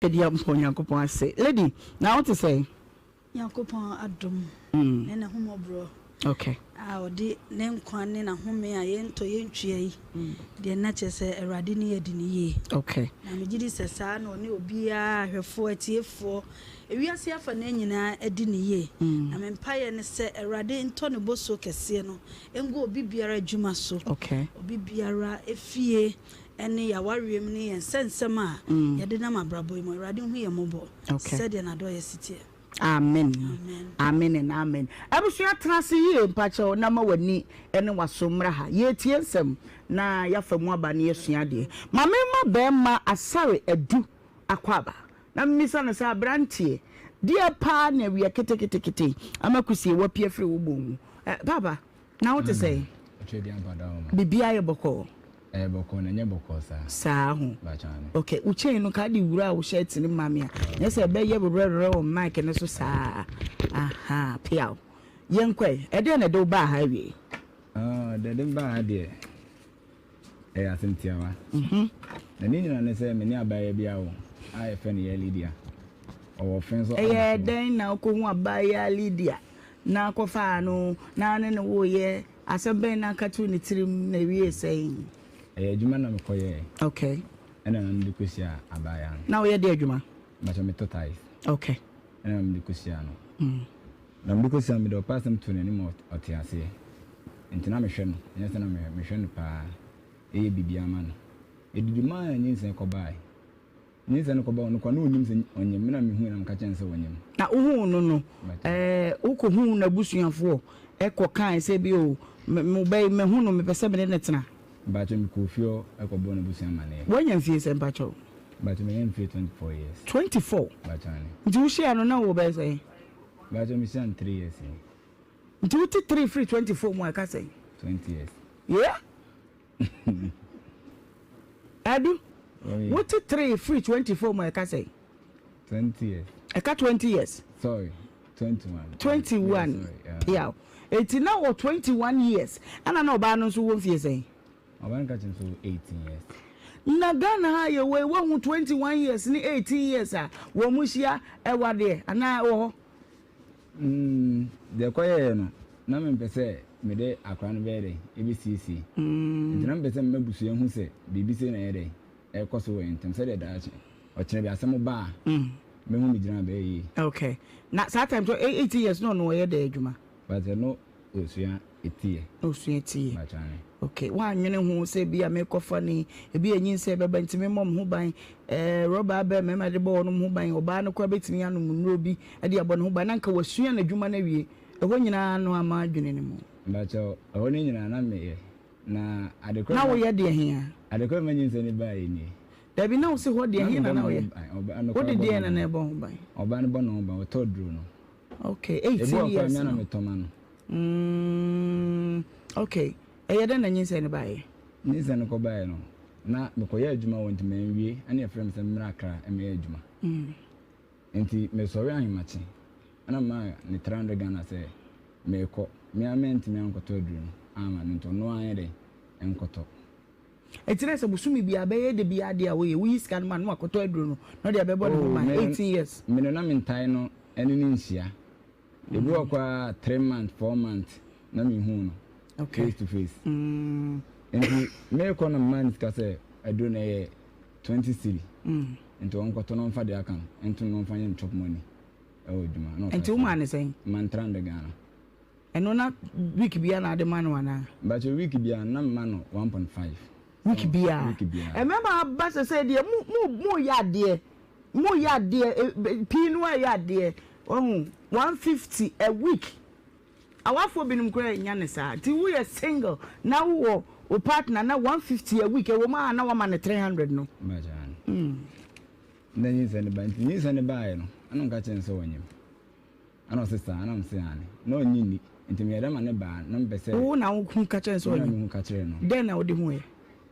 Edia mpo Nyankopon ase. Lady, now what to say? Nyankopon adom. Na homobro. Okay. Odi ne nkwane na home a yento yentua yi. De na chese Awurade ne yedi ne ye. Okay. Na megidi sesa na oni obi a hwefo atiefo. Ewiase afa na nyina edi ne ye. Na mempaye ne se Awurade nto ne boso kese no. Engo obi biara adwuma so. Okay. Obi biara efie ene ya wariem ne yensensem a yede na mabrabo yi mo Awurade hu ye mobo. Said na do ye sitie. Amen. Amen and amen. Abusua trase ye mpacho na ma wani ene wasomra ha. Ye tiensem na yafamu aba ne yesua de. Ma mema be ma asare edu akwaba. Na mmisa no sa brantie. Dia pa na wi kete. Amakusie wapie fre wo bomu. Baba, now what to say? Bibia ye boko. Boko na nye boko sa ho bachane. Okay, uche no ka di wura wo shirt ni mame a nyese be ye bebrere o mic ne so sa aha piao yenkwe e de na do ba ha wie de ba ha de asentia wa na ni nyina ne se me ni abaye bia wo a fe ne ye Lydia o fenso den na ko hu abaye Lydia na ko fa no na ne wo ye asebe na ka tu ni tirim na wie sein adwuma na mekoye. Okay. Ena na ndikusia abaya. Na we de adwuma. Macho metotais. Okay. Ena na ndikusia no. Na ndikusia me do pass them to ne mo otiase. Entina me hwe no. Nyesa na me hwe no pa. Bibia ma no. Eduduma nyinse ko bai. Nyinse no ko ba no kwa no onyim se onyim na me hu na mka chense onyim. Na uhu no uko hu na busuafo eko kan se bi o me bai me hu no me pese me ne tena. Bacho mi kofio ekobo na busia mane. When you say bacho? Bacho me am 24 years. 24. Bachane. Do you share no na wo be say? Bacho mi san 3 years. Do you 3 free 24 mo ka say? 20 years. Yeah? Adu? What 3 free 24 mo ka say? 20 years. I got 20 years. Sorry. 21. 21. Yeah. It's now 21 years. And I know ba no so won fie say. Oban ka chin so 18 years. Na Ghana ha ye we 21 years ni 18 years a wo muhia e wade ana wo de koye no na me pese me de akra no be de ebcc ntina me pese me busu ye hu se bbc na ye de e koso we ntem se de da ache o kire bi asem ba me hu mi gina be yi. Okay, na sometimes 18 years no ye de adwuma but no osua etie machane. Okay, wa nwene hu se bia me kofa ni ebi enyin se beba ntime mom hu ban roba ba me ma de bo no hu ban oba no kwa betimi anu munro bi e de abo no hu ban na nka wasua na adwuma na wie e ho nyina no ama adwene ne mu bacho e ho ni nyina na me ye na adekwa na wo ye de hia adekwa ma nyin se ni ba ye ni da bi na wo se ho de hia na wo ye wo de de na bo hu ban oba no bo no ba wo to duro no. Okay, 18 years na me toma no. Okay. Eyeda na nyinse ne bae. Nyinse ne ko bae no. Na me koye adwuma wonti manwie, ane efrem se mmra kra e me adwuma. Enti me sori ahimachi. Ana ma ne 300 Ghana se me ko. Me amenti me ankoto aduru no. Ama nto no anye de enkoto. Etire se busumi bia be de bia de a we scan man no akoto aduru no. No de abebo no man 18 years. Me no na mentai no ene ni nsia. Ebi okwa 3 months 4 months na me hu no. Okay. Face to face. And me ko na man ka say adu na 20 cedi. Into on ko to no fa de aka into no fa yen chop money. E o djuma no. Enti woman say man 300 Ghana. Eno na week bia na de man wana. But week bia na man 1.5. Week bia. Remember Abbas say de mo ya de. Mo ya de pinu ya de. 150 a week. Awafo binum kura nya ne sa ti wo ye single na wo partner na 150 a week e wo ma na wo ma ne 300 no majan na nyi se ne ba nyi se ne ba ye no anu nka chen so wonyem anu sister anu mse ani no nyi ni ntimi yeda ma ne ba na mpese wo na wo kun ka chen so wonyem na ka chere no den na wo de hu ye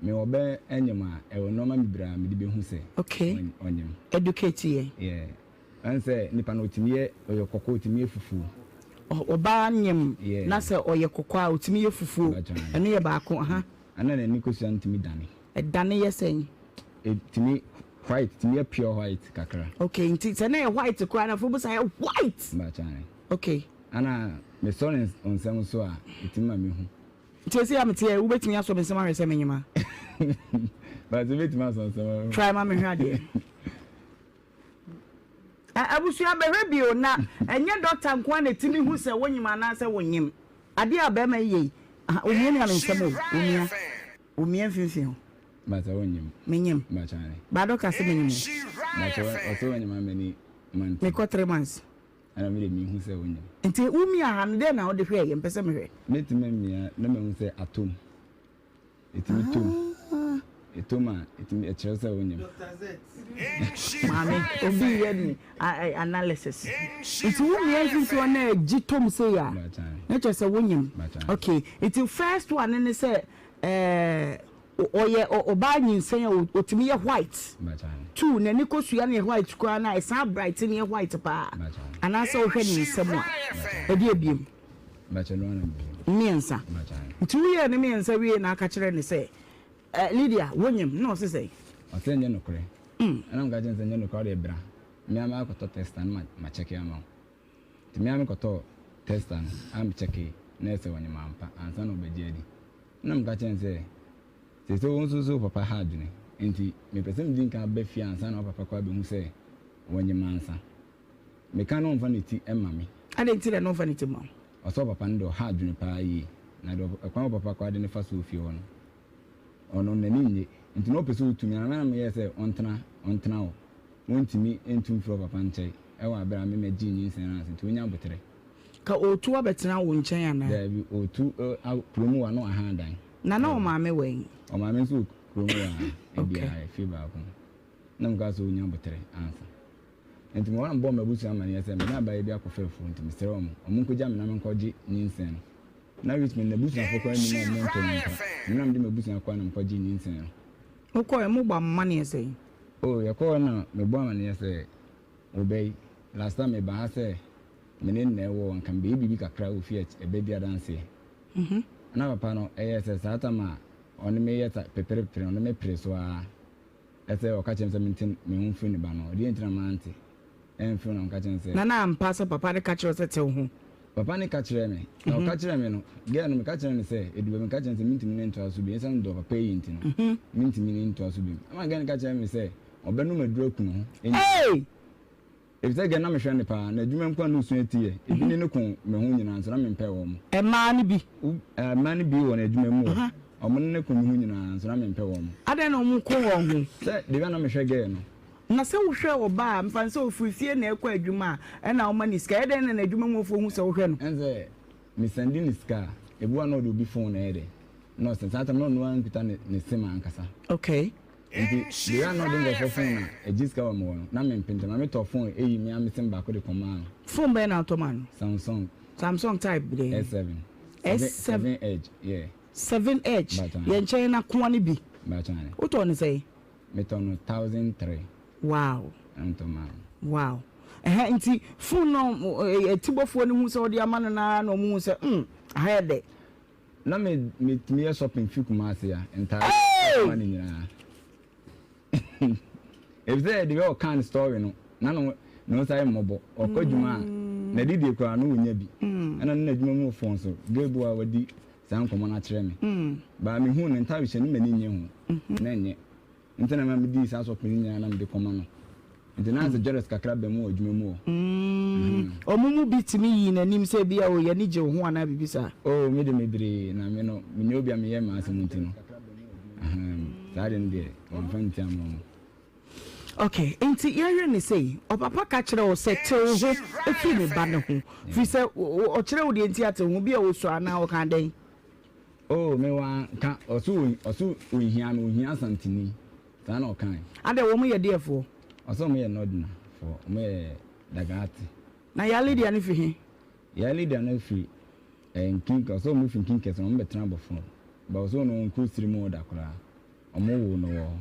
me obe enyema e wo no ma bibra me de be hu se okay wonyem educate ye yeah anse nipa no timiye oyokoko timiye fufu oba nyem na se oye kokwa otimi ye fufu eno ye ba ko aha ana na ni kosia ntimi dane e dane ye sen e timi white to me pure white kakra. Okay, it's a white crown of white. Bachane. Okay. Ana me son on some so it ma me hu. Tell I'm here, wait me aso me sama se menyima. But wait me aso some. Try ma me hwade. Abusua behwe bio na enye doctor nko na timi hu se wonyima na se wonyim. Ade abema ye. Omia ni nsemo omia finfin. Bata wonyim. Menyim. Bachane. Ba doctor se menyim. Bata oso wonyima many months. Me ko 3 months. Ana me mi hu se wonyim. Nti umi aham de na wo de hwe ye mpese me hwe. Metime mia na me hu se atom. Etimi tom. Etoma etimi echiresa wonyim. Mami obi ye ni analysis. Nti umi efinso na gitom se ya. Na che se wonyim. Okay, it first one ni se oye oba nyinsen ya otimi ye white. Two na nikosua na white kwa na isa bright ni white pa. Ana se ohwe ni nsem a. Edi ebiem. Bachelor Miensa. Two year ni miensa wie na aka kire ni se Lydia wonyim no se say. Otenye no kure. Ana mga jense nye no kure bra. Me ama ko to test na ma check ama. Ti me ama ko to test na am check na se wonyim ampa ansa no be jedi. Na mga jense se so papa ha adwene. Enti me person din kan ba fi ansa na papa kwa be hu se wonyim ansa. Me kan no vanity emma me. Ade nti le no vanity ma. Oso papa ndo ha adwene pa yi. Na do kwa papa kwa de ne fa so fi hono. Ono nani nye nti no peso tumi na me yese ontena o wontimi entum fro papa nche e wa bra me me gi nyinsen na nti onya botere ka otu abetena wo nchen ana da bi otu promo wa no aha dan na o maame wen o maame so promo wa e bia e fi ba ko na mga so onya botere ansa nti mo wan bo mabusu amane yese me na ba e bia ko fefu nti me sere omo nko ja me na me nko gi nyinsen na wit me na busu afoko ni na mo nto nka na me de mabusu akwa na nko gi nyinsen Oko e mo gba mmane ese. Oh, yakọ na me bo amane ese. Obey. Last time me ba say me ne na ewo nka be bibi kakra ofi e be bia dance. Na papa no ese sata ma oni me yeta pepere oni me preso a. Ese o ka chem se mintin me hu fi ni ba no. Di entina ma anti. En fi no ka chem se. Na ampa so papa de ka kire se te hu. Papa ne ka kire me. Na o ka kire me no. Ge no me ka kire ne se edube me ka chem se mintin ne nto aso bi. Ese no do papa yi ntino. Mintin ne nto aso bi. Ama ge ne ka kire me se obenu maduro kunu ho. Hey! If say ge na me hwe ne pa na adwuma nkwa no sun etie. Ebi ne ne kun me hu nyina nso na me mpe wo mo. E ma ni bi. Ma ni bi wo na adwuma mu wo. Omo ne kun me hu nyina nso na me mpe wo mo. Ade na omu ko wo hu. Say de na me hwe ge no. Na se wo hwe oba mfanse ofufie na ekwa adwuma e na oma ni ska ede na adwuma mu ofo hu se wo hwe no. Enze me sending ni ska ebu na do bi phone na ede. No sense ata no no an kuta ne sema ankasa. Okay. Nti de na do ngo phone na ejiska wa mo na me mpenta na me to phone eyi me am ba ko de command. Phone be na automan. Samsung type de. S7 Edge, yeah. 7 Edge. Ye nchen na ko ni bi. Ba chane. Wo to ni say? Me to no 1003. Wow. Automan. Wow. Nti phone no etibofo ni hu se odi amano na no mu se aha de. Na me shopping fi Kumasi ya entire money nyina. If they the kind story no na no say mobo okodwuma na didi kwa no wonya bi ana na dwuma mu phone so gebu a wadi san komo na kire me ba me hu ne ntawe hye ne mani nye hu na nye ntena ma me di sa shopping nyina na me de komo no ntina se jealous kakra be mu odwuma mu omumu bitimi yi na nim se bia o ye ni je ho ana bibisa oh me de me bire na me no me nyobi am ye ma asem ntino sare ndi on fanti am. Okay, nti yeye ni say opapa ka kire o se te ho efi ne ba ne ho fi se o kire wo de nti ate ho bia o so ana o kan den. Oh me wa ka osu ohia no ohia santini ta na o kan ade wo mu ye defo oso me no dina for me dagati na ya lady ani fi he ya lady ani fi nkin oso mu fi nkin kese no me betra bofo ba oso no nku siri mu da kra omo wo no wo.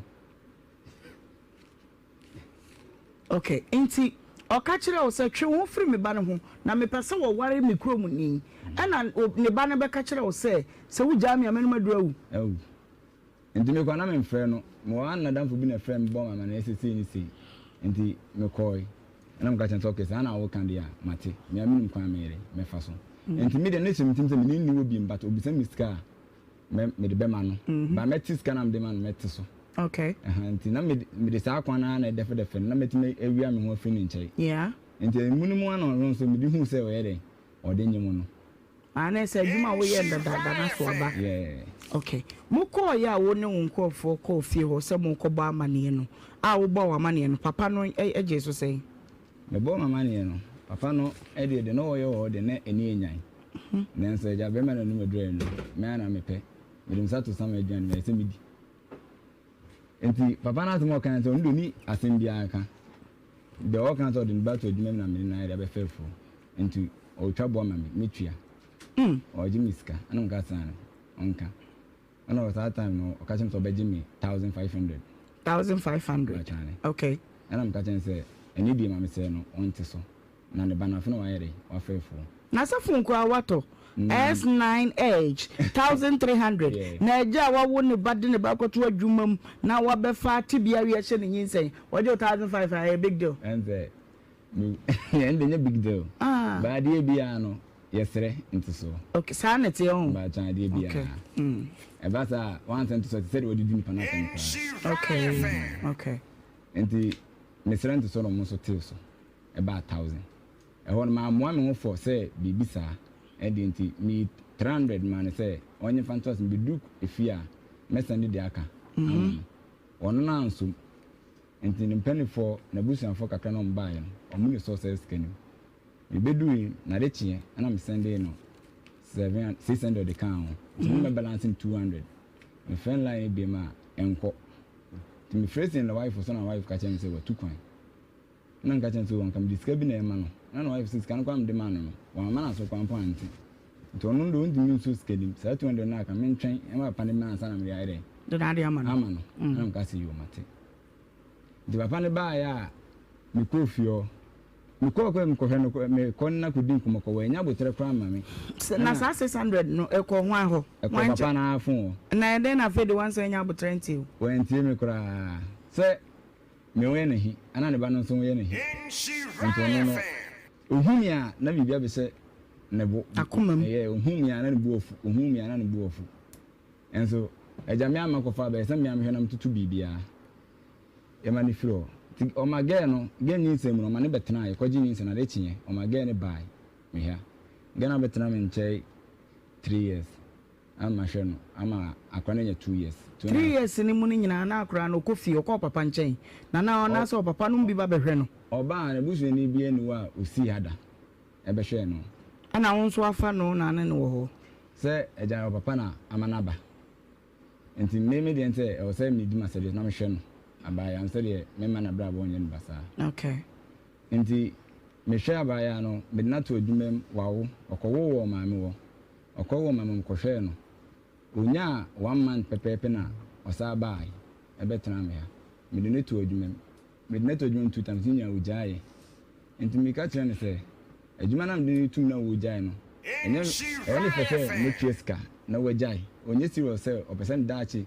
Okay, nti oka kire o se twe wo firi me ba ne ho na me pese wo ware me krom ni ana ne ba ne be ka kire o se wo gya me amenu madura wu nti me kwa na me mfrɛ no mo anadam fo bi na frɛ me bɔ mama na sisi ni sei nti me kɔi na me ka kyɛn sɛ okay saa na wo kan dia mate me aminu kwa me yere me fa so nti me de ne hyem tim sɛ me ni wo bi mbat obi sɛ me sika me de be ma no ba me tis sika na me de ma no me te so okay nti na me de saa kwa na na defe defe na me timi awia me ho afiri ne nkyɛn yeah nti munum ana no so me di hu sɛ wo yere ɔde nyemu no ana sɛ adwuma wo yɛ dada na so aba yeah okay mo kɔ ya wo ne wo nkɔfo kɔ fie hɔ sɛ mo kɔ ba amane no a wo bɔ amane no papa no eje so sɛ me bɔ amane no papa no de no wo yɛ wo de na eni enyan nanso ja be ma na no medure no me ana mepɛ medum sa to sam aduan me sɛ medi enti papa na atmo kan sɛ ndo ni asem bia aka de o kan sɛ de ba to adwuma na me na ya be fefo enti o twa bɔ ma me metua o ji miska ana mo ka san onka ana o sa time no o ka chem so be ji me 1500 okay ana mo ka chem sɛ eni bi ma me sɛ no onte so na ne ba na fe no wa yere wa fefo na safun ko awato S9H 1300 na eja wa wo ne bade ne ba kwato adwumam na wa be fa tibia wi hye ne nyinsen wo de 1500 a big deal and say and the big deal ba de bia no yesre nti so okay sa na te on ba chan de bia e ba sa one cent so say we di nipa na ten okay nti mesre nti so no mo so te so e ba 1000 e ho ma mo me ho for say bibisa edinti mi 300 man say onye fantas bi duk efia mesande de aka ono na nso enti ni penifo na busanfo kakra no mbae no omu ni sources kanu mi bedui na de chie na mi sende no 600 de kan mi balancing 200 mi friend line bi ma enko ti mi phrasing the wife so na wife ka chem say wa tukwan na nka chem say won kam discuss bi na ema no na wife says kan kwam de man no wa mana so kwam point to no ndo ndi mi so skedim sa 200 na ka men twen e ma pane man sa na me yare do na de amano na nka say yo mate di papa ne ba ya mi kofio mi ko hwe no me kon na ko din kuma ko wa nya botere kwa ma me na sa 600 no e ko hwan ho wan papa na afun na e den na fe de wan so nya botere nti o nti me kura se me we na hi ana ne ba no so we na hi nti no ohumia na bibia be se ne bo akomam ohumia na ne bu ofu ohumia na ne bu ofu enso eja me amakofa be se me amhwe na mtutu bibia e ma ni firo o ma ge no ge ni nsem no ma ne betena ye kwaji ni nsem na de chinye o ma ge ne bai me hia ge na betena me nchai 3 years ama hwe no ama akwana nya 2 years 3 years ni mu ni nyina na akora no kofi o ko papa nchen na ona so papa no mbi ba behwe no oba na busu ni bi enu a osi hada e behwe no ana won so afa no na ne wo ho se eja papa na amanaba enti me de ente o se me di masede na me hwe no abaya am se de me ma na bra bo onye basa okay enti me hwe abaya no me na to adwumam wawo okowo wo ma me wo okowo ma me kohwe no onya 1 month pepepe na osa bai e betena me ha me de ne to adwumam me de ne to adwumam 2 times nya ojaye enti me ka kire ne se adwuma na me de tum na ojaye no enye ene fefe me tieska na ojaye onye serious se o person dachi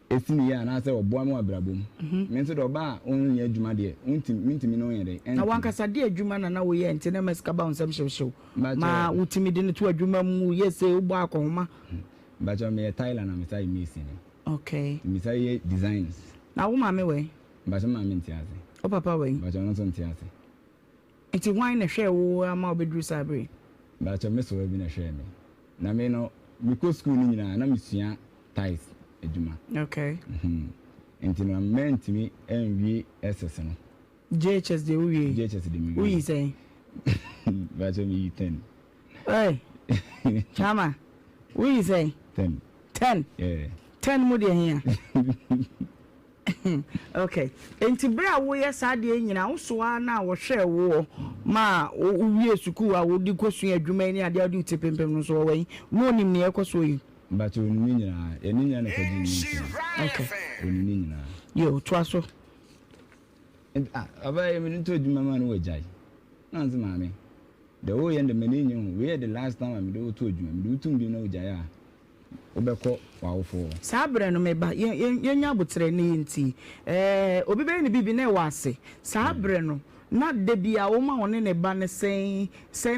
esini ya na se oboa me abrabom me nso do ba on nya adwuma de untimi no yede na wankasa de adwuma na wo ye enti na meska ba onsam hwehwew ma utimi de ne to adwuma mu yese ubo akoma ba jo me Thailand na me sai missing okay me sai designs na wo ma me we ba jo ma me ntiase o papa we ba jo no so ntiase enti why na hwe wo ama obedru sabre ba jo me so we bi na hwe me na me no me ko school ni nyina na me sua ties adwuma okay enti no mentimi enwi SS no JHS de uyi JHS de mi uyi say ba jo mi 10 hey chama uyi say 10 yeah 10 mu de here okay enti bra wo ye sade nyina wo so na wo hwe wo ma wo suku a wo di kosu adwuma ni ade ade utepempem no so wo wen no nim ne ekoso yi ba cho ni nyina eni nyina na kaji ni okay oni nyina yo to aso aba me nto adwuma ma no wajai na nzi ma me the way and the many we the last time me do to adwuma me do tum bi na wajai a Obeko wawfo. Sabre no meba yenya botre ne nti. Obi be ne bibi na wase. Sabre no na de bia wo ma woni ne ba ne sen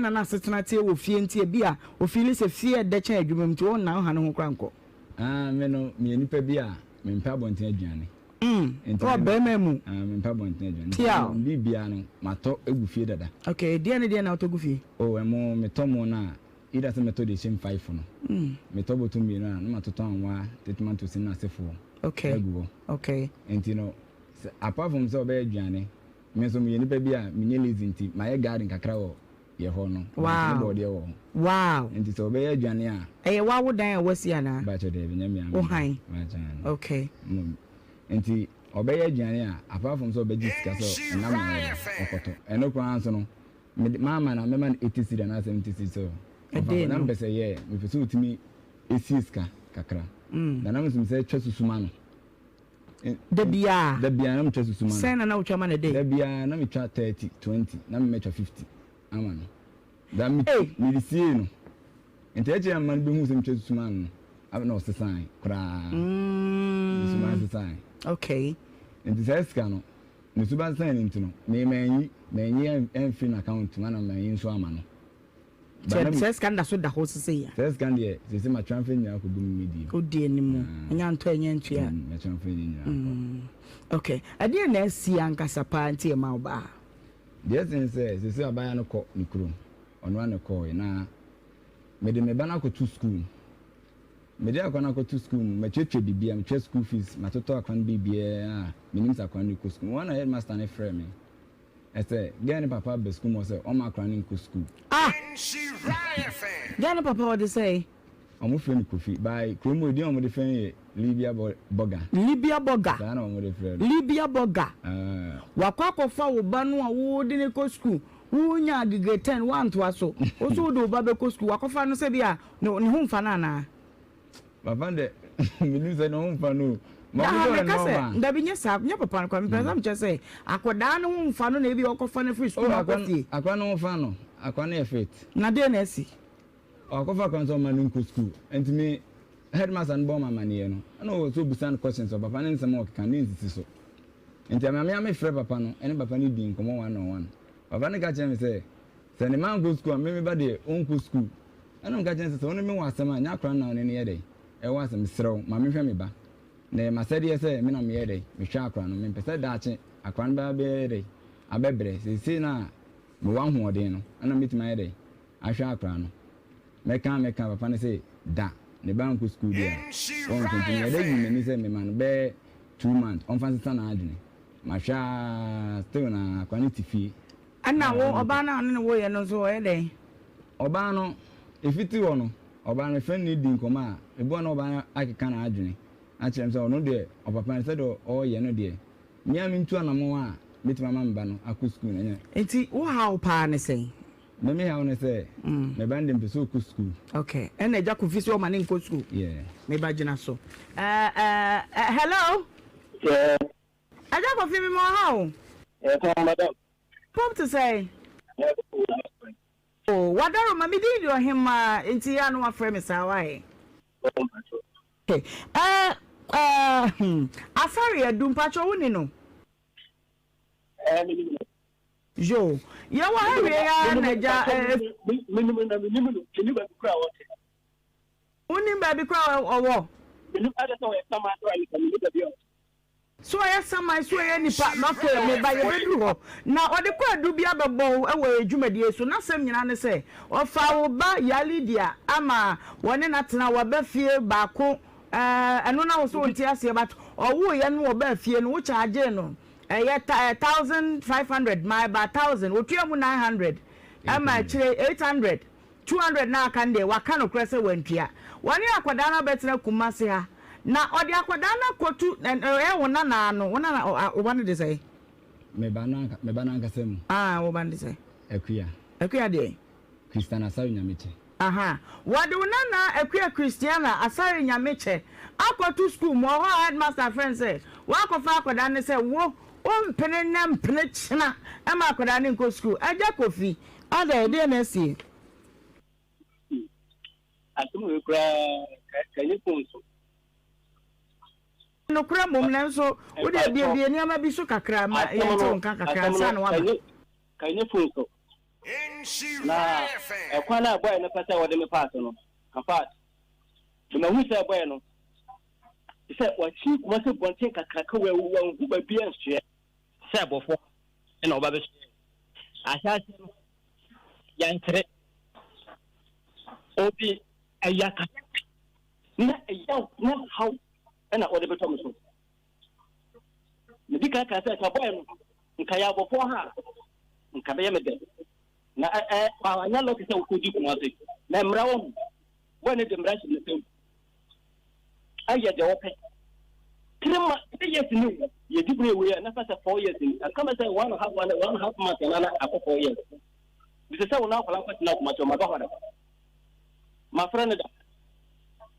na na setena tie wo fie nti bia o feel se fie de cha adwuma mti won na ha ne ho kranko. Me no me nipa bia me mpa bonten aduane. O be memu. Me mpa bonten aduane. Bibia no mato egu fie dada. Okay, de na otogu fie. Oh, emo me tomo na ida se meto de shim 5 no. Me tobo to mi na matoto anwa treatment to sin na sefo. Okay. Okay. Enti no apart from so be aduane me so me nipa bia me nye lazy nti my garden kakra wo ye ho no. Wow. Enti so be aduane a wa wo dan awasi ana. Ba che de nya mi am. Wo han. Okay. Enti obeye aduane a apart from so be disika so na me okoto. Eno kwa anso no mama na mema 80 na 70 so. Na mbese ye me pese utimi esiska kakra. Na na musum se twa susuma no. Da bia na mtwa susuma no. Sen na utwa ma na dey. Da bia na me twa 30 20 na me twa 50. Ama no. Da me disie no. Ente eje man be hu se mtwa susuma no. Aba na osesan kra. Susuma sesan. Okay. Ente seska no. Ne suba san ni ntino. Me manyi enfri na account na manyi nso ama no. Says can da so da ho sese ya. Says can dey say my transfer nya ko dum media. Ko die ni mu. Anya nto anya ntua. My transfer nya. Okay. Ade na asi ankasa pa nti e ma oba. Yes say abaya no ko ni kuro. Ono an ko na me de me bana ko to school. Me de akwana ko to school, me cheche bibia, me cheche school fees, ma toto akwan bibia, minim sa akwan ko school. One headmaster na frame me. I say, Gani Papa be school mo say, o ma akwan ko school. Nhyira FM. Gani Papa what they say? Omo friend Kofi by Kromo di omo de friend Libya Burger. Libya Burger. Sa na omo de friend. Libya Burger. Wakwa ko fa wo ba no a wo de ne ko school. Wo nya agege 10 1 to aso. O so do ba be ko school. Wakwa fa no se bia no ne hu mfa na na. Papa de minim se no hu mfa no. Da binye sa nya papa kwa mpeza mche se akoda no hu mfa no na ebi okofa na free school akwati. Akwa no mfa no. Akwa na effect. Na de na esi. Okofa kwanso manu ko school. Entimi headmaster and bomb mani no. No so busan questions so papa ne nsema okeka ne nsisi so. Enti me frɛ papa no, ene papa ne di nkomo 1-on-1. Papa ne ka che me say ne man go school me ba de on go school. Eno ka che say woni me wasema nya kra na ne ye dey. E wasem srew ma me hwɛ me ba. Na ma sɛ say me na me ye dey. Me hwɛ akra no me pese da ache akra no ba be dey. Abebre sei na me wan hoɔden no. Ana metima ye dey. Ahwɛ akra no. Meka papa ne say da ne ban ko school dia. On continue dey me ni say me man be 2 months on fancy na adwene. Masha still na quality fee. Ana wo oba na ne wo ye no so ye den. Oba no efiti wo no oba no friend ni di nkoma a ebo na oba akeka na adwene. A chem say ono de opapa ne say do o ye no de. Mia mi ntu anamo a metima mamba no akọ school na nya. Enti wo how pa ne say. Me how ne say me band dem so ku school. Okay. And eja ku fisi o ma ne nko school. Yeah. Me ba gina so. Hello. Yeah. I just go film more how. Yes, madam. Pop to say. Oh, what do mama did you him into ya no frame is why. Okay. Afari adum pacho woni no. Jo. Ya wa ha we ya na ja minimum ba kura wote. Woni ba bi kura owo. Minimum ada so e sama so ayi kan ni da so I sama so ya nipa na ko me ba ye bedu ho na ode ko adu bia bebo e we adwumadie so na sam nyina ne se o fa wo ba yali dia ama woni na tena wo ba fie ba ko eno na wo so nti ase ba o wo ye no wo ba fie no wo charge no ye 1500 my ba 1000 wo tua mu 900 ama chire 800 200 na kan de wa kan okrese wantua woni akwada na betena kumase ha na odi akwada na kotu wona na no wona na wona de say me bananka sem wo ban de say akuya de Christiana Asari Nyameche aha wodi wona na akuya Christiana Asari Nyameche akotu school mo ho headmaster friend say wa kofa akwada ne say wo mpene na mpene china e ma akwada ne nko school aja kofi ada de na si atumu ekura you phone so. No cram so would there be a near maybe so kakra ma yenton kakra san wa can you phone so na e kwana boy na pese wo de me pass no kapat to na hu say boy no say what chi kuma se bonten kakra ka we wu ba bi anhye say bofo e na oba be asase no yantre obi ayaka na eya na how ana ode beto mo so me dika ka say ka boy no nka ya bofo ha nka be yemede na anya lo ke se ko di kuma se na mra wo woni de mra shi ne tem aya de wo pe krema 3 years ni ye di bre we na fa 4 years ni kama say 1.5 months na akọ 4 years bisa say una kwala kwati na kuma to ma ba hoda ma friend da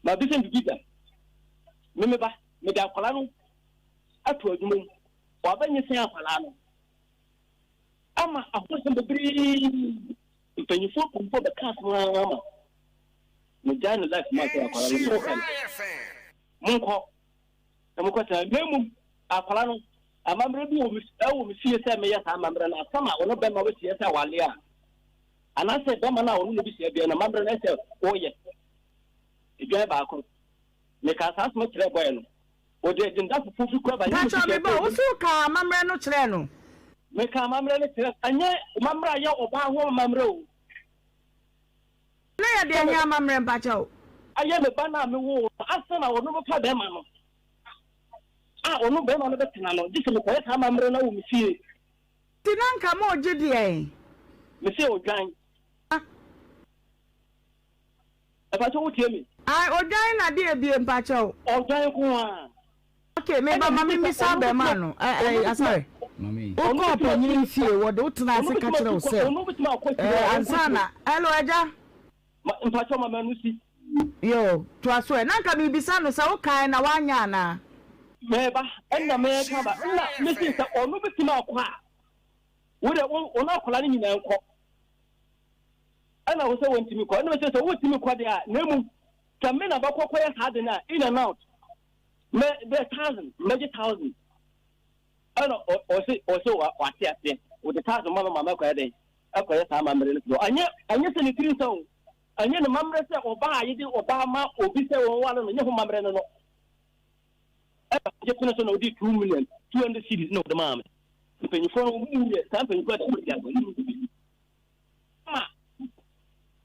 ma bisa bigida me ba me da kwala no ato adwuma wa ba nyi sen akwala no ama akwụsị mbebiri mpenyifo kumfo the cast mama me dan life ma ka akwala no munko ta memu akwala no amamre bi wo mi sie se me ya sa amamre na asama ono be ma we sie se wale a anase be ma na ono bi sie bi na amamre na se oye ibe ba akọ me ka sa asma kire boy no o de dinda fufu ko ba ni ta me ba wo su ka amamre no kire no me ka mamre le tira anye mamra ya oba ho mamre o na ya de anya mamre mpacha o aye me ba na me wo asa na wono pa be ma no ono be ma no be tina no dise me ko ya mamre na wo me fie tinanka ma oje de me se o dwan e pa to wo tie me odwan na de ebie mpacha o dwan ko a okay me ba mami mi sa be ma no sorry mami o ko po nyiri fie wo de utna ase ka kire o se ansana hello eja mpacha mama no si yo to aso e nanka mi bisa no sa wo kai na wanya na me ba enna me ka ba enna me si sa onu bitima akwa wo de onu akola ni nyina enko ana wo se wontimi ko enna me se wo timi ko de a na mu kamme na ba kokko ya sa de na in and out me the 1,000 maybe 1,000 ana o se wa ti ate o de 1,000 mama ko ya de akoya sa mamre no anya se ni 3,000 anya no mamre se oba ayi de oba ma obi se won wala no nye ho mamre no je kuna so no di 2 million 200 cedis no de mama penyi fo no mu ye sa penyi ko de ya ma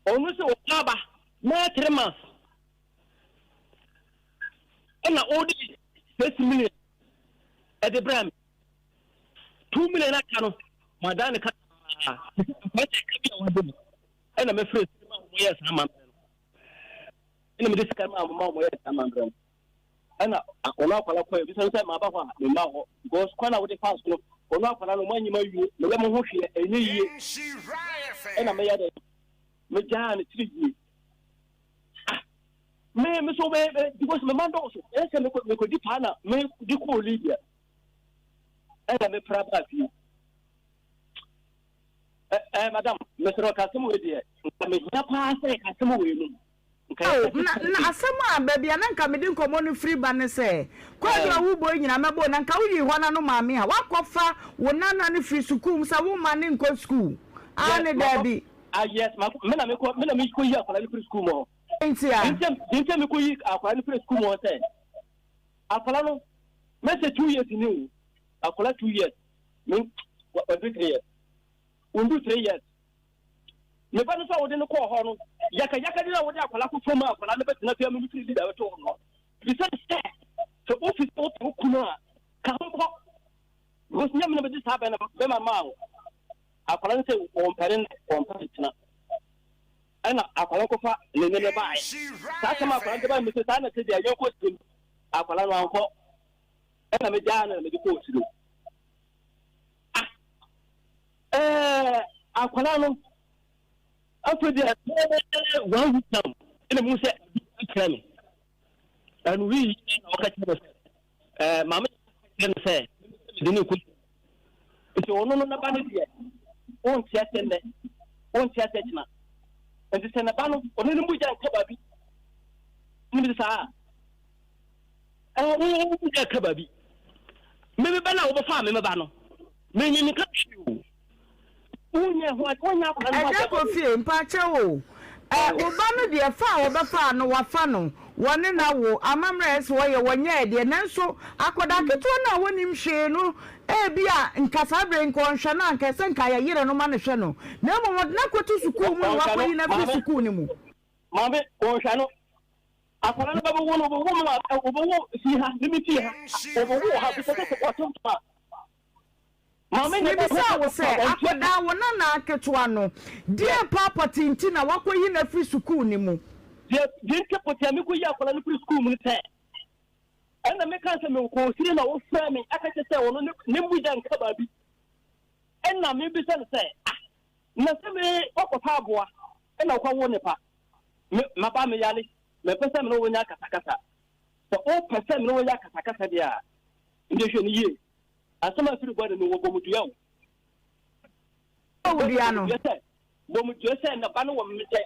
onu se oba na 3 months ana odi 6 million at the bram 2 million akano madane ka ana me free mo yes ama ina me diska ma mo yes ama bram ana akona akwala ko bi so say ma ba ho me ma ho because kwana wo de fast no ona akwala no manyi ma yu me mo ho hwe enye yie ana me ya de me jaan 3 years me so be because me man do so e me ko di pana me di ko Libya ana me praba fi madam me sero kasemo we de me ya pa se kasemo we no na asema baby ananka me din komo no free ban se kwado wo boy nyina mebo na nka wo yi ho na no maame ha wakofa wo nana ne free school sa wo ma ne nko school ane dabi yes me na me ko yi akola ni free school mo entia dinka me ko yi akola ni free school mo se akola no me se 2 years ni akola 2 years me what 3 years undu 3 years me ba no so wo de no ko ho no yaka de wo de akola ko foma akola ne betina fia me free leader to no bi se so office to ku na ka ho wo nyam na be di sabe na be ma ma akola ne se on parent na ana akola ko fa ne ba ai sa kama akola de ba me se sa na se dia yoko tim akola no anko ana me ja na me di ko siro akola no after the 1 week now ina mu se kremi and we okati mama se dini ku so ono no na ba ne die on tia tena enti se na ba no ono ni mu ja nka ba bi Ni sa o ga ka babi me ba na wo fa me ba no me nyi ka twi unya ho anya ko na ma ko fie mpache wo wo ba no de fa wo ba fa no wa fa no woni na wo amamra es wo ye wonya de nanso akoda keto na wonim hwe no bia nkasa bre nkonhwe na nkasa nka ya yire no ma ne hwe no na mo na kotu suku mu wa ko yi na fi suku ni mu mabe o hwa no akwara no babo wono bo wo ma obo si ha limiti ha obo wo ha bi se ko to pa mabe ne bisa wo se akoda wo na aketo ano die property nti na wa ko yi na fi suku ni mu de ke potia mi ko yi akwara no fi suku mu te ana me kan se me ko sire na wo fra me aka che se wono ne mbuja nka ba bi enna me bi se na se me okota aboa enna kwa wo ne pa me ba me yale me pese me no wonya katakata so o pese me no wonya katakata dia inde hwe ni ye asama firi bode no wo bomutua o dia no bomutua se na ba no wo mete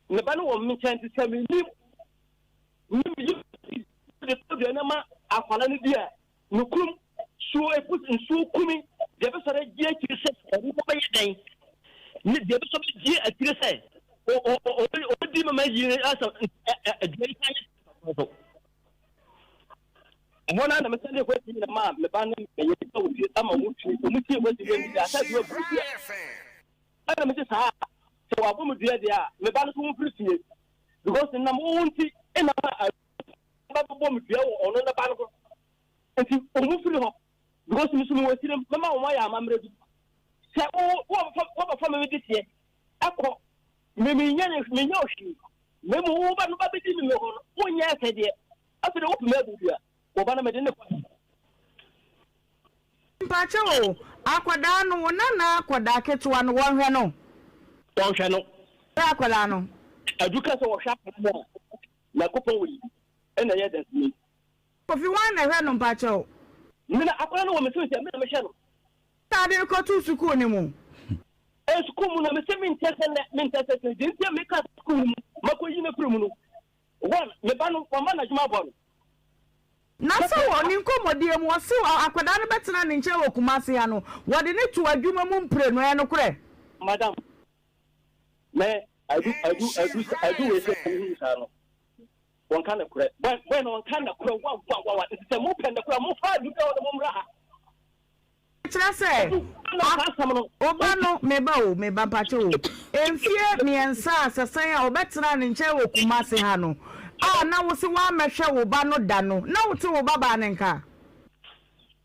ne ba no wo mete nti se me ni de na ma akwala ni dia nukum so epus nsu kumi de be sare gie kiri se ko ba yedan ni de be so gie atire se o di mama yi asa de kan mona na mesane ko ti na ma me ba na me ye ta wo ti ama wo ti o mu ti wo ti we di asa du bu dia ana me ti sa so wa bu mu dia dia me ba no so mu firi because na mo wonti ina babo mu dia wo ono na ba no enti o mu firi ho because mi so mu wasire mama wo ya amamre du se wo ba fa me di tie akọ me nya oshi me mu wo ba no ba bi di me ho no wo nya ase de afi de wo me bu dia wo ba na me de ne kwa mpache wo akwada no na akwada ketewa no wonhwe no akwada no aduka so wo hwa pa na kopon wo ena ye da mi kofi wan na hwe no mpache wo mina akwada no wo me so se me na me hwe no ta de ko tu suku ni mu eskumu na me se min tese dintia me ka skumu mako yi na prumu no one me ba no mama na juma bo na so woni nkomodie mu wose akwada no betena ne nche wo kumase ya no wode ne to adwuma mu mpre no no kure madam me adu we se sa no won kan na kure when won kan na kure wa se mo pende kure mo fa du ka wo mo mra kira se oba no meba pacho enfie miensa asesan a obetena ne nche wo kumase ha no na wo se wa mehwe wo ba no da no na wo te wo baba ne nka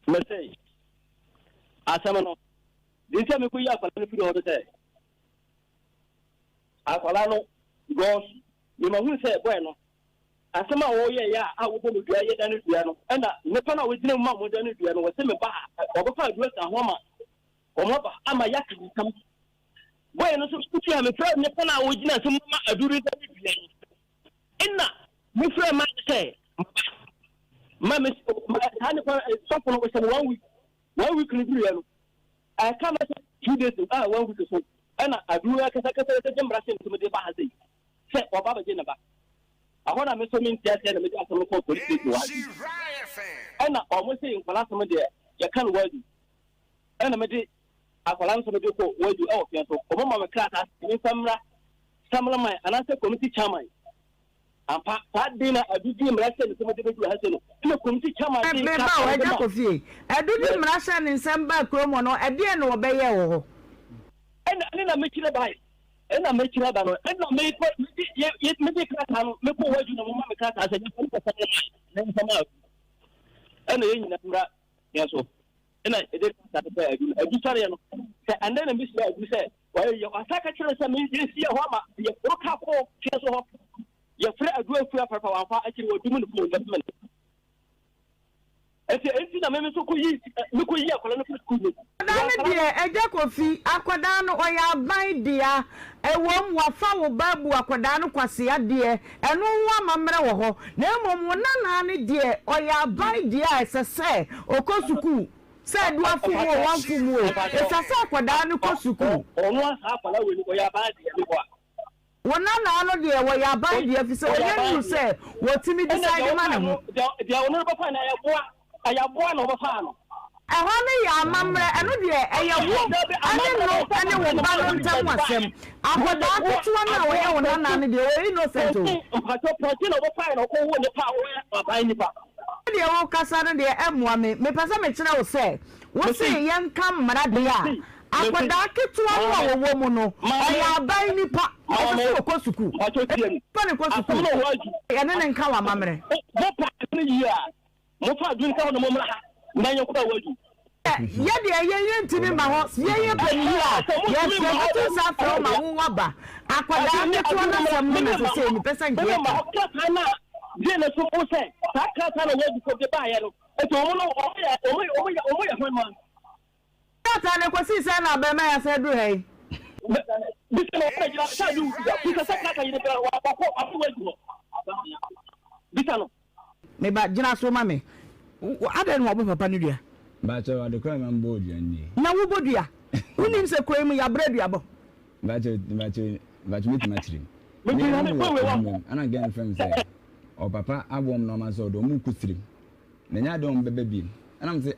me say asama no dintia me ko yi akwala no firi ho de say akwala no gos ni ma hu say boy no asama wo ye ya a wo bo mu dua ye da no dua no na ne pa na wo dina ma mo da no dua no wo se me ba wo fa dua sa ho ma o mo ba ama ya kam boy no so kuti ha me fra ne pa na wo dina so ma aduru da no dua ina me fra ma say ma me ha ne pa so for no wo se 1 week ni dua no I come 2 days 1 week so ana aduru ya kasa ta jambra se me de ba ha sei se o baba je na ba ahona me so min tia na me aso no ko police station wa ana o mo se nkwala so me de ya kan wadi ana me de akwala so me de ko wadi e o fian so o mama me krata ni samra mai ana se committee chairman ampa ta dina adudi mrasa ni so me de be ha se no na committee chairman be ba wa ja ko fie adudi mrasa ni nsamba kromo no e de no obeye wo ho ana na me kire bai ena me kira ba no ena me ko ye me de kra no me ko waju na mama me kra ta se ni ko ta na sama ena ye nyina mra ya so ena e de ta ta aju sare no se ande na bisira aju se wa ye asaka kira se me ye si ho ma ye ko ka ko kira so ho ye fra adu afu afa wa fa akiri wo dumu no ko investment enti na me so ko yi akola no school na de eja kofi akoda no oya ban dia ewom wafa wo babu akoda no kwase ade eno wo amamre wo ho na emom na ne de oya ban dia esese okosuku se du afu wo wanfu mu esese akoda no kosuku onu asa akola we ni oya ban dia ni kwa Wona na no de wo ya ban de fi se wo ye nu se wo timi decide ma ne ho de ono ba fa na ya boa na wo fa no ɛhɔ ne yɛ amammerɛ ɛno deɛ ɛyɛ wo ɛne no ɛne wo ba no ntam wasɛm akɔdaa ketewa no a wɔyɛ wo nana no deɛ wɔyɛ innocent o mpatɔ pɔnkye na wɔfae na ɔkɔwo nipa a wɔyɛ aban nipa deɛ wo kasa no deɛ ɛmmoa me mepɛ sɛ mekyerɛ wo sɛ wo se yɛnka mmara deɛ a akɔdaa ketewa no a wɔwɔ mu no ɔyɛ aban nipa ɛsɛ sɛ wɔkɔ sukuu pa ne kɔ sukuu ɛne ne nka wɔ amammerɛ mopa ne yi a mofa adwene ka hɔ na mommra ha na yɛnkɔ wadu yɛde ɛyɛ ntimi ma hɔ yɛyɛ panyi a yɛsɛ moto sa frɛ ma wo waba akwadaa ketewa no sɛm no na sɛ sɛ nipɛ sɛ nkeɛ ka de na so ko sɛ saa kasa na wadu ko de baayɛ no eto ɔmo no ɔmo yɛ hwan man kata ne kwasi sɛ na bɛma yɛ sɛ duru hɛ bisa na ɔmo yɛ sa du bisa sɛ kaka yɛ bɛ wa ko apo wadu hɔ bisa no me ba gyina so ma me ada no ɔbɔ papa no dua bacho adekwa ma mbo dua ni na wo bodua wonim sɛ koe mu yabra duabɔ bacho metima chirim ana gan fam say o papa abom no ma so do mu kusirim na nya dom bebe bi ana m say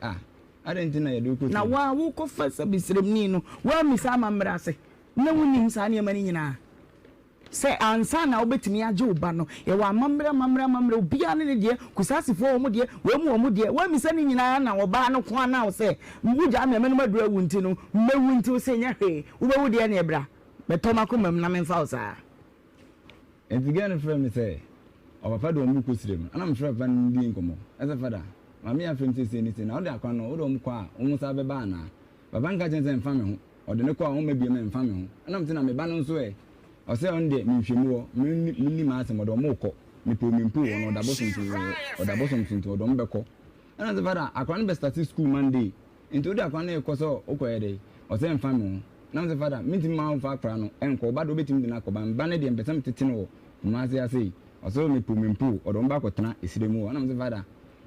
adenti na yedo kusirim na wa wo ko fa sɛ bisirim ni no wa mi sa mamra se na wonim sa ne mani nyina sɛ ansa na obetimi agye oba no ye wa mamra obia ne de kusasifo wo mu de wo mu de wa mi sɛ ne nyina na oba no ko ana wo sɛ wugya me menu madura wunti no mewu nti wo sɛ nya hwe wo bewu de ne ebra betoma ko mam na memfa wo saa entigane frɛ me sɛ o papa do mu kusirem ana me frɛ fa ndi nkomo ɛsɛ fada mami afrem sɛ ni sɛ na wo de akwa no wo do mu kɔ a wo mu sa bɛba ana baba nka kyɛn sɛ mfa me ho o de ne kɔ a wo mabie me mfa me ho ana me sɛ na me ba no nso ɔsɛ on de nhwemu wɔ minni ma asɛm ɔdɔ mo kɔ nipo mimpo wɔ no ɔdabɔ somtuntu ɔdɔ mo bɛkɔ ana sɛ fada akwa no bɛ start school Monday nti odi akwa no ekɔ sɛ okɔ yɛ de ɔsɛ mfa me ho na sɛ fada minti ma fa akra no ɛnkɔ ba do betimi de na akɔba mba ne de mpɛsɛm tete no mo ase ase ɔsɛ nipo mimpo ɔdɔ mo ba kɔtena esire mu wɔ ana sɛ fada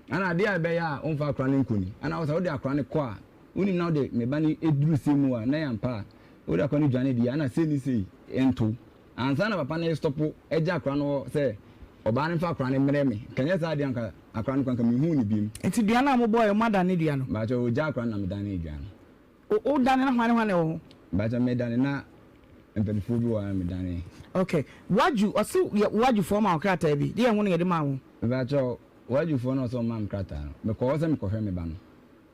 ana ade a bɛyɛ a ɔmfa akra no nkoni ana ɔsɛ odi akra no kɔ a wonim na ɔde me ba ne eduru se mu a na yɛ mpa odi akra no dwane de ana sɛ ni sei ento ansa na papa na stopo eja akra no se oba ne fa akra ne mre me kanya sa de anka akra no kanka me hu ni bim enti dua na mo boy mo da ne dua no ba cho o ja akra na me da ne dua no o da ne na hwane o ba cho me da ne na empelifo bi wa me da ne okay waju form akra ta bi de hu ne de ma wo ba cho waju fo no so ma mkrata no me ko se me ko hwe me ba no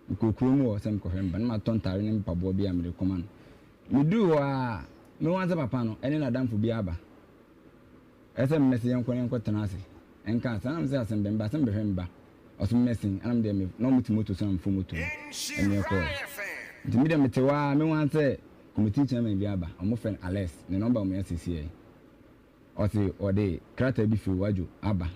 me ko kuro mu o se me ko hwe me ba na ma ton tare ne mpabo bi a me de koma no me du wa me wanza papa no ene na damfo bi aba ese mmesi yenko tena ase enka sana me se asem bemba asem behwe mba oso mmesi anam de me no mutimoto so amfo moto ene ko ntimi de metewa me wanza committee chairman bi aba omo friend Alex ne number o me CCA osi ode krata bi fi waju aba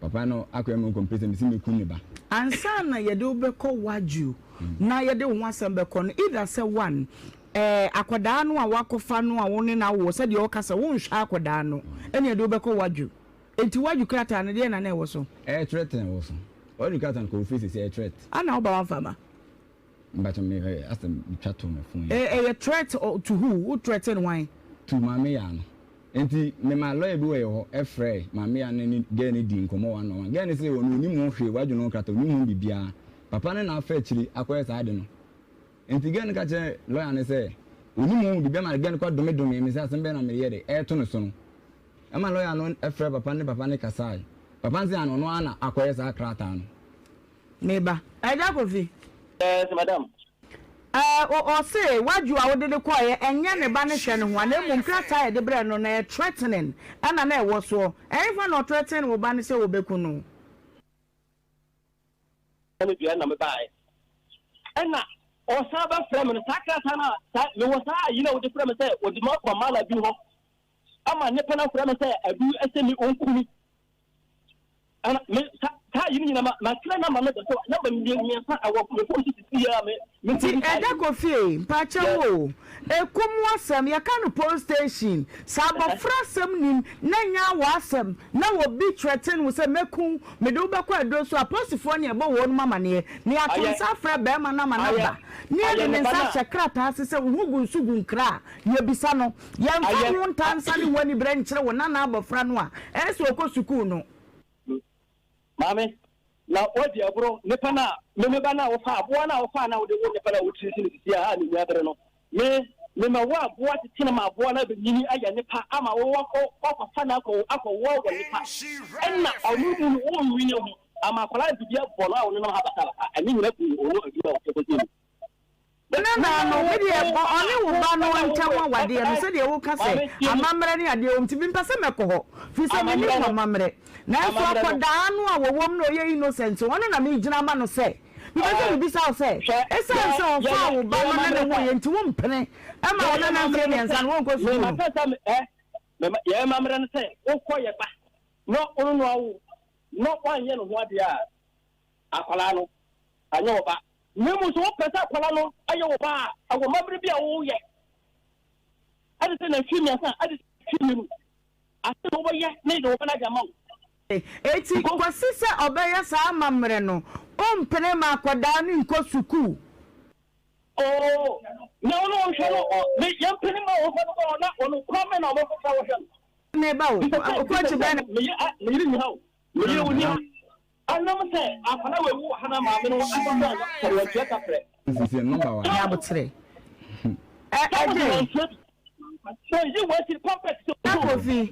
papa no akoye me complete me si me kun ne ba ansa na yede obekọ waju na yede wo asem bekọ no either say one akwadaa no a wakofa no a wone na wo sɛ de ɔkasa wo nhwa akwadaa no ɛne de obekɔ waju enti waju krata no de na na ɛwɔ so threat na ɛwɔ so waju krata no ko face say threat ana oba wan fama but me asem chato me phone threat to who threaten why to mama ya no enti me ma lawyer bi we ho efrɛ mama ya ne ge ne di nkomo wan no ge ne say wonu ni mu hwe waju no krata ni mu bibia papa ne na afa akiri akoye sa ade no enti gen ka che lawyer ne say oni mu bi be ma gen ko dome me say asem be na me ye de to no so no e ma lawyer no efre papa ne kasai papa nse ano no ana akoye sa krata no neba aja kofi madam o say waju a wode de koye enye ne ba ne hwe ne ho ana mu krata ye de bre no na threatening ana na e wo so enfa no threatening wo ba ne say wo beku no ana bia na me bae ana o saba frame no sakata na me wo sa yi na wo de frame say wo de ma kwa mala bi ho ama ne pana frame say adu esemi onkumi ana me ka yi ni na ma kira na ma no so na ba mi sa awo ko si ya me ti eda ko fie pa chewo ekum wasam ya kan police station sabofra sam nim na nya wasam na wo bi threaten wo se mekun me do be kwa do so aposifo ne ebo won mama ne atonsa fra be ma na ma na ba ne ne sa chekrata se hugu sugu nkra ye bisa no ye mfa won tansa ne woni branch wo na na abofra no a eso ko sukuu no mame na odi abro ne pana me ba na wo fa abo na wo fa na wo de wo ne pana wo tiri ni sia ha ni nyadere no me ma wa abo ati na ma abo na be nyini aya ne pa ama wo ko fa na ko akọ wo wo ne pa enna onu mu wo nwi ne ho ama kwala bibia bolo a wo no ha batala ani nyina ku wo adu a wo ko tiri na no we dey oni wo ba no ntam wade no se dey wo ka se amamre ne ade o mtibi mpase mekọ ho fi se me ni amamre na so akoda anu a wo wom no ye innocent wono na me gina ma no se because we bisa say esa so fa wo ba no na wo ye nti wo mpene e ma wona na mre ne nsan wo ko so ma pesa me ye amamre no se wo ko ye ba no onu no awu no kwanye no ho ade a akwala no anya wo ba nemu so pesa kwala no aye wo ba awo mabre bia wo ye ade se na hwimi asa ade hwimi no ase wo ye ne do na jama eti kwasi se obeye sa amamre no ompene ma akwada ni nko suku oh na ono hwelo me yampene ma wo fa no na ono kwame na wo fa wo hwelo ne ba wo ko chi ba me yiri mi hawo me yiri woni anam se afana we wu hana ma me no asamba na wo tia ka pre sisi number 1 ya botre so you want to complex Kofi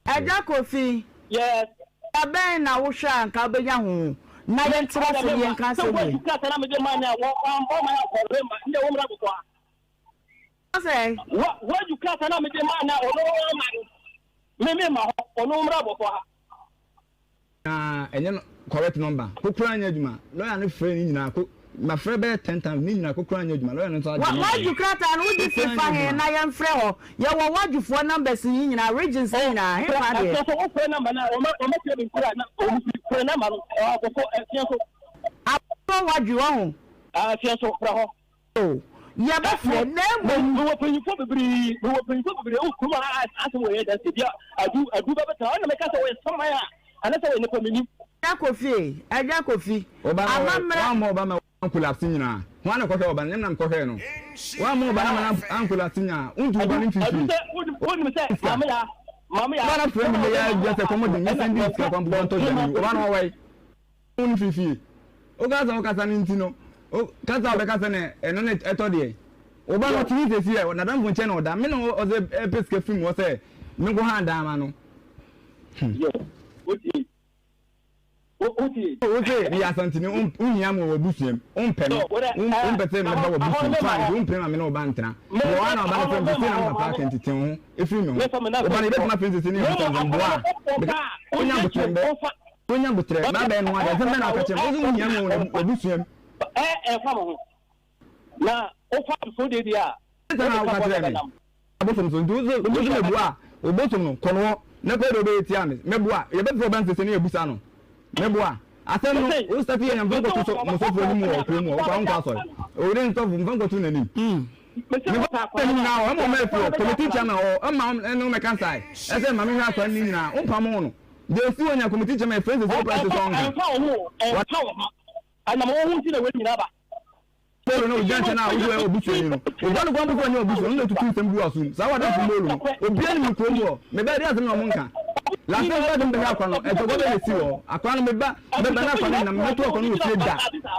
Eja Kofi yes aben na wo hwa nka obenya ho na ye ntra so ye nka so we ka na me de man na wo ambo ma ya ko rema nde wo mra ko say what you ka na me de man na ono man me ma ono mra bo ko enye correct number kokura anya adwuma lawyer no frɛ ni nyina ko ma frɛ be 10 times ni nyina kokura anya adwuma lawyer no so adwuma waju krata no di fa he na ye mfrɛ ho ye wo wajufo numbers ni nyina regions ni nyina he fa de so wo frɛ number na o ma frɛ bi kura na o frɛ number no ko ko so abo waju ho fian so frɛ ho oh ya ba frɛ na mo wo panyifo bebiri o kuma aso wo ye da se bia adu ba beta na me ka so wo sama ya anasa wo ne pamini Eja Kofi amamre wa ba ma ankula sinyina ho na kohwe oba nyam kohwe no wa mo ba na ankula sinya undu ba ni fifi woni me se mama ya na frɛ me ya just come de nyesen di ska kwa bonto jani oba no wai un fifi o ga za ni ntino o ka za be ka se ne eno ne eto de oba no tini se sie na dan funche no da me no o ze peske film wo se me go ha da ma no yo Oje ni asantini unya mo wabusuem umpe no umpete me ba wabusuem fine umpe ma me no ba ntena wo ana ba na friend na papa kan tete ho efiri me ho oba na be na friend tete ni ho tan boa onya butre ba be no ade se me na ka che mo unya mo wabusuem fa mo na o fa so de dia na o ka tre me abosom so ndu zo me bua obosom no kono na ko do be ti ame me bua ye be fo ban tete ni ebusa no meboa asem no o stati yan vango to mo so fo ni mo okro mu o kwa nka so o re nto fu vango to nanim me ba ta na o mo me fo committee chairman o ma no me kan sai ese ma me hwa kwa ni na o pa mo no de si onya committee chairman friends so price so nga ana mo hu ti na we nyina ba polo no jante na o obusu ni no o ba no kwa mbo ni obusu no tutu nsem bu asu sa wa da fu molu obi ani mi ko mo me ba dia asem na mo nka la se ba dum be akwa no e to go be si wo akwa no me ba na akwa no na me to akwa no fi da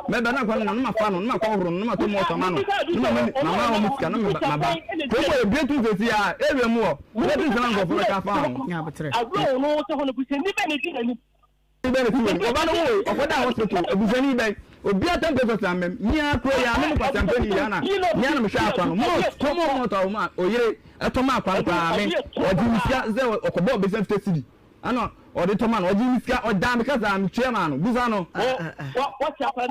me ba na akwa no na ma fa no na ma kwa horo no ma to mo to ma no na ma o muska no me ba ba ko ko e bi tu se si a e we mu o we tu se na ngo fo ka fa ho nya betre agro no to hono bu se ni be ni ti na ni be ni ti o ba no wo o ko da hospital e bu se ni be obi atam peso samem ni akro ya no kwa champagne ya na ni na me hwa akwa no mo to mo to ma oyire eto ma akwa kwa me odi misia ze okobo be safety city ano odi to ma no odi misia odam ka za am chairman no buza no what chapala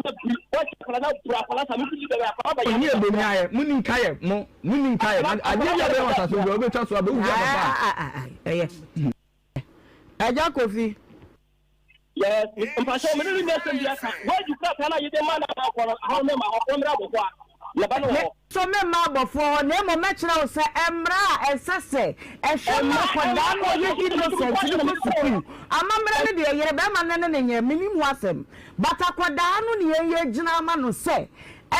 na brapala sa mi ti be akwa ba ya ni ebe ni aye muni nkaye ade ya be wata so obi twa so abe wu ya papa Eja Kofi Yes, mpasho me no nya sem bia ka. Why you crack na you dey man na how me ma ho mra bo kwa. Na ba no. So me ma bofo na mo me kire wo se emra esese ehwe ma kwada no ye innocent ni ko sukuu amamra ne de yere be ma ne nya minimu asem bata kwada no ne ye gina ma no se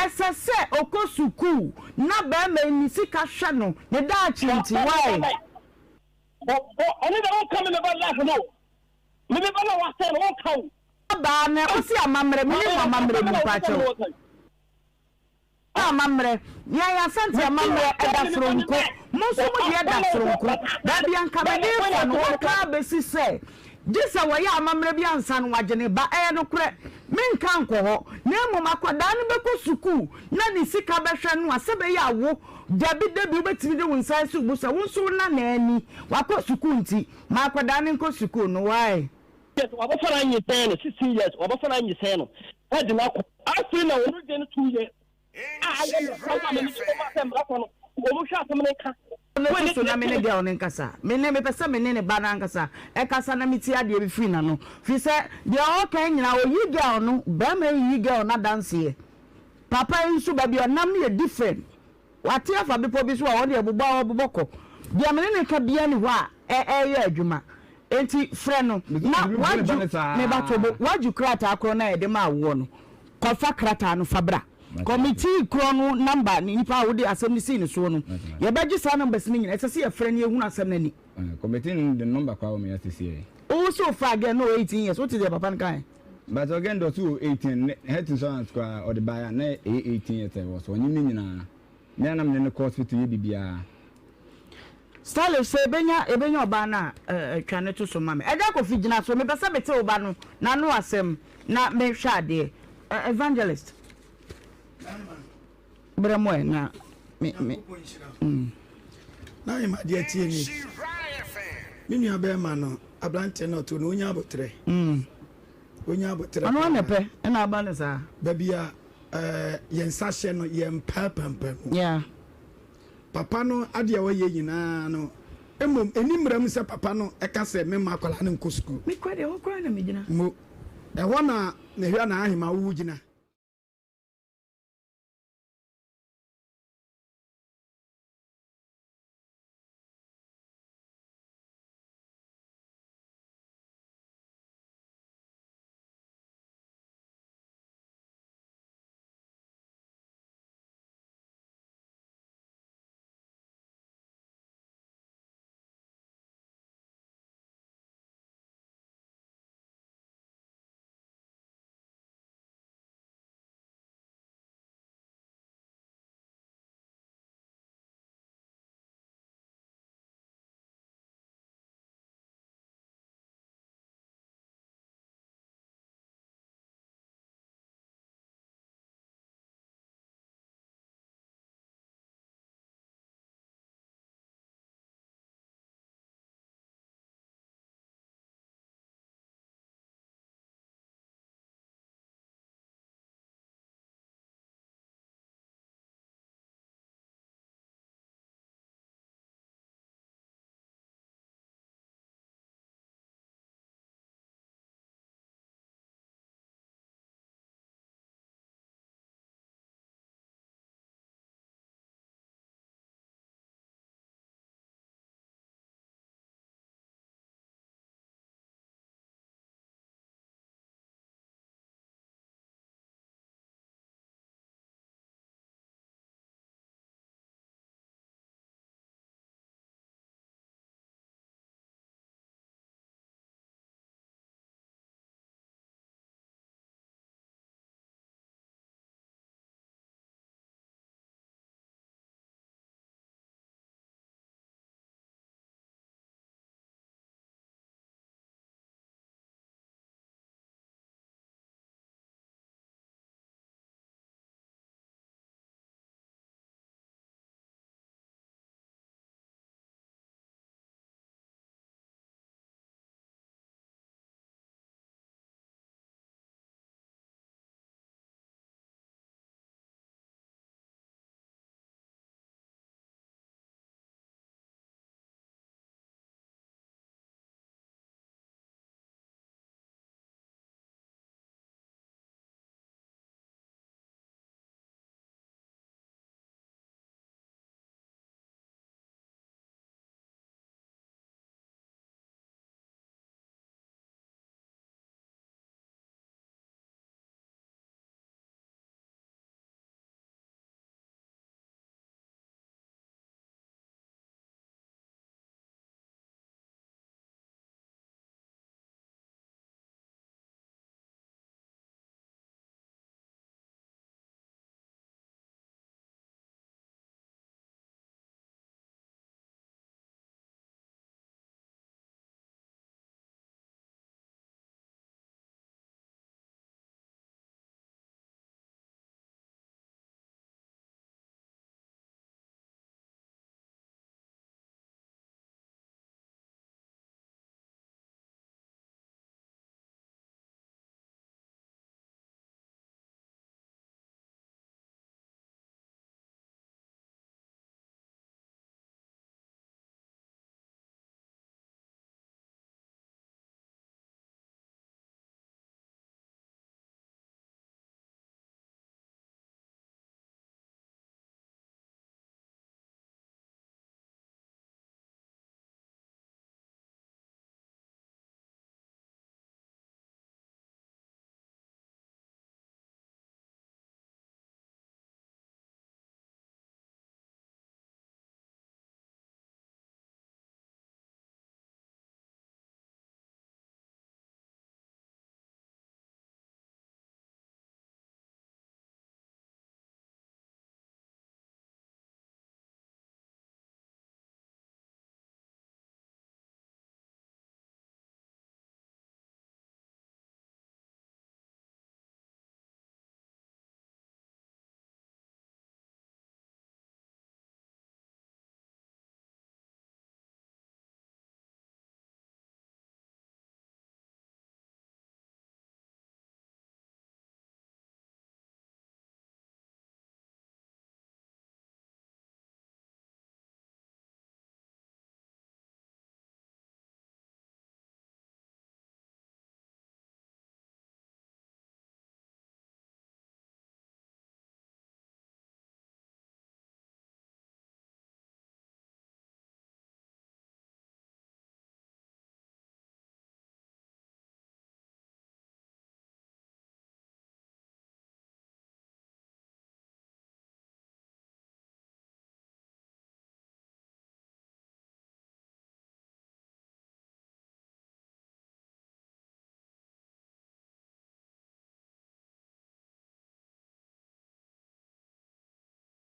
esese okosuku na be ma ni sika hwe no ne da chinti why Ani da won come in about life no. Me be na wa say won come. Ba na o si amamra minimu amamra ni pacho amamre ya sante amamre eda fronko muso mu de eda fronko da bia nka be de no ka be si se disa wo ya amamre bia nsa no wagene ba no kure menka nko ho na emu makwada no be ko suku na ni sika be hwe no asebe ya wo dabi dabi obetimi de wonsa su busa wonso na na ani wakọ suku nti makwada no nko suku no why yes wabofara anyi sen 16 years wabofara anyi sen no edi na ko afi na wonu de no 2 years so na mene girl ne nkasa mene me pese mene ne ba na nkasa e kasa na miti ade be free na no fi se de o kan nyina o yi girl no ba ma yi girl na dance ye papa nsu ba bi onam ne different wate afa be po bi so a won de bobba oboboko de mene ne ka bia ni ho a ye adwuma enti frɛ no na waju me ba tobo waju krata akro na e de ma wo no kofa krata no fabra committee krono number ni pa wo de asem ni sin so no ye beji sa numbers ni nyina esese ye frɛ ni ehunu asem na ni committee the number kwa wo me asese o so far again no 18 years what is the papa nkai but again do 18 health insurance kwa or the buyer na 18 years was onyi ni nyina na na me ne hospital ye bibia style say ebenya oba na twane to so mame eja ko fi gina so me pesa bete oba no na no asem na me hwa de evangelist Bramo na me na e ma de tie ni me nua be ma no abrante na to no onya abotre onya abotre ano na pe na aba ne sa da bia yensa hye no yem papampa yeah papa no ade a waye nyina no emom enimram se papa no e ka se me makola ne nkosuku me kwade ho kwa na me gina mo e ho na ne hwa na ahima wu gina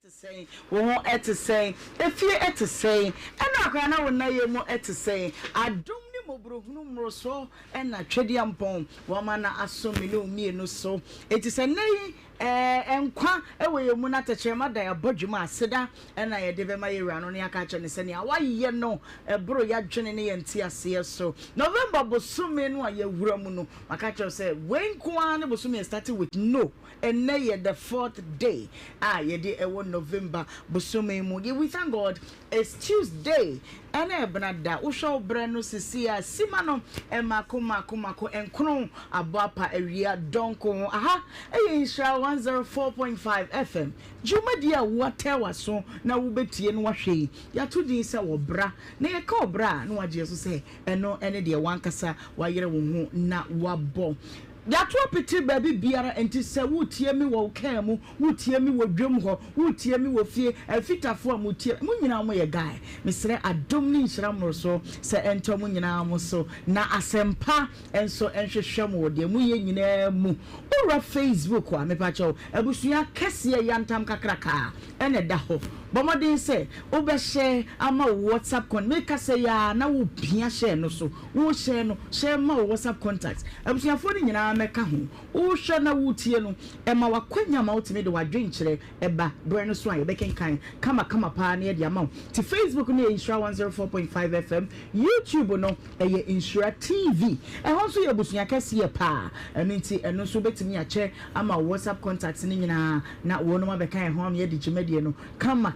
say, won't et to say, if you et to say, and I can now know you more et to say, I don't know numero so, and a tredium pom, woman assuming no me no so. It is a nay, and qua away monata chema, they are bodjuma seda, and I deve my run on your catch and send why ye know a bro ya journey and tea so. November was so many while you romuno. My catcher said, when Kwan was soon started with no, and nay the 4th day. Ah, ye did a 1 November, Busume Mugi. We thank God it's Tuesday, and Ebenada, Usho Breno Sisia, Simano, and Makumako, and Kron, Abapa area, Donko, aha, Aisha 104.5 FM. Juma dear, whatever so now we bet and washi. Ya 2 days or bra, near cobra, no idea to say, and no any dear wankasa, while you're not wabo. That what pretty baby biara enti se wutie mi wo kan mu wutie mi wo dwom ho wutie mi wo fie afitafo mu tie mu nyina mo ye guy mesre adom ni nhira mo so se ento mu nyina mo so na asempa enso enhwehwem wo de mu ye nyina mu ora Facebook wa me pa cho abusua kese ya ntam kakraka ene da ho bomodin se obehye ama WhatsApp con make say ya na wo bia share no so wo share no share ma WhatsApp contacts abusua fo ni nyina meka ho wo hwe na wutie no e ma wakwanya ma utime de wadwenkyere eba breno so aye bekenkan kama pa na de ama ti Facebook no Nhyira 104.5 FM YouTube no eye Nhyira TV e ho so ye abusua kese ye pa enti eno so betimi ache ama WhatsApp contacts ni nyina na wo no ma bekan ho am ye de gimedie no kama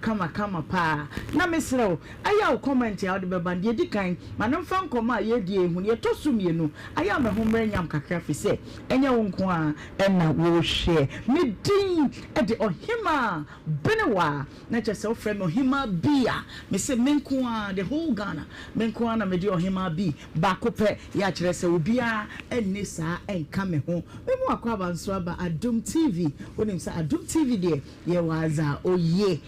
pa na mesrew aya comment ya de beba de dikan manomfa nkoma ye die hu ye tosumienu aya me ho mranyam kakra fi se enya wonko a na wo share me din e de Ohemaa Benewaa na chese o frame Ohemaa bia me se menko a the whole Ghana menko a na me de Ohemaa bi ba kope ya kire se obia enne saa enka me ho me mu akwa banso aba Adom TV wonim sa Adom TV de ye waza oye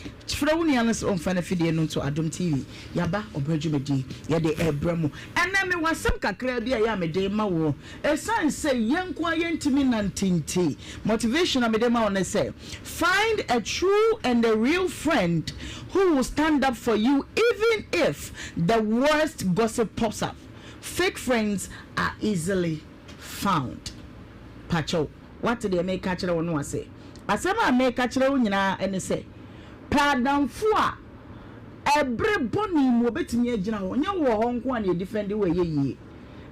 Frawuni anas on fana fidie no to Adom TV yaba obrajumedi ye de ebramo ena me wasam kakra bia ya me de ma wo esan say yenko ayentimi nantinti motivation me de ma on say find a true and a real friend who will stand up for you even if the worst gossip pops up. Fake friends are easily found. Pacho what did they make catch one was say asema make catch nyina ene say Pradamfo a ebre boni mu obetimi agina ho nya wo ho nko an ye defend we ye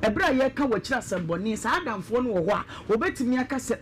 ebre ye ka wo kira semboni sa adamfo no wo ho a obetimi aka se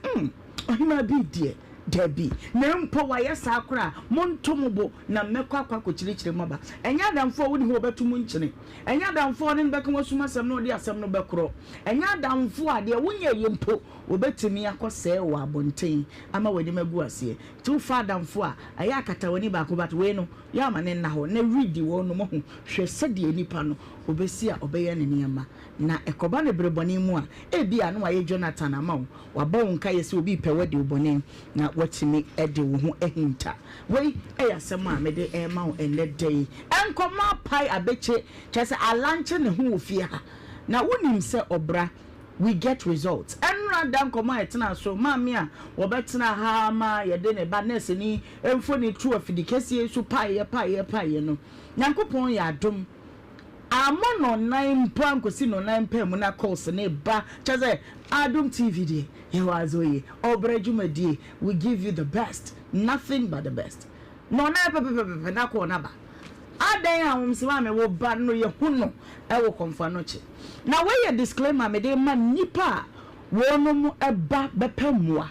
Ohemaa bi die dabi na mpo wa ye sa akora montomobo na mmekọ akwa kochirichire maba enya adamfo wo di ho betum nkyene enya adamfo ne beka wasuma asem no di asem no bekoro enya adamfo a de wonye yempo obetimi akose wo abonten ama wadi magu ase tu fa adamfo a aya akata wani ba ko bat we no ya ma ne na ho na read wo no mo ho hwe sade nipa no obesi a obeye ne niama na ekoba ne breboni mu a ebia no aye Jonathan amawo waba wonka yesi obi pewade obone na watimi ede wo ho ehinta we eyasema me de ema wo ene dey enkoma pai abeche chese alanche ne ho ofie ha na wonim se obra we get results enra dan koma etena so mami a wobetena ha ma yede ne ba nurse ni emfo ni true afidikesi so pai no nyankopon ya adom amono 9 pankosi no 9 pem na course ne ba chaze Adom TV de ye wazoye obrajumadi we give you the best nothing but the best no na pepe na ko na ba adan ahomsema me wo ba no ye huno e wo komfa no che na we ye disclaimer me de ma nipa wo no eba bepamua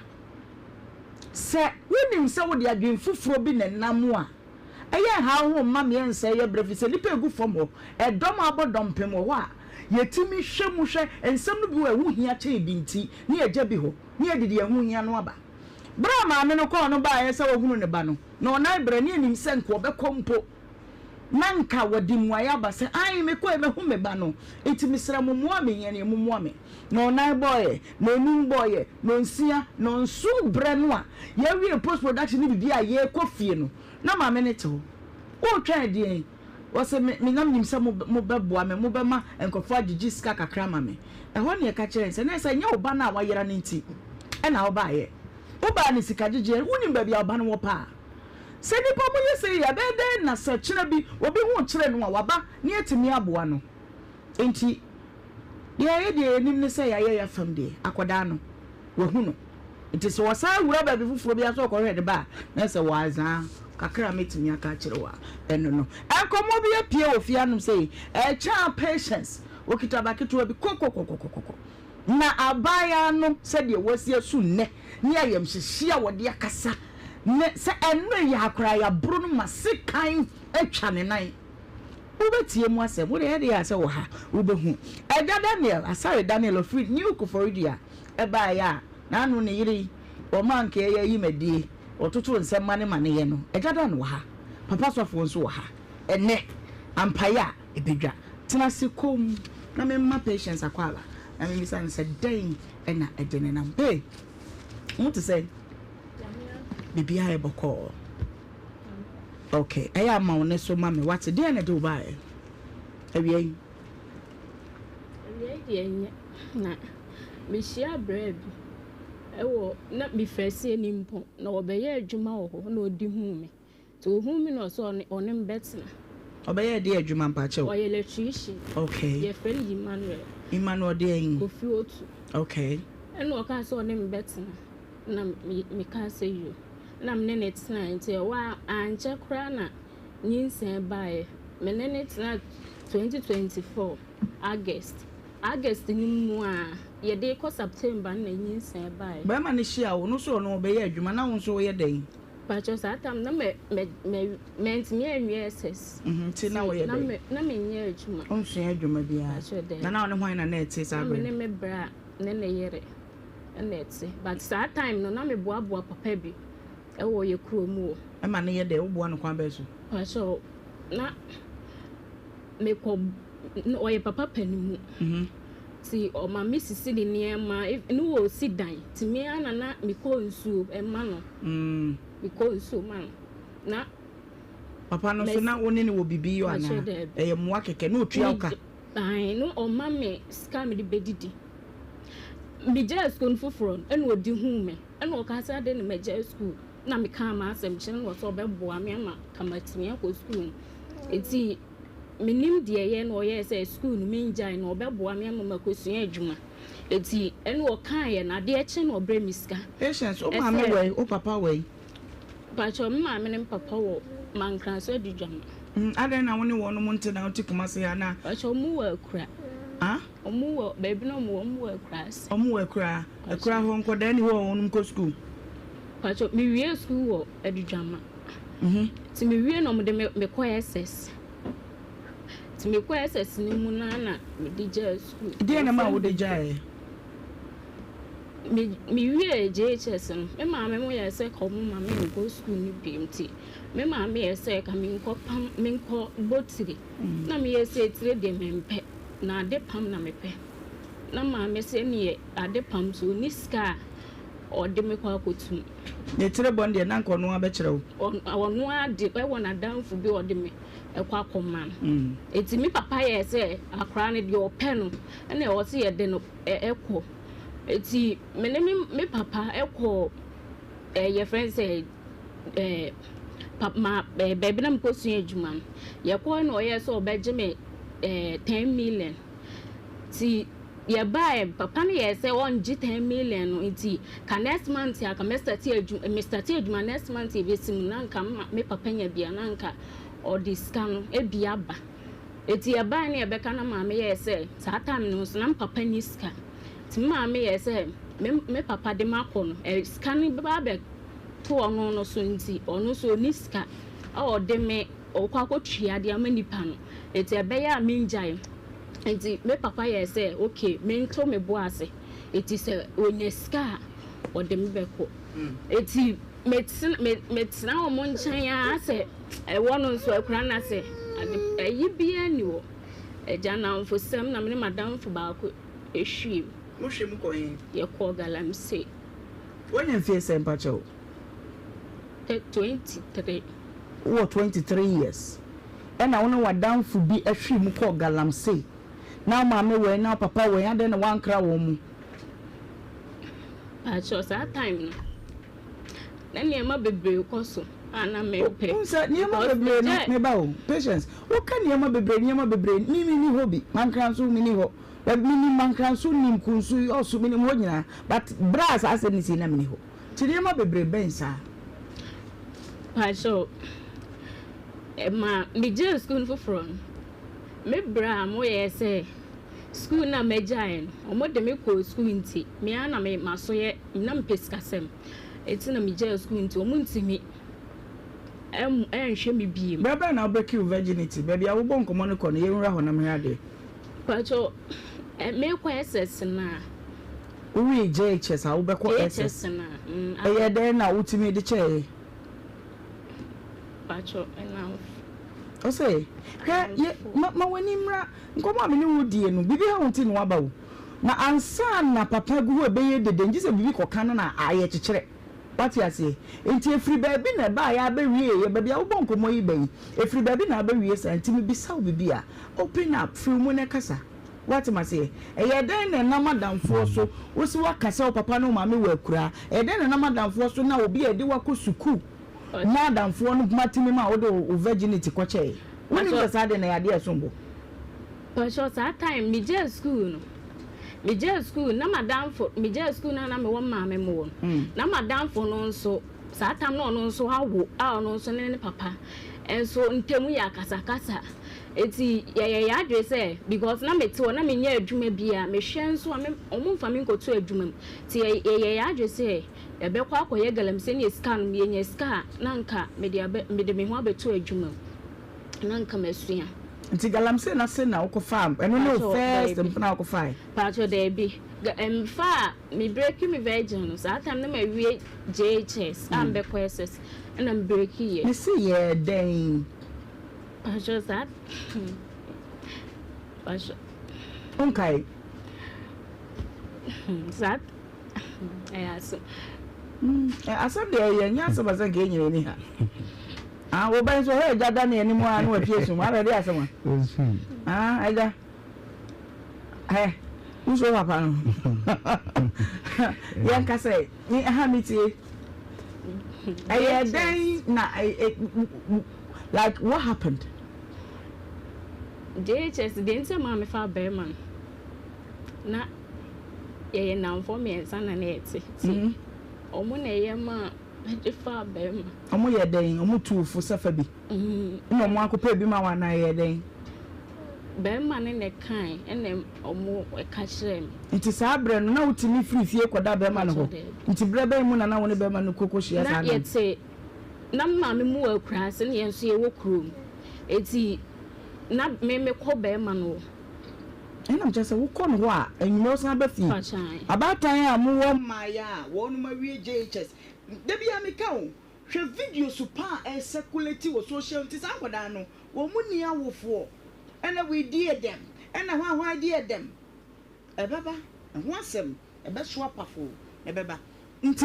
se wonim se wo de adwen fufuro bi na nam a eye ha ho ma me ense ye brefise nipa egu fom ho edom abodom pem ho a yetimi hwemu hwe ensem no bi wa wu hia che binti ne eja bi ho ne edidi ehu hia no aba bra ma me no ko no ba ye se wo hunu ne ba no na onai bra ne nim se nko obekompo nanka wadi muaya ba se ai me ko e me hu me ba no etimi sra mumua me ye ne mumua me na onai boy na nim boy no nsia no nsu bra no a ye wi post production ni bibia ye kofie no na ma me ne te ho wo twa die wose me nam nim se mo beboa me mo bema enkofo agigi ska kakra ma me e ho ne ka kire se na se nya oba na wayera ne nti e na oba ye oba ne sika gigi wonim ba bia oba no wo pa se nipa mo yesi ya dede na se kire bi obi hu kire no a waba ne atimi aboa no enti de enim ne se ya fam de akoda no wahu no enti se wasa wura ba bi fufuro bi aso ko hwede ba na se waza kakra metimi aka kire wa eno no enkomo bi apie ofia no se cha patience okita baketo bi kokokokokoko na abaya no se de wasi asu ne ayem hihia wode akasa ne se eno ya akra ya buru no masekan atwa ne nan ubetie mu asem wo de hede ya se wo ha ubehu eda Daniel asare Daniel of new koforidia eba ya na anu ne yiri o man ke ya yimedie otutu nsem mane ye no eda da no ha papa sofo nso wo ha ene ampaya ebedwa tena sikom na me ma patience akwala na me misan se den ena edene na mbe what to say bibia e boko okay aya ma one so ma me what dey na do ba awie na me shia bread ewo na me fese ni mpo na obeye adwuma wo na odi hu me to hu me no so one mbetna obeye de adwuma mpa che wo oye electrician okay ye friend Emmanuel de yin kofi otu okay eno oka so one mbetna na me ka say you na me ne tena nti wa anche kra na nyinsen bae me ne tena 2024 August ni mu a ye de ko September na nyinsen bae ba ma ne hia wo no so no obeye adwuma na wo so wo ye den Pacho satam na me ntimi anwie SS ti na wo ye den na me nye adwuma onso adwuma bia na wo ne hwan na eti sa bre na me bra ne yere na eti but that time no na me boaboa papa bi e wo ye kuro mu e ma ne ye de wo boa no kwan ba so Pacho na me ko o ye papa panimu ti o ma misisi ni niema no wo si dan ti me anana me ko nsu e ma no because so man na papa no so na woni ne wo bibi yo ana e mo akeke no otua uka ai no o ma me scam de bedidi me je school foforo ene odi hu me ene o ka sa de ne me je school na me ka ma asem chen wo so be boa me ama kamatimi akọ school eti minim de ye no ye say school no me njai no be boa me ama makosua adwuma eti ene o kan ye na de eche no bre miska patience o ma me we o papa we Pacho mma me ne papa wo mankran so di dwama adan na woni wo no monte na oti kuma se ya na Pacho mu wa kura omu wo baby no mu wa kura omu wa kura akura ho nko dan ni wo wonum ko school Pacho mi wie school wo edi dwama ti mi wie no mo de me ko SS ti me ko SS ni mu na me di ja school di na ma wo de ja mi wie JHS no me ma me mo ye se ko mo ma me go school ni BMT me ma me ye se ka me nko botiri na me ye se tire de mempe na ade pam na me pe na ma me se ni ye ade pam so ni ska o de me kwa kotum ne tire bonde na nko no abekere wo no ade e wona danfo bi o de me e kwa koma eti mi papa ye se akra ne de o pe no na e wo se ye de no ekọ eti me papa ekọ your friend say papa baby na mposu adwuma ye ko na oye so obeje me 10 million ti ye buy papa na ye say on gi 10 million no iti ka next month ya ka Mr. T adwuma next month e besim na nka me papa nya bia na nka o discount e bia ba eti ye buy na ye beka na ma me ye say sa time no so na papa ni ska ti ma me ye say me papa de makọ no scanning ba be to ono no so nti ono so ni ska o de me o kwa kotua de amanipa no eti ebe ya me njai enti me papa ye say okay me nto me bo ase eti say onya ska o de me beko eti metina o mo nchan ya say e wono nso akura na say ayi bia ni wo eja na mfo sem na me madam fo ba ko ehwie mo hwemu ko yin ye ko galamse wonya fie sem pa cho 23 wo 23 years ena wona wadam fu bi ahwe mu ko galamse na ma me we na papa we ade na wankra wo mu a cho sa time no na ne ma bebre ko so ana mepe unsa niema bebre no me ba o patience wo ka niema bebre mi hobby mankranso mi ni ho mini mankranso nim kunsu osu mi ni ho nyina but brass ase ni si na mi ni ho ti niema bebre bensa pa so ma me je school for from me bra mo ye say school na me jaen omo de me ko school nti me ana me maso ye na me pesikasem eti na me je school nti omo ntimi hwe me biem baba na break you virginity baby a wo bon komo no ko no ye nwra ho na me ade pacho me ko SS na we JHS a wo be ko SS na ye de na utimi de che pacho na o say ye ma wani mra nkomo amene wo die no bibi ha wonti no aba wo na ansa na papa gu ho be ye dede nji se bibi koka no na aye kekere wati ase enti efri baabi na ba ya ba wie ye baabi a wo bon komo yi bayi efri baabi na ba wie sa enti mi bisa wo bibi a open up free mu ne kasa wati ma se ye den na namadamfo so wo si wakasa wo papa no ma me wa kura ye den na namadamfo so na obi e de wakosuku madamfo no matimi ma wo do virginity kwache woni be sa de na yade asombo for sure that time me je school na madamfo me je school na me wo ma me mo na madamfo no nso sa time no nso hawo a no nso ne papa enso ntemu ya kasa eti ya address because na me te na me nya adwuma bia me hwe nso omumfa me nkoto adwuma ti ya address ebe kwa akoye galamse ne scan me nya scan na nka me de me ho abeto adwuma na nka masua nti galamse na se na ukofa eno no first mpna ukofa pacho dey be fa me break me virgin so that time na me wie JHS am be SS and I'm break here me see ye den pacho that pacho okay that so asem de ye nya so baza ge nyere ni ha wo ban so he jada na eni mo anu apie so ma be de asem aja uso papa no yan ka say ni ha miti then na like what happened JHS didn't say mama fa beman na ye na for me sana na eti omo na ye ma fa beman omo ye den omo tufu safa bi na omo akopa bi ma wana ye den beman ne kan ene omo e ka kire me nti sa bre no na utimi free fie koda beman no ho nti bre be mu na woni beman no koko hia sa na yete na mama mu akura se ne yenso ye wo krom eti na me ko beman no ena mchese wo ko no ho a enwumo san ba fi abatan a mu wo maya wo no ma wie JHS da bia me ka wo hwe video super e circulate wo social nti san koda no wo mu ni awofo ena we die dem ena hwa die dem ebeba ho asem ebe so apafo ebeba nti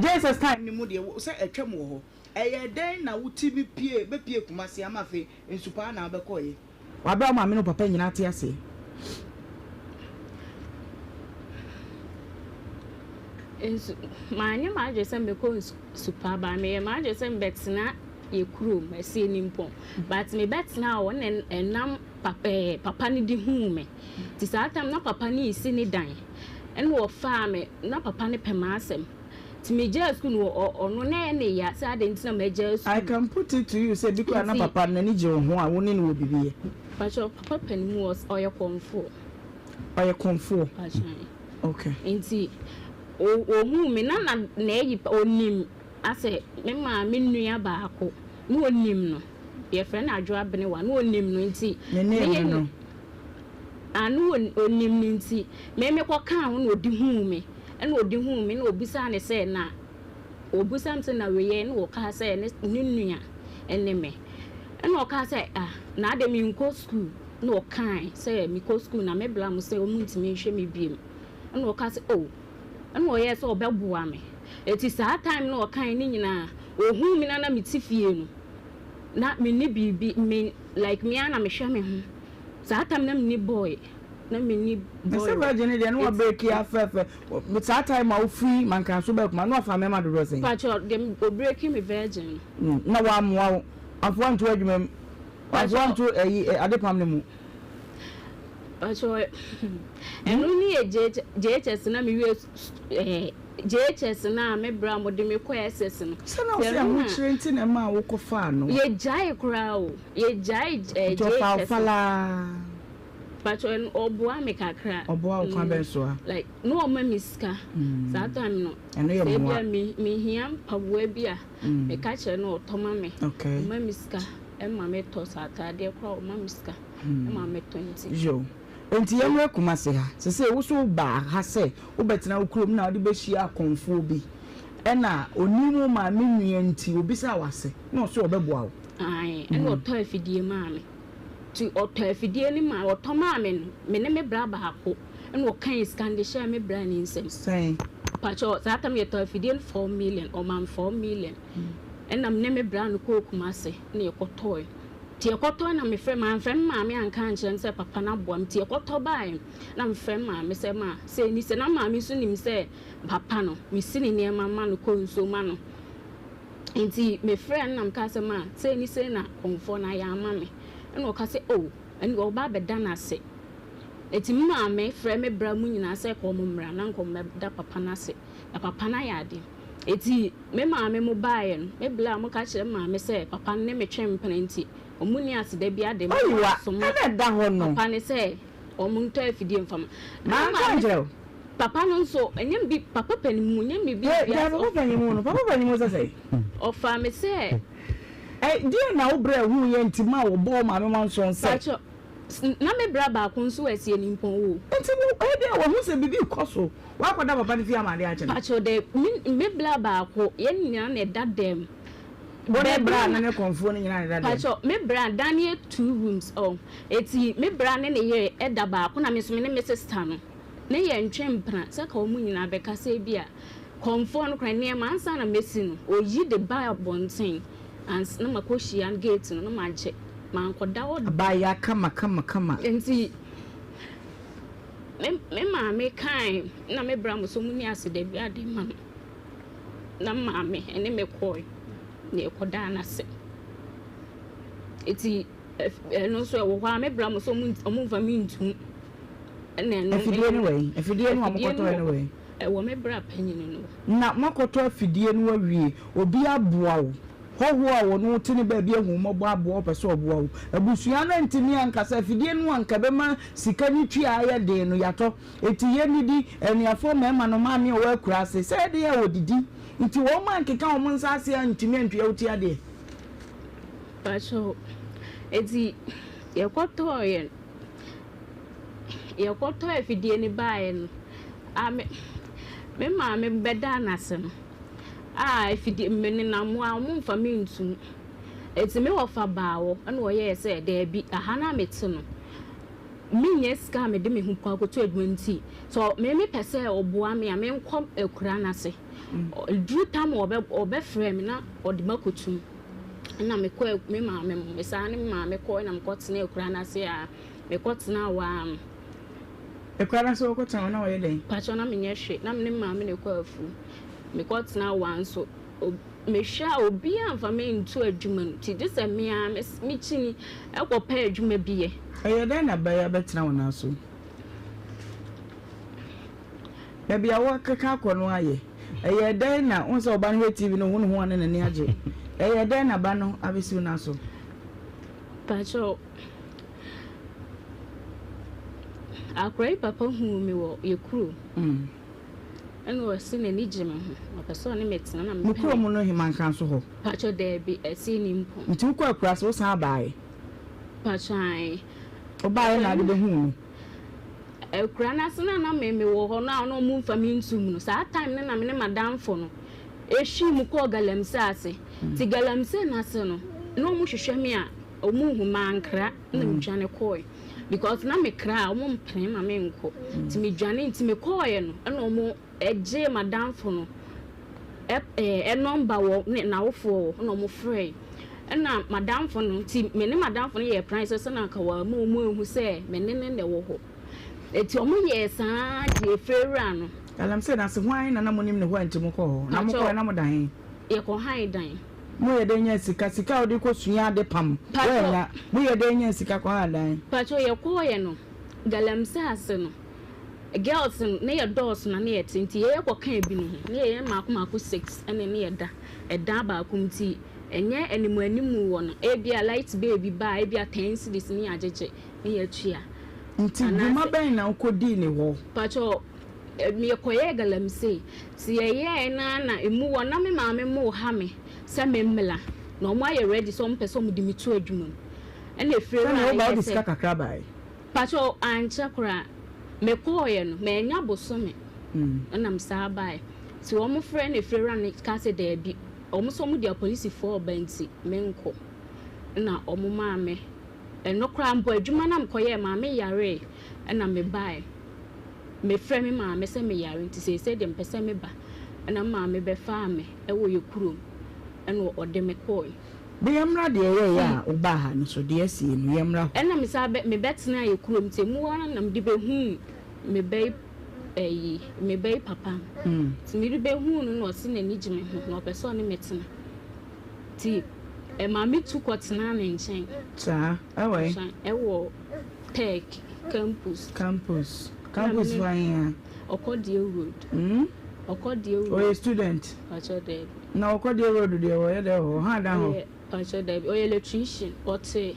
JHS time ni mu de se atwam wo ho eye den na wutibi pie be pie kumase amafe ensupa na abekoye wabra ma me no papa nyina ate ase manya ma je sembe ko super ba me ma je sembe tina ye kuro ase nimpo but me betina won enam papa ni di hu me ti sa tam na papa ni isi ni dan en wo fa me na papa ni pema asem ti me je school no ono na ye ne ya sa de ntina me je school I can put it to you say because na papa na ni je ho a woni ni wo bibiye papa pen mu was oye konfo okay nti o hu me na eyi onim ase me ma me nua baako no onim no ye friend Nhyira Benewaa no onim no nti me no anu onim no nti me ko kan ho no odi hu me na odi hu me na obisa ne se na obisa mte na we ye na wo ka se ne nua ene me na wo ka se na ade mi nko school na wo kan se mi ko school na me bla mo se o mu ntimi hwe me biem na wo ka se and wo yes o beboa me eti sa time no kan ni nyina ohu mi na mi tifie no na me ni bibi me like me ana me hwe me ho sa time na me ni boy na me ni boy se virgin dey no break ya fefe but that time I free man kan so back man no fa me ma do say pacho dem break me virgin na wa mo afwan to adwuma afwan to adepam ne mu pacho enu ni JHS na me wie JHS na me bra mo de me ko SS no se na se amu chirenti na ma wo ko fa no ye jai kra o ye jai JHS fala pacho en oboa me kakra oboa kwa ben so like no o ma miska that time no eno ye mo me hiam paboa bia me ka che no otoma me okay ma miska e ma me to satade kra o ma miska e ma me 20 yo enti yemre kuma se ha se wo so ba ha se wo betina wo krom na wo de be hia akonfo bi e na onimu ma me nua nti obi sa wase na o so obeboa wo ai e no to afidie ma me ti oto afidie ni ma oto ma me ne me bra ba hako e no kan skande share me bra ni nsem sai pacho that time ye to afidie 4 million o man 4 million e na me bra no ko kuma se na ye kotoy ti ekoto na me frɛ ma me anka nkyerɛ sɛ papa na boam ti ekoto bae na me frɛ ma me sɛ ma sɛ ni sɛ na ma me so nim sɛ papa no me sini ne ma ma no ko nso ma no enti me frɛ na me ka sɛ ma sɛ ni sɛ na konfo na ya ma me ɛna o ka sɛ o ɛna o ba bɛda na se eti ma me frɛ me bra mu nyina sɛ ko mo mra na nko me da papa na se na papa na ya ade eti me ma me mo bae no me bla mo ka kyerɛ ma me sɛ papa ne me twɛn mpɛnti omuni asida bia de so na da ho no papa ne say omuntu afidie mfama na kanjero papa no so enyem bi papa panimu nyem bi bia papa panimu no papa panimu say ofa me say die na wo bra hu ye ntima wo bo ma me man so nse na me bra ba ko nso asie ni mpon wo ntimu de wo hu se bibi koso wa koda papa ne fi amade a che no pacho de me bra ba ko ye nyina na da dem Bone bra na ne konfo ni nyina da. Pacho me bra Daniel 2 rooms oh. Eti me bra ne ye eda ba ko na me so me ne me sister no. Ne ye ntwe mpra se ka omu nyina be ka se bia. Konfo no kran ne ma ansa na mesi no. Oyi de ba bonten. Ans na makohia gate no na ma je. Ma ankoda wo ba ya kama. Enti me ma me kan na me bra mo so mu ni asede bia de ma. Na ma me ene me koi. Ne koda na se eti no so wo kwa me bra mo so mu fa mi ntum na afidie no amokoto anyway wo me bra panyin no na makoto afidie no awie obi aboa wo hoho a wo no tini ba bia hu mo aboa pese oboa wo abusua na ntimi ankasa afidie no anka be ma sika ni twa aye de no yato eti ye ni di enuafo mema no ma me wo akura se se de ya wodidi nti wo man keka wo mun sase antimi antwa wuti ade pacho eti ye koto afidie ni bae no ame me ma me beda na se no afidie me ni na mo a mo mfa me ntum eti me wo fa baawo na wo ye se da bi aha na mete no minye ska me de me hu kwa koto adwanti so me pese oboa me a me nkom akura na se dru tam obe frame na odi makotum na me ko me ma me sa ne ma me ko na me ko tena akura na se a me ko tena wa akura na so ko tena na wo ye den pacho na me nye hwe na me ma me ne ko afu me ko tena wa nso me hwa obi amfa me ntu adwuma no ti de se me a me chini ekopa adwuma biye eye den na ba ya betena wona so na bia wo kaka kono aye eye den na won oba no TV no hunu ho ne ne age eye den na ba no abesi na so pacho akrai papa hu mi wo yekuru eno wasi na ni jima ho apeso ne metina na me kuro mu no himan kan so ho pacho de bi esi ni mpo nti ko akura so san baae pacho ai obae na de hu ekura na se na me wo ho na no mu mfa mi ntum no sa time na me ne madam fo no eshi mu ko galamse ase ti galamse na se no no mu hwehwe me a omu hu mankra na mtwane koi because na me kra omu mpene ma me nko ti me dwane ti me koye no na omu eje madam fo no number wo na wofo na omu free na madam fo no ti me ne madam fo no ye price se na ka wa mu ehu se me ne wo ho eti omo ye san de frewura no alam say na se hwan na mo nim ne hwan ntimo ko na mo ko na mo dan ye ko han dan mo ye den nya sika odi ko suya de pam wena mo ye den nya sika ko han dan pacho ye ko ye no galamse ase no girls ne ye dos na ne ye tinti ye ko kan bi no ne ye mako 6 ene ne ye da eda ba akumti enye animu wo no ebia light baby ba ebia 10 cities ne ajeje ne ye tua nti duma ben na ukodi ne wo pacho mi koye galamse si ye na emu wo na me maame mo ha me se me mmela na omo aye ready so mpese omo di mitu adwuma ene frere na ba odi sika kakra bai pacho ancha kra me koye no me nya bosome na msa bai si omo frere ne frere na ka se da bi omo so mo dia police for banti menko na omo maame eno kra mbo adwuma na mkoye maame yare na me bai me frere me maame se me yare nti se de mpese me ba na maame be fa me e wo yekurom eno ode me koy be yamra de ye ya uba ha no so de asie no yamra ena me sa be me betena yekurom te mu wana na me de be hu me be papa ti me de be hu no no se na ni gime hu no be so ne metena ti e maame tu kwotena na nchen sa awai e wo tech campus vanya Okodie road Okodie road o student pacho de na Okodie road de o ye de ho ha da ho pacho de o electrician ote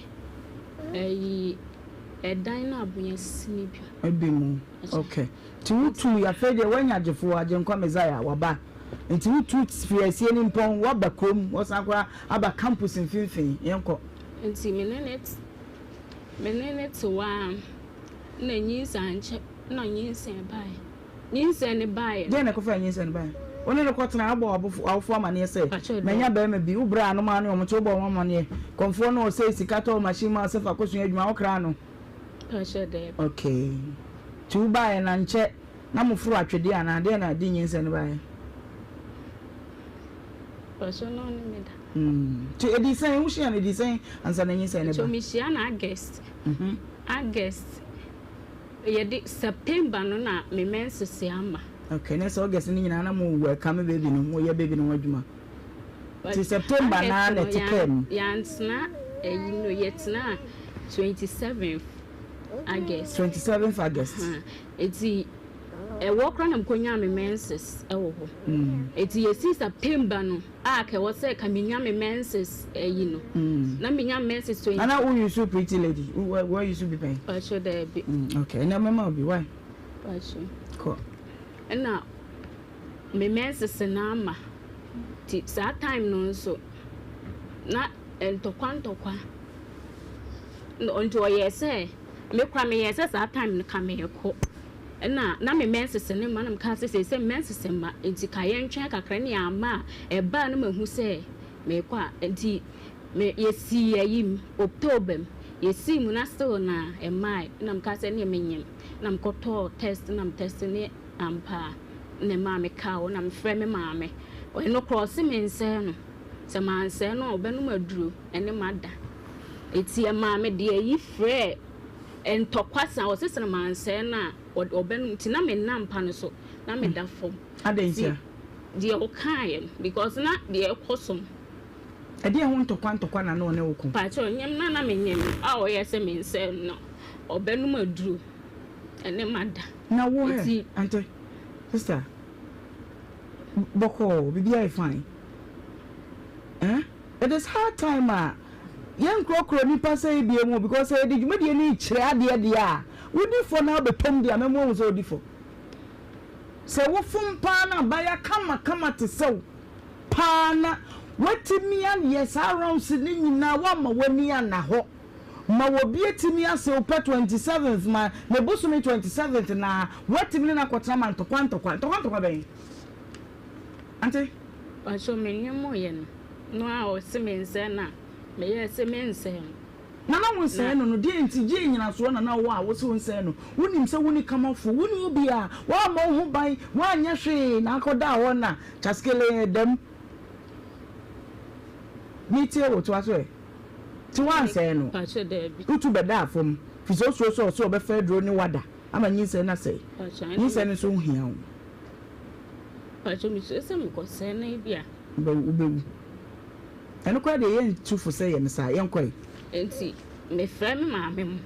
dan na abunya sinibi ebimu okay ti wutu ya fe de wanya jefo aje nkwa mezaya waba nti wutu fiasie ni mpon waba krom osakwa aba campus mfinfin yenko nti menenet wa na nyinsa anche na nyinsa bai nyinsa ne bai de na ko fa nyinsa ne bai oni le kwotena abo awofo amane se menya ba ma bi ubra no ma ne o mto bo mama ne konfo no se sika to machine ma se fa kosun adwuma okra no pacho de okay tu bai na nche na mufuru atwede ana de na di nyinsa ne bai pacho no ne meda tu edisen wo shia na edisen ansa na nyinsa ne bai to mi shia na August yedi September no na me menses ama okay na so August ni nyina na mo welcome baby no mo ye baby no adwuma ti September na na tikem yansna no yetna 27th August eti wokra na mkonya me menses ewo ho eti yesi September no aka wo se ka menya me menses no na menya menses 20 ana who you so pretty lady where you should be paying pacho there be okay na mama be why pacho cool na me menses na ama ti sa time no so na entokwa no onto yese me kwa me yese sa time no ka me ko na me menses ne manam ka se menses ma enti ka ye ntwe kakra ne ama e ba no mahu se me kwa enti me yesi yim October yesi mu na still na e mai nam ka se ne menyem nam koto test nam test ne ampa ne ma me ka wo nam frɛ me ma me o no cross me nse no se ma nse no obenu maduro ene mada eti e ma me de yi frɛ entokwasa o sesere ma nse na obenu ti na me nampa no so na me da fom adentia de o kan because na de ekosom ade ho ntokwa na no ne woku pa cho nyem na me nyem a o yese me nse no obenu maduro ene mada na wo he ante sister boko bibi I fine it is hard time young crocro nipa say bi emu because say di dwumadi ni kire ade de a wodi for na be pom de amemo so di for say wo fum pa na baya kama te sew pa na watimi an yes around ni nyina wa ma wani ana ho ma wo bi etimi ase o 27th ma na bosumi 27th na watimi na kwatra man tokwa ben ante pa so me nyemo ye no a o se me nse na me ye se me nse na wo nse no de enti je nyina so na wo a wo se nse no wonim se woni kamafo woni obi a wa ma ho ban wa anya hwe na akoda wo na chaskele dem metie wo to aso e ti wan se no pa che de bi utu beda afom fiso so be fa dro ni wada ama nyinsa na say nyinsa ne so hia wo pacho mi so se mi ko se na bia ubewu eno kwa de yen tufu se yen sa yen kwai enti me fra me maame mu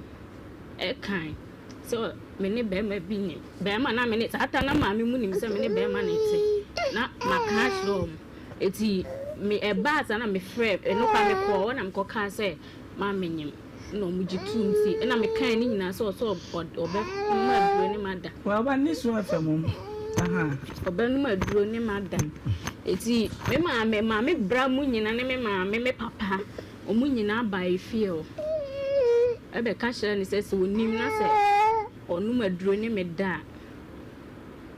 e kan so me ne be ma bi ni be ma na me ne tata na maame mu nim se me ne be ma na eti na makash rom eti me e ba sa na me fra eno kwa me ko na me ko ka se maame nyim no mu jitu nti na me kan ni nyina so obe ma duro ni mada wa ba ni so afam aha obe no ma duro ni mada eti me maame bra mu nyina ne me maame me papa omu nyina ba efie o ebe ka hye ni se wonim na se onu ma duro ni me da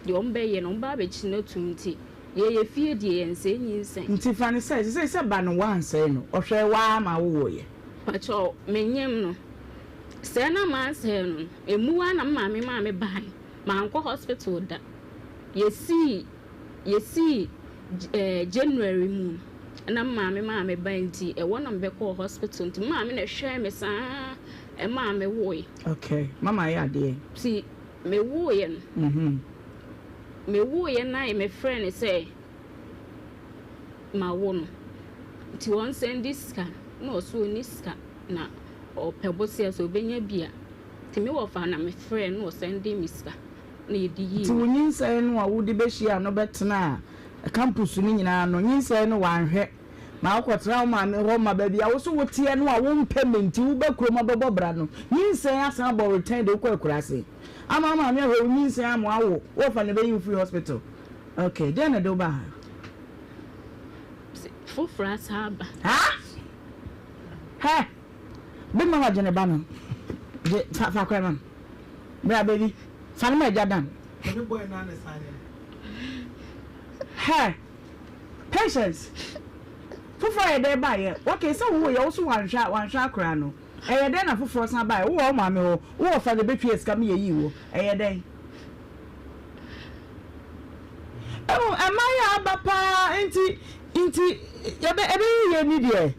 de ombe ye no ba be chi na tumti ye fie de ye nse nyinsen nti fa ni se ba no wan se no ohwe wa ma wo ye pacho menyem no se na ma se no emuwa na maame bai ma nko hospital da yesi January mu na maame bai nti e wona mbe ko hospital nti maame na hwe me saa e maame wo ye okay mama ya de si me wo ye no me wo ye na e me friend say ma wo no nti won send this scan no so niska na o pebosia so benya bia timi wo fa na me friend no send me ska na yedi yi ti wonyinsa no a wudi be hia no betena campus ni nyina no nyinsa no wanhwe ma akotra ma me ho ma ba bia wo so wotie no a wo mpementi wo ba kroma bebo bra no nyinsa asan bo return de kwa kurase ama me ho nyinsa am awo wo fa ne be you free hospital okay then do ba for France haba ha ha be mama jene ba no je fa kwa mam bra baby fa no ma jadan ne boy na ne sane ha patience foforo e dey ba ye okay so wo ye wo so wanhwa akra no e ye dey na foforo san ba ye wo ma me wo fa de betwe ska me ye yi wo e ye dey oh amaya abapa inti ebe ye ni de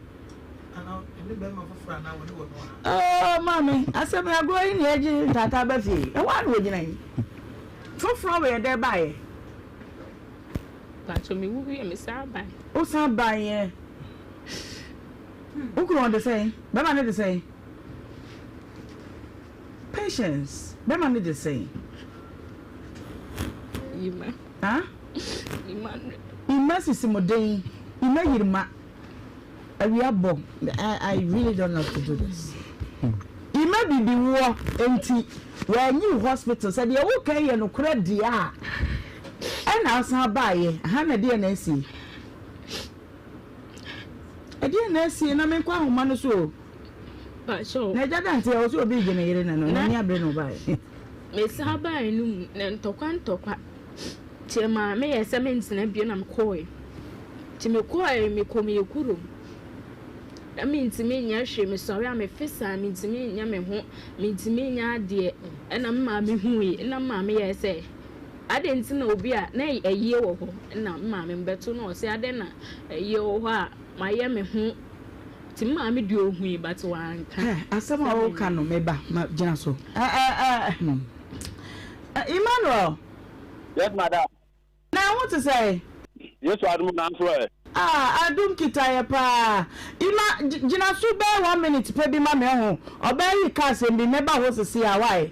oh mami asem agro yi ni eji tata ba fi e wa no gina yi foforo we dey ba ye pacho mi wu ye me sa ba o san ba ye ukuro de say be ma ne de say patience be ma ne de say ima ha ima sisimoden ima yirma awiabo I really don't know how to do this ima bibi wo enti wa nyi hospital said ye wo kan ye no kura dia na asan ba ye ha na de na asi edi na asi na me kwa homa no so ba so na jada nte o so obi gene yire na no na ni abre no ba ye me sa ba enu na ntokwa tie ma me ye se me ntina bio na mkoe ti me koe me ko me yekuro na me ntime nya hwe me sori a me fesa me ntime nya me ho me ntime nya ade e na ma me hu yi na ma me ye se ade ntina obi a na eyiye wo ho na ma me mbeto no se ade na eyiye wo ho a ma ye me hu ti ma me di ohu yi but wan ka asema wo ka no me ba ma gina so Emmanuel. Yes, madam. Now what to say? Yes, I don't answer. I don't kitaya pa. Ima gina so be 1 minute pe bi ma me ho. Oba yi ka se bi never ho se see why.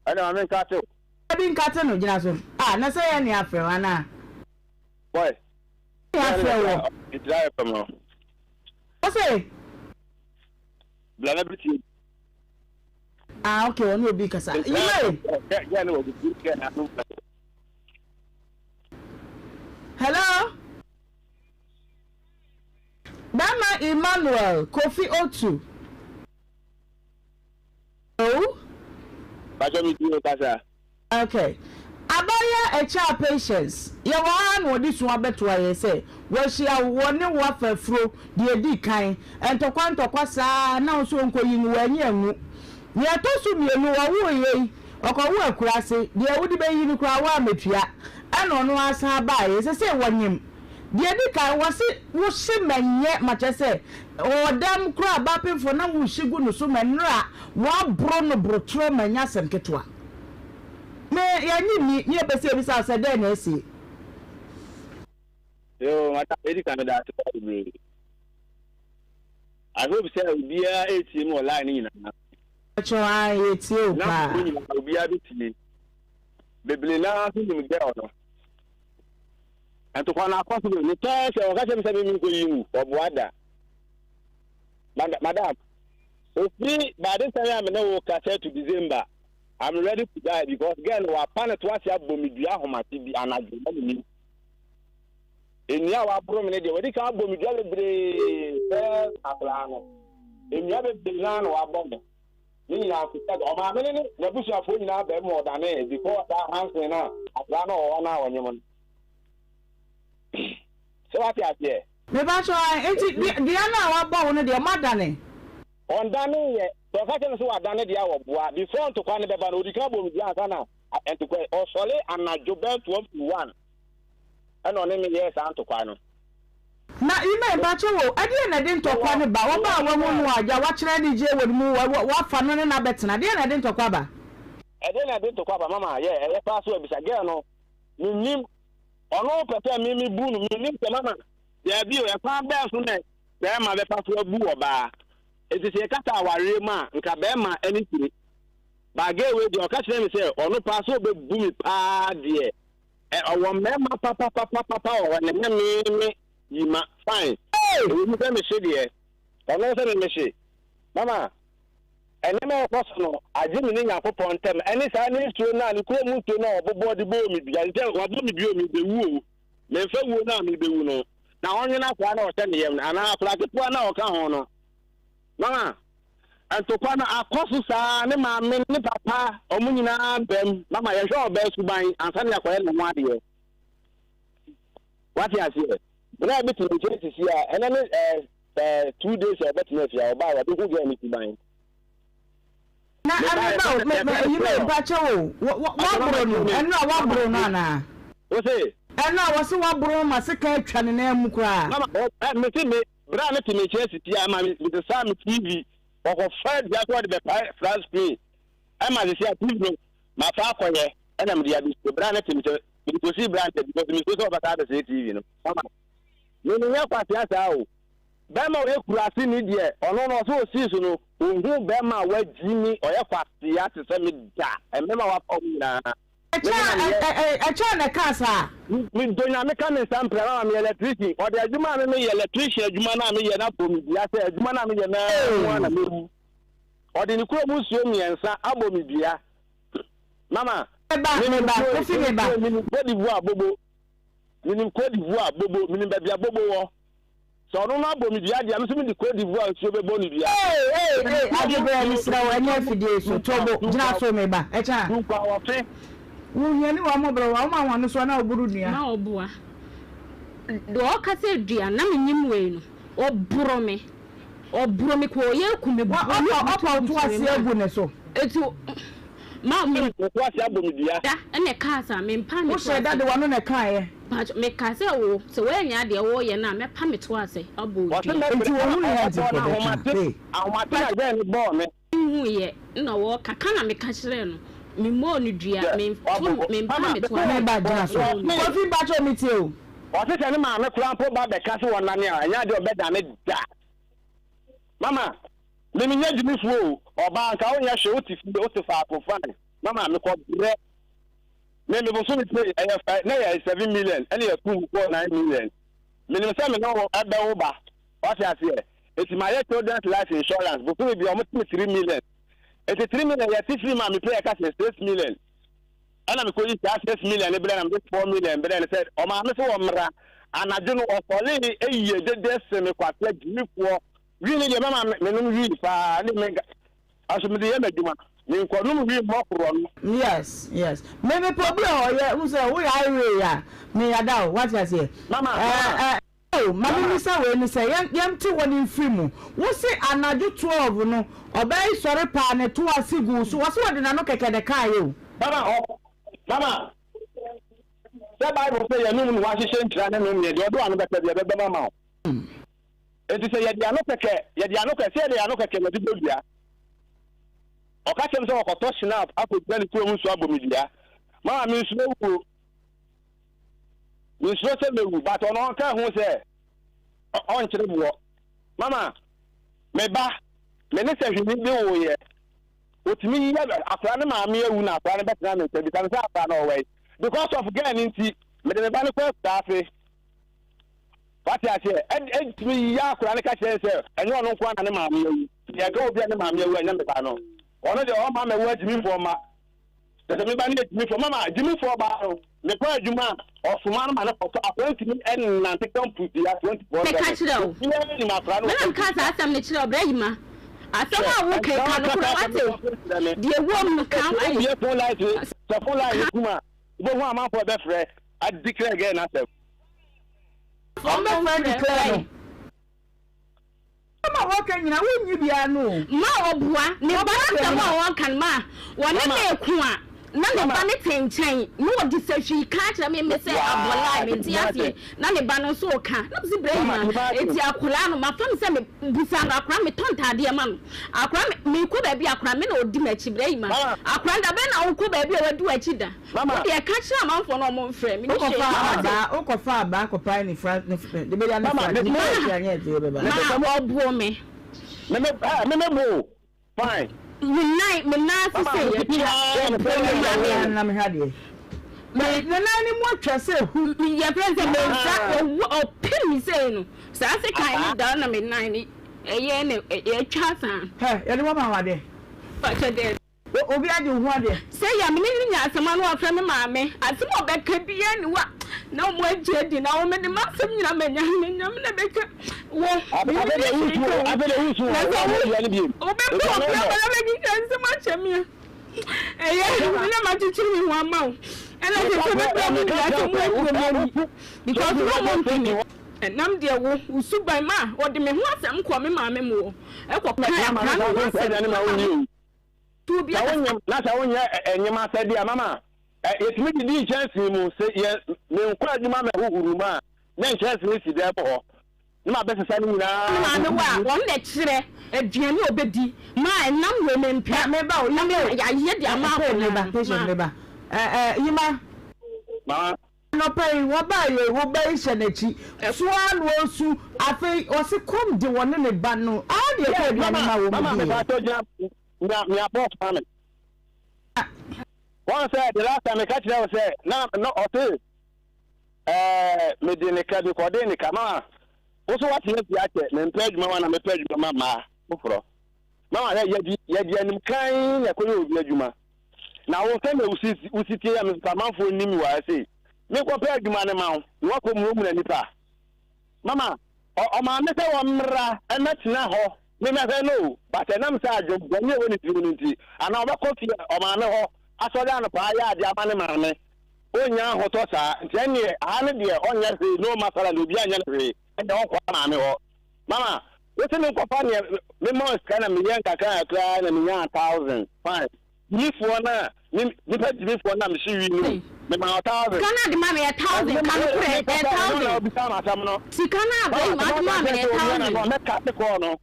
I don't mean cattle. I been cattle no gina so. Na say ya ni afre wa na. Boy. Ya afre wo. It's live from now. What say? Blabberty. Okay, one will be kasa. You know. Yeah, no, Hello? Dama Emmanuel, Kofi Otu. Oh? Okay. Abaya a child patience. You want what this one better I say. Well, she are one wafer fro, the D kind, and to quanto quasa now so uncle you when you. Ni atosu mienu wa wo ye okowo akurase de wodi be yi ni kura wa metua ana ono asa ba ye se wonyem de di kan wo se wo hye manye mache se odam kura ba pemfo na wo hyigu no so manra wa bro no brotro manya sem ketwa ya ni pese bisa se den na esi yo mata edi Canada to be I hope say obia ATM online ni na cho ai eti o pa na obia biti bebele na so ni girl no and to kwana akoso ni tese o ka se mi ko yimu obuada madam if by this time I'm now to December I'm ready to die because girl wa planet was ya bomidua homati bi anajo na ni enya wa promene de wodi ka bomidua lebre aplano enya be bilano wa bombe ni na ku ta o ma me ni na busu afo ni na be mo da na because that hands na aplano o na wonyem so what ya there me ba so enti dia na wa bo no de ma da ne on dane ye so ka tell so adane dia wo boa before to kwa ne be ba no odika bo mi asa na enti kwa o sole anajo be 12:1 and on me yes an to kwa no na ime ba che wo ade na de ntokwa ne ba wo ba wo mu aja wa kire ni je wo mu wa fa no ne na betena de na de ntokwa ba ade na de ntokwa ba mama ye e pa so bisa girl no nim ono pete mi bu no mi nim se mama ya bi o e pa be so ne be ma be pa so bu oba eti se kata aware ma nka be ma ani tiri ba ge we di o ka kire mi se ono pa so be bu mi pa de e owo me ma papa o ne me yima fine we mi se me she de ono se me she mama ene me ko so no aje mi ni Nyankopon tem ene sa ni stro na ni ko mu to na obobo de bo mi bia nte wa bo mi bio mi be wu o me fa wu na mi be wu no na onye na kwa na o te ne yem na na afla ke po na o ka ho no mama antokwa na akosu sa ne ma me ne papa omunyina bem mama ye hwe oba suban ansan ya kwaye no ade what ya say na be to the see a ene 2 days e bet na fia oba wa do go get me suban na anu ba you me ba che wa bro no enu wa bro no na o say enu wa se wa bro ma se ka atwa ne na mu kra mama me see me bra na timi chesi ti ama me the sam TV or fed that what the flash screen am I see a TV ma fa akoye and am dia bi bra na timi to see brand because me so over that TV no mama me no ya kwati asa o be ma we kurasi ni de ono no so see so no ohu be ma wa jimi oye kwati ya te se me da e me ma wa pom na echa na kasa mi donya me kan sample na me electrician o de adwuma me electrician adwuma na me ye na pom bia se adwuma na me ye na ho na me o de ni kuro mu suo miensa abo mi bia mama me ba ko fi me ba mi ko di vu abobo mi ba bia bobo wo so no na abo mi bia dia me so mi di ko di vu suo be bo ni bia adebe mi sra wa nya fidie so tobo gina so me ba echa du kwa wo fe Wunyani wa mobro wa ma wanu so na oburu nua na obua do ka se dua na menyim we no oburo me ko ye ku me bu opa to ase agu ne so etu ma me ko ase abu mi dia da ene ka sa me mpa me wo she da de wanu na kan ye ba me ka se wo se we nya de wo ye na me pa me to ase abu enti wo hu ya di ko ahomate na je ni bo me hu ye na wo kaka na me ka kire no mi mo ni dua me mpa me to me ba gina so ko fi ba cho mi ti o o se ni ma me kura po ba be ka se wona ne a nya de obeda ne da mama me nya jimi fu o ba nka o nya hwe o ti fi o ti fa ko fa mama me ko bre me bo so mi pay na ya 7 million ene ya ku ko 9 million me ni se me no ebe wo ba o se ase e ti ma ye children's life insurance bo so bi o mo 3 million it's 3 million ya 6 ma me pay ka 6 million ana me ko yi 6 million e bele na me 4 million bele na said o ma me so o mra anajo no o so le eyiye dede se me kwata gimifo really de mama me no wi fa ni me aso me de ye maduma ni ko no wi mo kro no yes me problem o ye u say we are ya me yada what you say mama mama mi say we ni say yam ti woni film wo say anajo 12 no obey sori pa ne to asigu so wo so de na no keke de kan ye o mama the Bible say you no wa hihye ntira ne no me de odo anu beta be mama o enti say ye de anu keke say de anu keke na di bodua o ka chem say okoto snap akogba ni ko mu so abomidia Mama, Miss Low. Miss Rosa, but on all time, who said, on to the war. Mama, me ba, Minister, you need to hear. With me, a friend of my mere who not planning better than because I no way. Because of getting into the Banner staff. What I say, and 3 years, I can't say, and you don't want any mammy. You go be any mammy when you're the one of the old mamma words me for my. There's a man me for Mamma, Jimmy for battle. The prayer you man, or for man, appointed me and Nancy come to the 24. They catch it out. I'm cast out some natural Brahma. I saw a okay, dear woman, come here for life. So for life, but one man for that friend, I declare again, I said. I'm not going to declare. Come on, walking now, wouldn't you be a no? Ma, boy, never walk ma. One day, none of anything change. No decision catch. I mean, say, I'm alive in Tiasi. None of Banon so can. Not the brain. It's your Kulano. My friend sent me Busanga Cram, Tonta, dear man. I cram me could be a cramin or Dimechi Brayman. I cram the Ben, I could be a do a chida. Mamma, I catch a man for no more frame. Uncle far back of Pine in front of the million. Mamma, fine. Midnight, to say, I'm ready. The 9 more trusted who your president or penny saying, so I say, kind down a midnight, a year, a chance. Hey, anyone out there? But I did. Obi adi ho de say ya me ni nya asema no afra me maame asema obeka bia ni wa na mo agedi na wo me de masem nyina manya nyam na beka wo abele usu ya ni bi obeka na me gi asema chemia eye na ma chichiri mi ho ama o ela de se me bra mi ya to mo because no mo ntini enam de wo usuban ma wo de me ho asem ko me maame mo e ko pa ya ma wo to be not only Yama said, dear Mamma, it's me the chance to say, yes, me quite the mamma who ma, then chance to see therefore. My best sending now. One lecture, a general beddy, my num women, Pamela, I hear the amount Yama. No pay what by you, what by Shanechi, Swan will sue, I think, or se come the one in the banu. All the Mamma, I told you. Me a boss family. One said the last time I catch them say, no, okay. Me de ne kadu ko de ne kama. Also what you say, me page mama na me page mama. Bufro. Mama ye di anim kan ya ko obi adwuma. Na wo se me usiti ya me pamanfo nim wa say. Me ko page adwuma ne ma wo. Wo ko mu na nipa. Mama, o ma me se wo mra e na tina ho. Me no, but I'm sad. When you win it, and I'll coffee or man, I saw down a pie, the Amanamane. Oh, yeah, Hotosa, 10 years, 100 years, on yes, no matter than the and don't come. Mamma, listen to Company, the most kind of million clan and 1,000. Fine. This one, this one, I'm sure you know. The 1,000. Cannot demand 1,000. She cannot demand 1,000.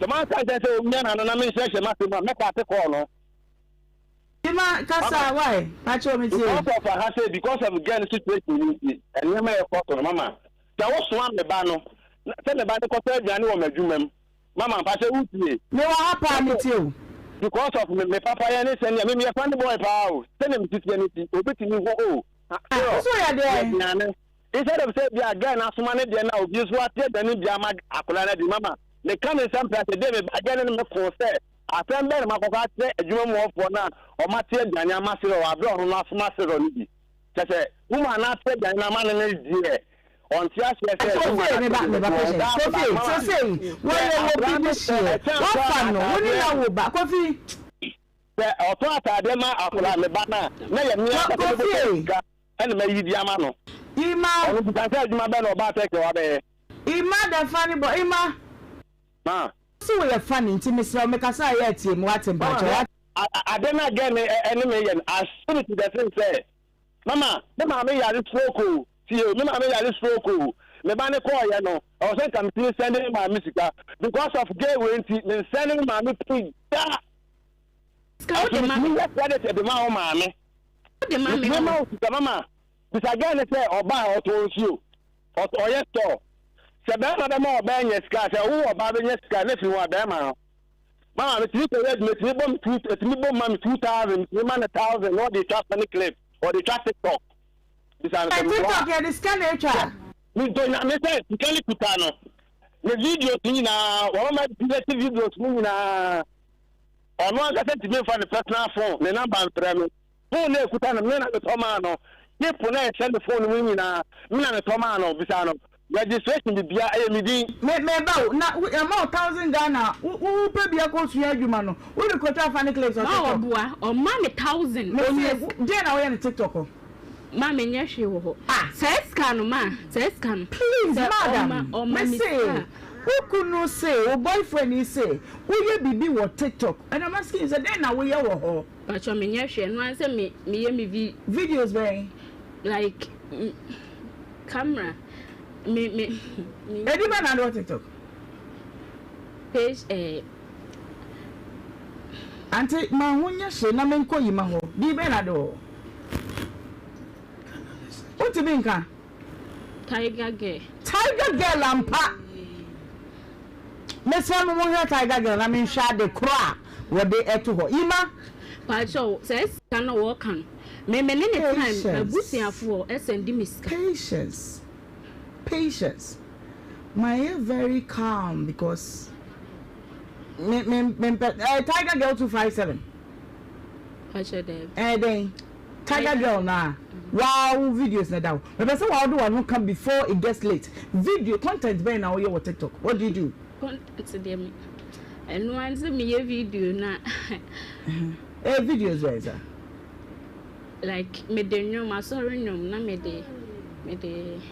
The man said, "Man, I'm not saying nothing. Make a call." Yima kasa why? Pacho me say because of getting situation and you may have mama. There was one the bano. Tell the bano because Johnny or Majumem. Mama, Pacho Uti. No happen with you. Because of me, Papa, and me a funny boy, pal. Tell him to see anything. Opening you go. So you're there. Instead of saying, "Yeah, again, as money there now, use what they need Jama Akulana di mama." The coming some place David again in the force. I found them about a human war for now, or Matthew Dania Master or Abdul not Master on it. Just a woman not said that a man in his dear. On Tias, coffee. The authority, Dema, Akula, Lebana, and maybe Diamano. Ima, I tell you my bell about take your other. Ima, the funny boy, Ima. So we're funny to Mr. Mekasa yet him what in Baja. I don't again enemy and I stood to the thing say, Mama, the mammy are this local. See you, Mamma, are this local. The banner call, you know, I was saying, sending my music because of gay winty, sending my music. The mammy. The mama. This again say oba otonsuo. Oye store. Se be ma be ma oba nya ska se wo oba be nya ska na fi wo be ma. Mama me tiri ko me tiri bom 2000, me man 1000 no dey trust any clip or dey trust TikTok. This an TikTok ya the scan nature. Me do na me say tikali kutano. Me video tin na wo ma delete videos ni na. Ono anga se tibe fa the personal phone, me number am phone e kutano me na me to ma no. People na send the phone ni na me na me to ma no bisa no. Registration be bia e me din me ba na amount 1000 Ghana wo pe bia ko su adwuma no wo de ko twa fan clips o TikTok boa o ma me 1000 dey na wo na TikTok o ma me nya hwe wo ho say scan ma say scan please madam o ma me say who kunu say o boyfriend is say wo ye bibi wo TikTok and I'm asking say dey na wo ye wo ho ba cho me nya hwe no an say me ye me videos very like camera me Edi man and what TikTok page Auntie ma hunya she na me nko yima ho di be na do what you mean ka Tiger girl ampa me say mo ho Tiger girl na me hwa de kro wo de eto ho ima pa cho says can no work can me ne time abusiafo send me patience. My ear very calm because Tiger Girl 257. Then Tiger Girl na wow videos na down. But person what do one come before it gets late. Video content be na your TikTok. What do you do? Content them. And once me video na videos there. Like me de nyom sorry nyom na me de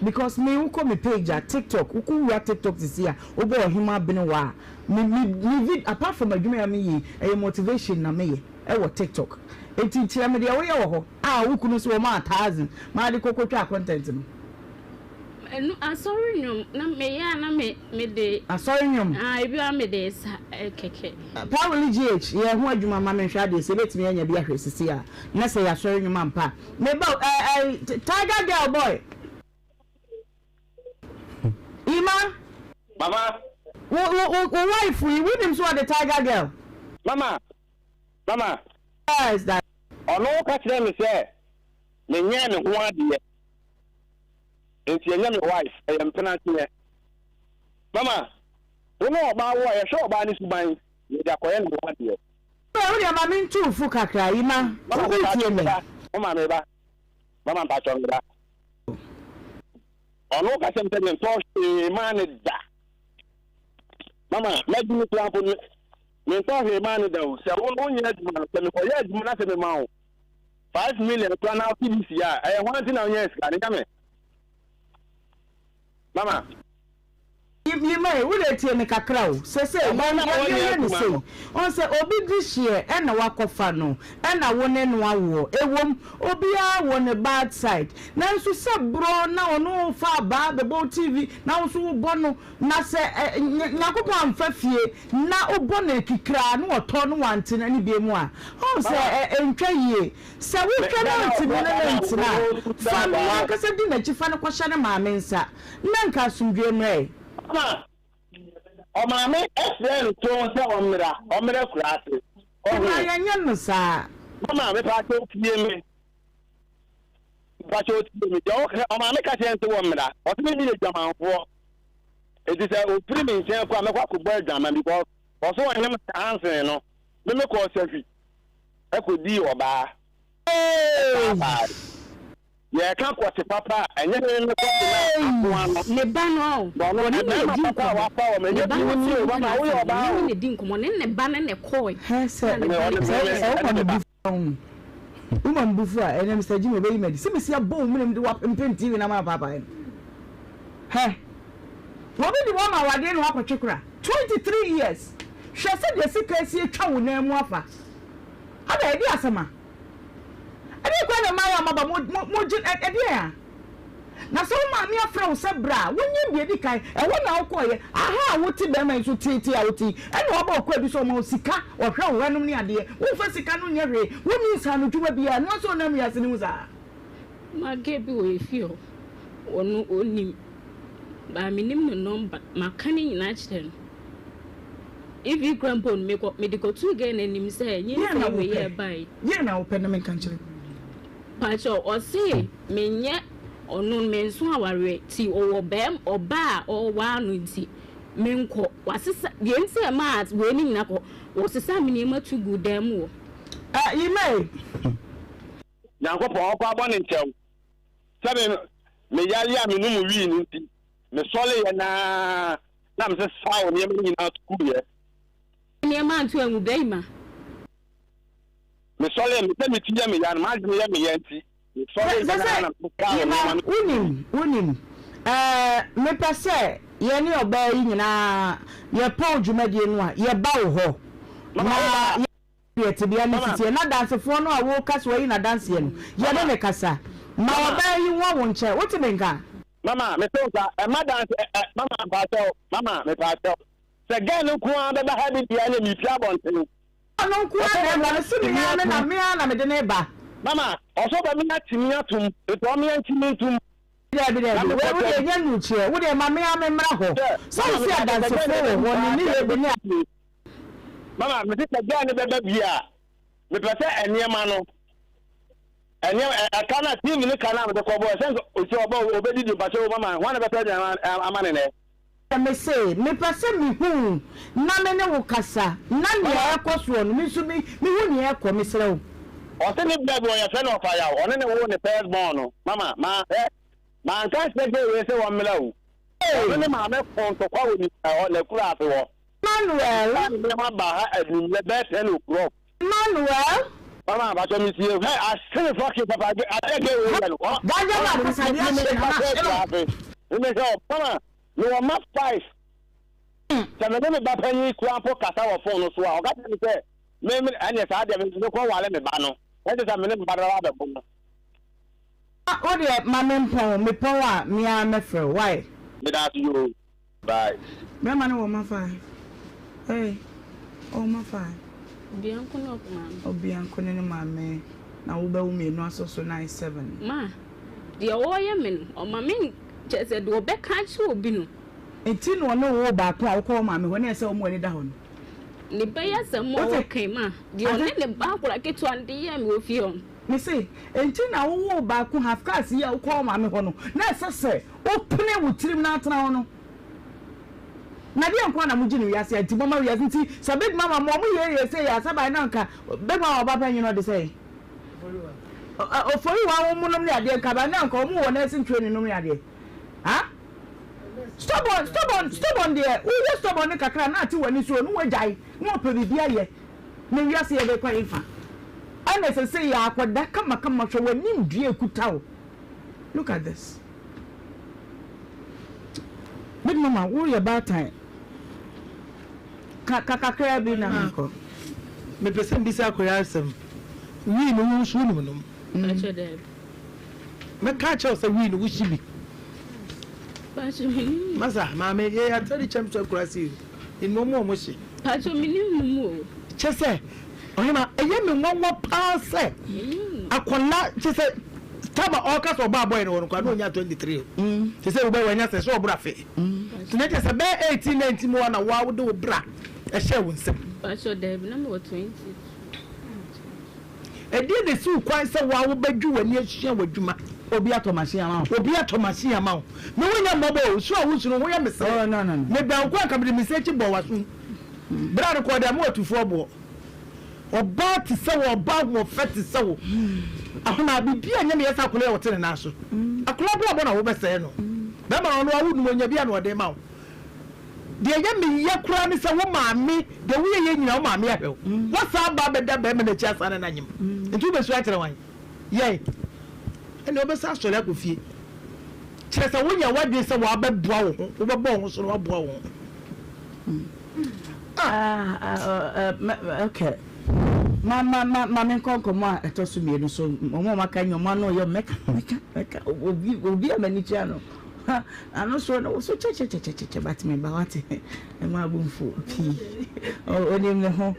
because me who call me page at TikTok who we are TikTok this year obo Ohemaa Benewaa me apart from adwuma me ye motivation na me ye e wo TikTok enti tia me de wo ye wo ho who kunu so ma 1000 ma de kokotwa content no sorry nyom na me ya na me de sorry nyom ebi a me de keke Powerly GH ye ho adwuma ma me hwa de se betimi anya bi ahwesisi a na say ya sorry nyom ampa me ba Tiger Girl boy Ima Mama wife we with him so the Tiger Girl Mama is that ono ka kire me say me nya me ho ade enti nya me wife e yam penalty Mama wo no ba wo ye sho ba ni suban ye da koye no ade we dey mama ntu fu kakra Ima wo tie me Mama me ba Mama ba cho ngra ono ka se mte to man da Mama let me plan for me to man da o se won nya aduma se me koye aduma na se me ma o 5 million plan now this year I want to know yes ka ni kame Mama you may we dey tie me kakra o se you say on say obi this year e na wakofa no e na wone no awo ewom obi a wone bad side na nso se bro na ono fa ba bebo TV na nso wo bono na se nyakopo amfa fie na obo na kikra no oto no wante na ni biemu a on say entwa yie se we twa na ntimi na ntina fa na ka se di na chifa no kwhya na maame nsa na nka sumdwe mre o maame esel to se omra kurase o ma yanya no sa mama me pa to tie me o maame ka se nse omra o se me ni jamanfo e di se o pri me nse kwa me kwa ko boy jama because o so won him answer no me ko selfie e ko di oba yeah, can't watch a papa and then ne bano no ne di papa wa me ne bano wa na wo ba ne di nkomo ne bano ne koi woman bufu a ene Mr. Jimmy be medi se me sia bom me de wa mpem TV na ma papa he wo be di wo ma wade no akotwekura 23 years hwe se de sika sie twa wo na mu afa ada edi asema ade kwa na mawa maba mo edi a na so ma me afra wo se bra wonye bia di kan e wona wo koye aha wo ti be man so titi a wo ti ene wo ba ko bi so ma sika wo hwe wo hanum ni ade wo fa sika no nya hwe wo ni nsa no dwuma bia no so na me yase ni musa ma ge bi wo efio onu onim ba minim no number makani nyina chire if you grandpa me de go to again enim say nyi na we ye bai ye na wo pe na me kan chire pacho o say menye onu menso aware ti owo bem oba o wa anu ti menko wasisa ye nse ma we ni nyina ko wasisa me ni ma tu gu dem wo you may Yankopɔn ɔkɔ abɔ ne nkyɛw sɛbe me yale a me no mu wi no nti me sɔle yɛ na me sɛ saw ne me nyina to yɛ ne ma antu angu beima me sɔle me sɛ me ti yɛ me ya no ma me yɛ me yɛ nti me sɔle yɛ na unim me pese ye ne oba yi nyina ye pa odwumadie no a ye ba wo ho na ye te bia ne titie na dansefo no a wo kaso yi na danse no ye ne kasa ma oba yi wo nche wo te menka mama me so ka ma dance mama ba tell mama me pa tell se gan no ko an be ba ha bi bia ne mi pia bonten no ko an na so mi na me na me de ne ba mama also ba mi na timi atum e to mi antimi ntum ya bi de wo de nya nuchie wo de ma me amemra ho so si adansefo wo ni ye bi ni mama me se gan ne be ba bia me pese eniema no ene akana team ni kana me ko bo sense o ti obo obedi di bacho mama wan be pese amane ne me say me pese mi hu na me ne wo kasa na ne ekoso no mi so mi hu ne ekọ mi sere wo o se ni bebe o ya fe no fa ya o ne wo ne first born no mama ma kan se we se wo mela wo o ne ma me fon to kwa wo ni o le kura afi wo Manuel me ma ba ha adum le be te no kuro Manuel mama ba to mi see hey I still fucking papa I get we no daja ma kasa dia se me say mama no ma 5 se me ba pani ku apo kasa wo phone so a o ga tell me say me anya sa dia me ko wale me ba no e dey say me ba da ba phone o de ma me pon me pon a me a me frɛ why me da you bye me ma no ma 5 hey o ma 5 bianco no ma o bianco ne ma me na wo ba wo me no asoso 97 ma de o ye men o ma me chese do be ka chi obi no enti no no wo ba ko a wo ko ma me ho ne se o mo ni da ho no ni be ya se mo wo kan ma de o ne ba akura ketu ande ye me ofi on me say enti na wo ba ko half class ye wo ko ma me ho no na se o pene wo tirim na atena ho no na dia nko na muji no wiase enti mama wiase enti so big mama mo ye say ya sabai na nka big mama ba panyi no de say o fori wa wo munom ne ade nka ba na nka o mu wo na sin training no ne ade ha stubborn there we just stubborn kakra na ati wani so no wajai no pe bibia ye ne wiase ye be kwa ifa ana say ya akoda kama so wani ndue kutawo look at this big mama worry about time kakakra bi na nko me pese mbisa akoya asem wi no wu shu no a che de me ka che o se wi no wu shibi pacho mini masa ma me ye atari champion kurasi in mo shi pacho mini mu che se Ohemaa eye me nwo pa se akonna che se taba oka so ba boy no kwa no nya 23 che se wo ba wanya se so obra fe tine che se be 18 19 mo na wa wo de wo bra e she wo nsem pacho de na me 20 e die de su kwan se wa wo badwu wani ahia wadwuma obi atomasi ama me wonya mbobo so a wo sunu wo ya me se no me ba nko aka bi me se chi bo wasu bra no ko da mo atufo bo oba ti se wo ba wo feti se wo ahona bibia nya me yesa akolo e wote na so akolo bo na wo be se no be ma no awu nu nya bia no de ma wo de ya me ya kura ni se wo maami de wo ye nyina wo maami ahwe wo sa ba be da be me na chi asana na nyim ntu be so atere wan ye ene obesa sori akofie kire se wonya wadwe se wo abeboa wo ho wo bebo ho so wo boa wo okay Mama konkomo etosu mienu so omo maka nyoma no yo meka obi amanichiano ano so no so che but me ba wate e ma bumfu pi oni me ho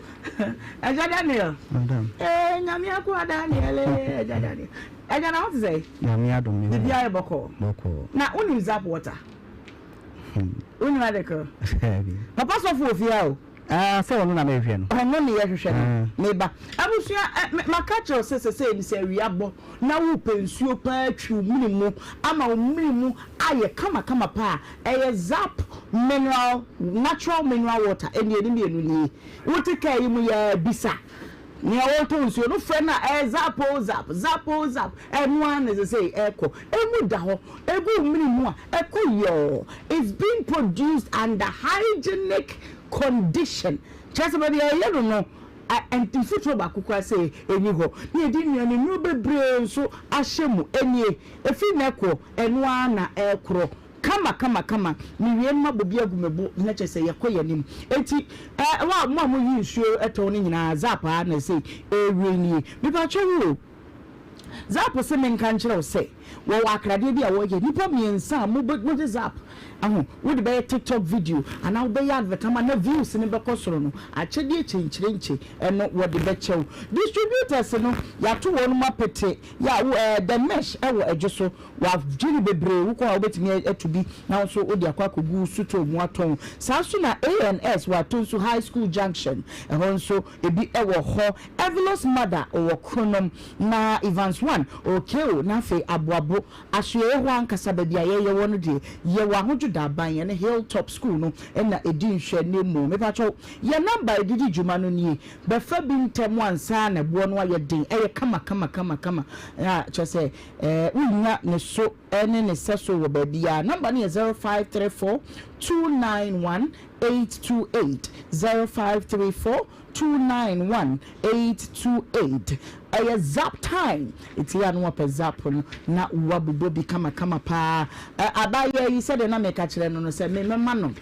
aja Daniel madam nyame akwa Daniel aja Daniel aja na what say nyame adom me bi aye boko na uni zap water uni madeko papa so fu ofia o say onu na me hwe no onu ne ye hwehwe no me ba abusua makacho se ni se wiabo na wo pensuo pa atwu minimu ama wo minimu aye kama pa eye zap mineral natural mineral water eni eni enu ni wo te kai mu ya bisa ni awo to nsuo no fre na zap enu an is say eko emu da ho egu minimu a eko yo it's being produced under hygienic condition just about the don't know and the future back kwa say eni ho ni edi nuane nu bebre so ahyemu enie efi neko enwa na ekro kama ni wie ma bobi agumebo na che say yakoye nim enti wa mo yi nsuo eto ni nyina zapa na say ewie ni bi ba chewo zap se men kan kire say wo akrade bi a wo ye nipa miensa mo de zap would be a TikTok video and now be advertisement na views in the bekosoro no achede chenchirenche eno what the becho distributors no ya to one mapete ya the mesh ewo ejoso wa jiri bebre wo ko obetimi to be now so odi akwa kogu suto mu aton saso na ANS wa to so high school junction ehon so ebi ewo ho Evelyn's mother or kronom na Evans 1 okay na fe aboabo ahwe ho ankasa ba bia ye wono de ye wa ho da ban ye Hilltop school no na edin hwe nemu me pa cho ye number edidi juma no nie be fa bi ntem ansa na bo no aye den eye kama ya cho say unya ne so ene ne seso wo ba bia number ne 0534 291 828 0534 291 828 aya zap time it's ya no pe zap no na wabubo bi kama pa abaye yi said na me ka kire no say me ma no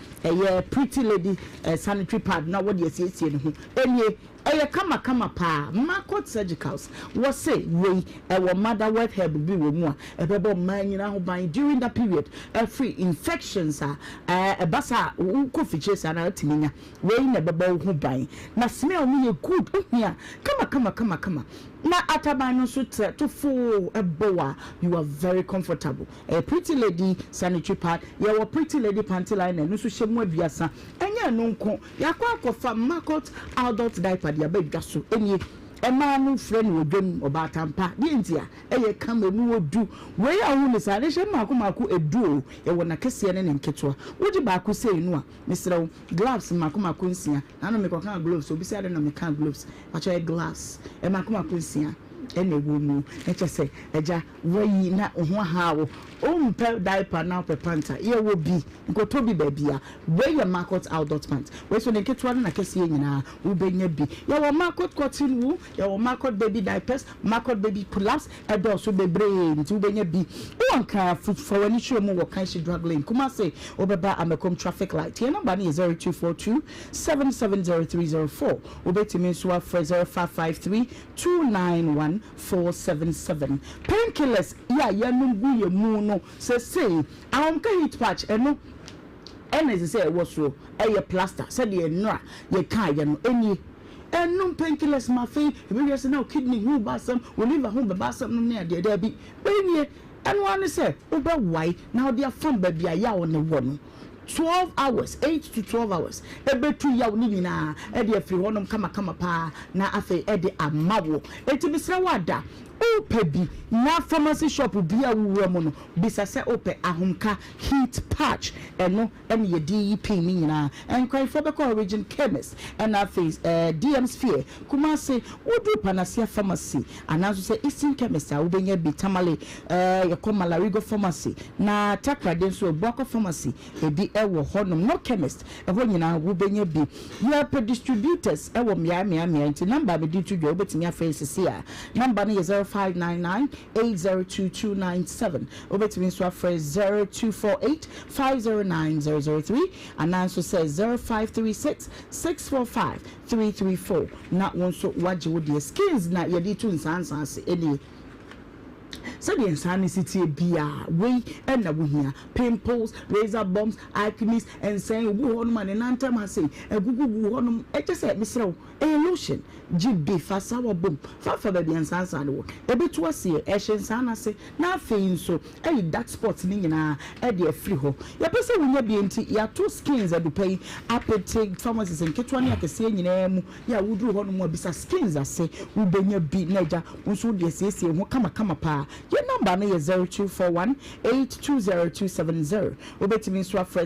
pretty lady sanitary pad na what you see no enie eye kama pa Marcot Surgicals was say we our mother with her be we mu a bebo man nyina ho ban during that period free infections basa ko fiches na timinya we na bebo ho ban na smell me good ohia kama na ataban no so to full eboa you are very comfortable a pretty lady sanitary pad your pretty lady panty liner no so shemu aduasa enya no nko yakwa kofa Marcot adult diaper dia ba dwaso enie ema no frɛ no odwam obatampa di ntia eye kama mu odu we ya hu ne sa ne hye mako edu e wona kese ne nketwa wodi ba ko sei no a mesrɛ gloves mako nsia na no me ko kan gloves obi say na me kan gloves pa cho glass e mako nsia ene wo mu eche se eja wayi na ho hawo umpe diaper na pe panta ye wo bi nkoto bi ba bia we ya Marcot adult pant we so ne ketwa na kese nyina wo benya bi ye wo Marcot cotton wool ye wo Marcot baby diapers Marcot baby pull-ups edo so bebre nti wo benya bi won ka for any show mu wo kan shi drug lane kuma say obeba amekom traffic light ye number is 0242 770304 obetimi so afre 0553 291 477 painkillers ya yanungu ye mu no say ka heat patch eno ene say was so plaster said ye no ye kan ye no eni enum painkillers ma fe be yes now kidney who basam we liver home basam no ne de bi eni eno an say oba why now they fam ba bia ya wo ne wo no 12 hours 8 to 12 hours ebetu ya ni nyina e de afri honom kama pa na afi e de amawo etibisra wada opebi na pharmacy shop bia wuwa mo no bisa se ope ahomka heat patch eno ye DEP ni nyina enkwai for be origin chemist and afi DM sphere kuma se wodu panasia pharmacy anazo se Eastern chemist a wobenya bi tamale ye komala Rigo pharmacy na takrade so Boko pharmacy ebi ewo honom no chemist eho nyina wobenya bi ya per distributors ewo mia nti number be di tudwo obetimi afensi a number no ye 05 0599-802-297. Obetumi so afre 0248-509-003. And also says 0536-645-334. Not one so waji with the skins na yedi tu nsansanse any. So the insanity bia way and na here pimples, razor bumps, acne, and saying who on man and anthem I say a gugu on just said Mr. A lotion GB fast our boom for baby and sansan a bit to us here Ashen Sana say nothing so a dark spots nina a dear free ho ya person when you be into ya 2 skins that you pay appetite pharmacies and Ketwania can say in name ya would do one more bisa skins I say we bring your beat nature so they say come pa. Your number is 0241-820-270. Obetimi so afre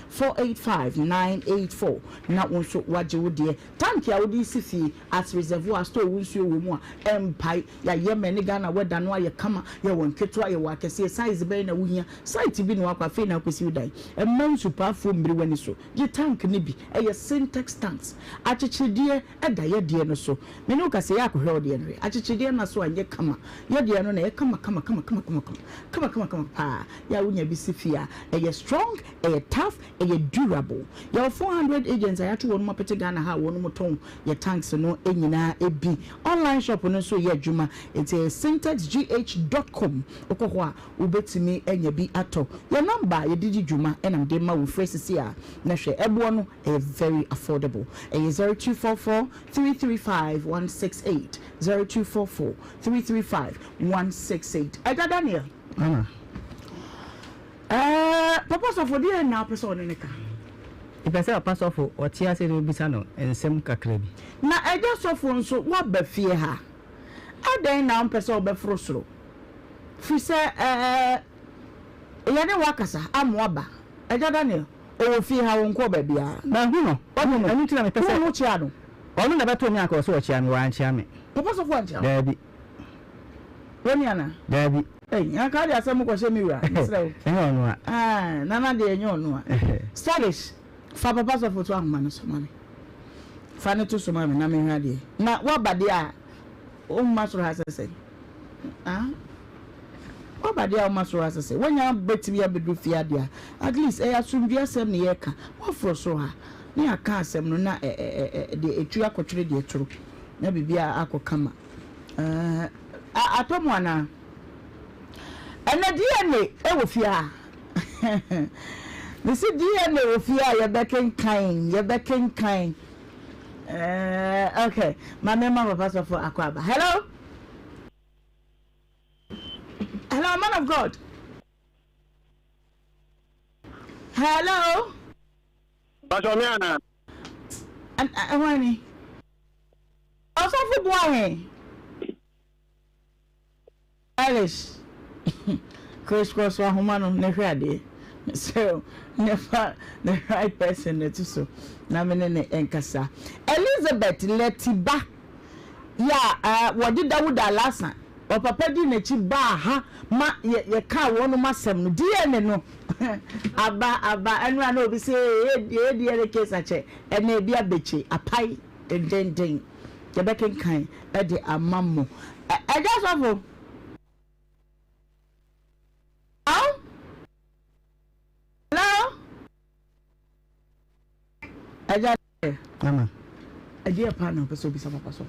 0504-485-984. Not one so waji wo de. Tank ya wodi sifi as reservoir store wonsuo wo mu a empire ya yemeni Ghana weda no aye kama ya won keto aye wa kese size be na wuhia site bi no akwa fe na akosi udai. Emman super fo mbiri wani so. Ye tank ni bi eye syntax tanks. Achichidie eda ye de no so. Me no ka se ya kohwe ode no. Achichidie na so anye kama. Ye de no na come pa ya unya bisifia strong tough durable your 400 agents I to one more Ghana ha one more ton your tanks no enyina ebi online shop no so ye juma it's syntexgh.com okohwa ubetimi enya bi ato your number ye digi juma enam de ma wo phrases here na hwe ebo no very affordable 0244-335-168 0244-335-168. Daniel. Papa so for there now person in the car. If I say a pass off or tia say bisa no ensem kakra bi. Na eja so for nso what be fear ha. Adan na person be frosro. Fi say ne wakasa amwaba. Eja Daniel o fear ha won ko ba bia. Na hu no. Anu ti na me pese. Wo chia no. Onu na beto mi akọ so chia mi wa chia me. Papa so for chia. Dabi. Woni ana? Dabi. Ya ka dia asem ko hye mi wura. Misra. Onu a. Nana de enyo onu a. Stylish. Fa papa so for to ahoma no so mami. Fa ne to so mami na me hwa de. Na wa bade a o ma so ha sese. Wa bade a o ma so ha sese. Wonya betimi ya bedu fia de a. At least asumdua asem ne ye ka. Wa fro so ha. Ne aka asem no na de etu akotwere de eturo. Na bibia akokama. Atomo ana. Ena DNA ewo fia. This DNA ewo fia ye beken kind. Okay. My mama pass for Akwaba. Hello? Hello, man of God. Hello? Pastor Miana. And wani. Also for boy. Alice. Chris Cross wa humano nehwade. So never the right person to so na me ne enkasa. Elizabeth Letiba. Ya wodi Dawud alasa. O papa di na chi ba ha ma ye ka wono masem no DNA no. aba anu ana obi say e case ache ene bi abechi apai den ye beken kan e de amammo. E just of Hello? Aja. Mama. Aja pa na person bi sa papa so.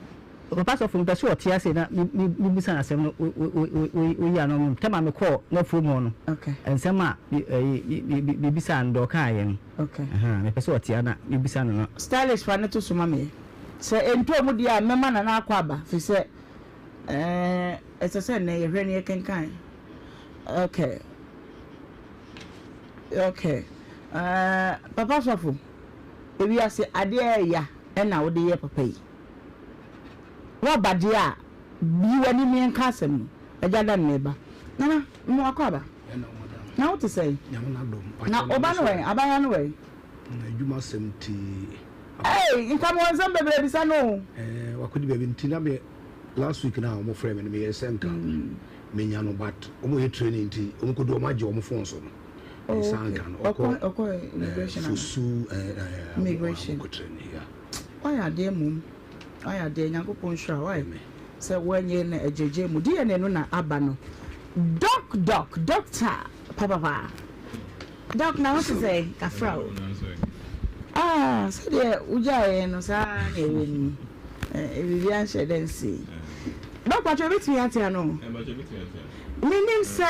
Papa so from person otia say na mi bisa asem no we ya no tema me call na from no. Okay. Ensem a bi bisa ndo ka ye no. Okay. Me person otia na mi bisa no. Stylish fa na to so mama. Se ento mu dia mema na na akwa ba fi se ese na ye hwe ne kenkan. Okay. Okay. Papa Sofo. Ebi ase ade ya na wo de ye papa yi. Wa bade a bi wani mi nka asem. Eja da neba. Nana, mo akwa ba. Na what to say? Na oba no we, abanya no we. Na adwuma sem ti. Hey, nka mo nsem bebre bi sa no. Wakodi bebi ntina me last week na omo frame me senka. Me nya no but omo ye training ti omo kodo omo age omo phone so no. Okay, immigration. Why are they mum? Why are they Yankopon Shra? Why? sɛ wɔnyɛ no agyegye mu DNA no na aba no doctor papa doc na what say kafra o so de ujaye no sa na ewenu Vivian Shedensi doc patro betumi atia no menim sɛ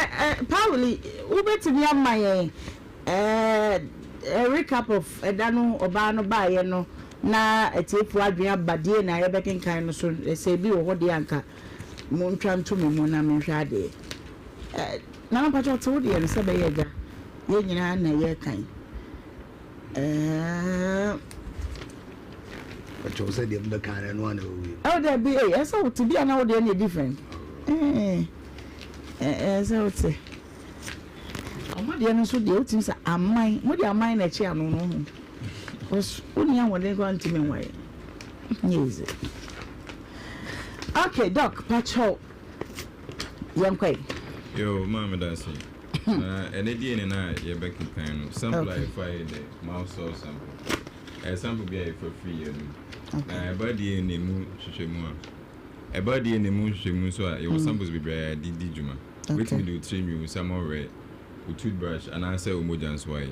Pauli ubetumi amaye a recap of edano oba no baye no na etiefu adwen abadie na yebekenkan no so sɛ bi wo hode anka mo ntwa nto me mo na me hwa ade na patro to de no sɛ be yega ye nyina na ye kan patro sɛ de mbe kan no ana owi there be so to be na wo de any different so to omade no so de otim sa amai mo de amai na chi ano no ho cuz uni an wode go antime nwai yes okay doc patro yankwai yo mama dasi ene die ne na ye back in time simplify the mouse or sample sample be for free body ne mu hwehwemu body ne mu hwehwemu so a your samples be bra di djuma wetin do trim you some more with toothbrush and answer umojans why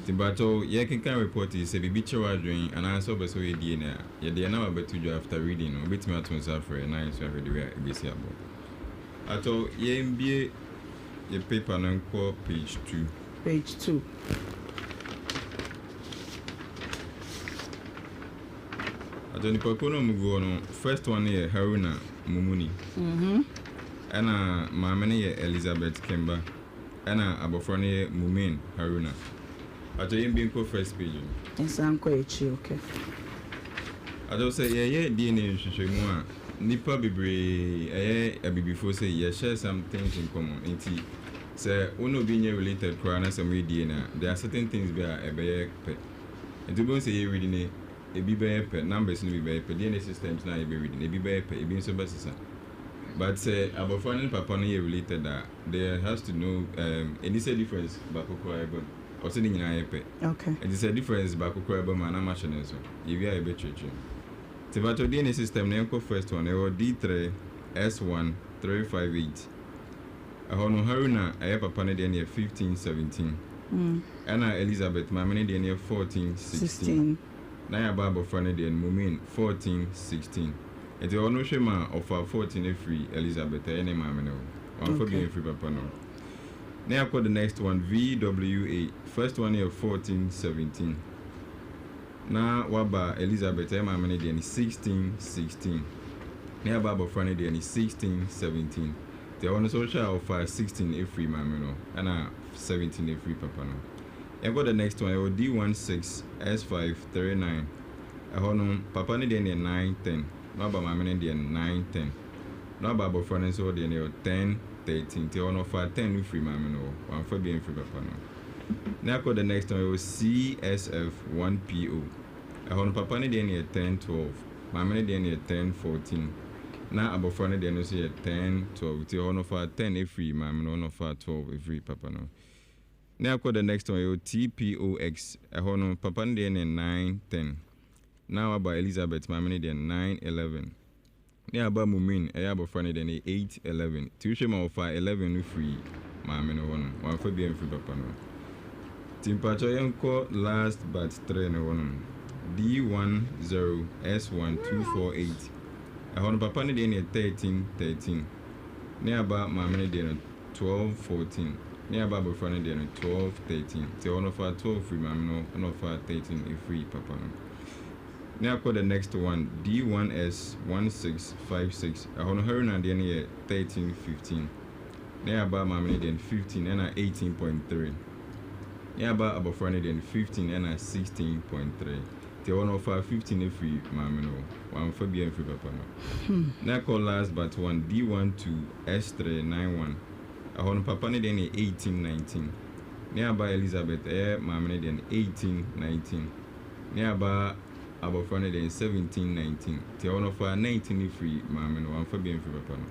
Timbato ye can report is a bibi chewa drawing and answer be so ye DNA ye de na ba to after reading no bit me to suffer a nice so every way be see about ato ye mbie ye paper no ko page 2 ato ni pakono mugo no first one here Haruna Mumuni ana maamene ye Elizabeth Kemba ana abofro ne Mumin Haruna ato ye mbie first page ensanko echi okay ato say ye DNA hwehwemu a nipa bebre abibifo say ye share some things in common enti say uno be related kwa na some DNA there are certain things be a be pe enti bo say ye reading e bi be pe numbers no be pe DNA systems na ye be reading e bi be pe e bi so be sisa but say abofo ne papa no ye related that there has to know any say difference ba kokora ebe o se ni nyina ye pe okay it is a difference ba kokora ebe ma na machine so ye bi a be cheche Tivato DNA system na yanko first one ewo D3 S1 358 ahono Haruna aye papa ne DNA 15 17 ana Elizabeth mamene DNA 14 16 na ya baba fane DNA Mumin 14 16 eti ono hwema of 14 free Elizabeth aye ne mamene o one for being free papa no na yakọ the next one VWA first one here 14 17 na waba Elizabeth ema mane de 16 16 na baba frane de 16 17 the one social of 16 every mama no ana 17 every papa no and got the next one D16 S5 39 ahono papa ne de 9 10 na baba mama ne de 9 10 na baba frane so de 10 13 the one of 10 every mama no one for being free papa no. Now the next one was CSF 1PO. I papa ne dey 10 12. Mama ne dey 10 14. Now abofra ne dey no say 10 12. Ti ono for 10 every mama no ono for 12 every papa no. Now the next one was TPOX. I papa ne dey 9 10. Now about Elizabeth mama ne dey 9 11. Now about Mumin abofra ne dey 8 11. Ti shema of 11 free mama no one for being free papa no. Timpacho yanko last but 3 no one D10 S1248 ahono papa ne de 13 13 ne aba mama ne de 12 14 ne aba bofra ne de 12 13 te ono fa 12 free mama no fa 13 free papa no ne akọ the next one D1S 1656 ahono Haruna de ne 13 15 ne aba mama ne de 15 and 18.3 yeah, about abofra then 15 and 16.3. The one of 15 free mamino, one for being free papa no. Now call last but one D12 S391. I want papa then 18 19. Nearby Elizabeth mamine then 18 19. Nearby abofra then 17 19. The one of 19 free mamino, one for being free papa no.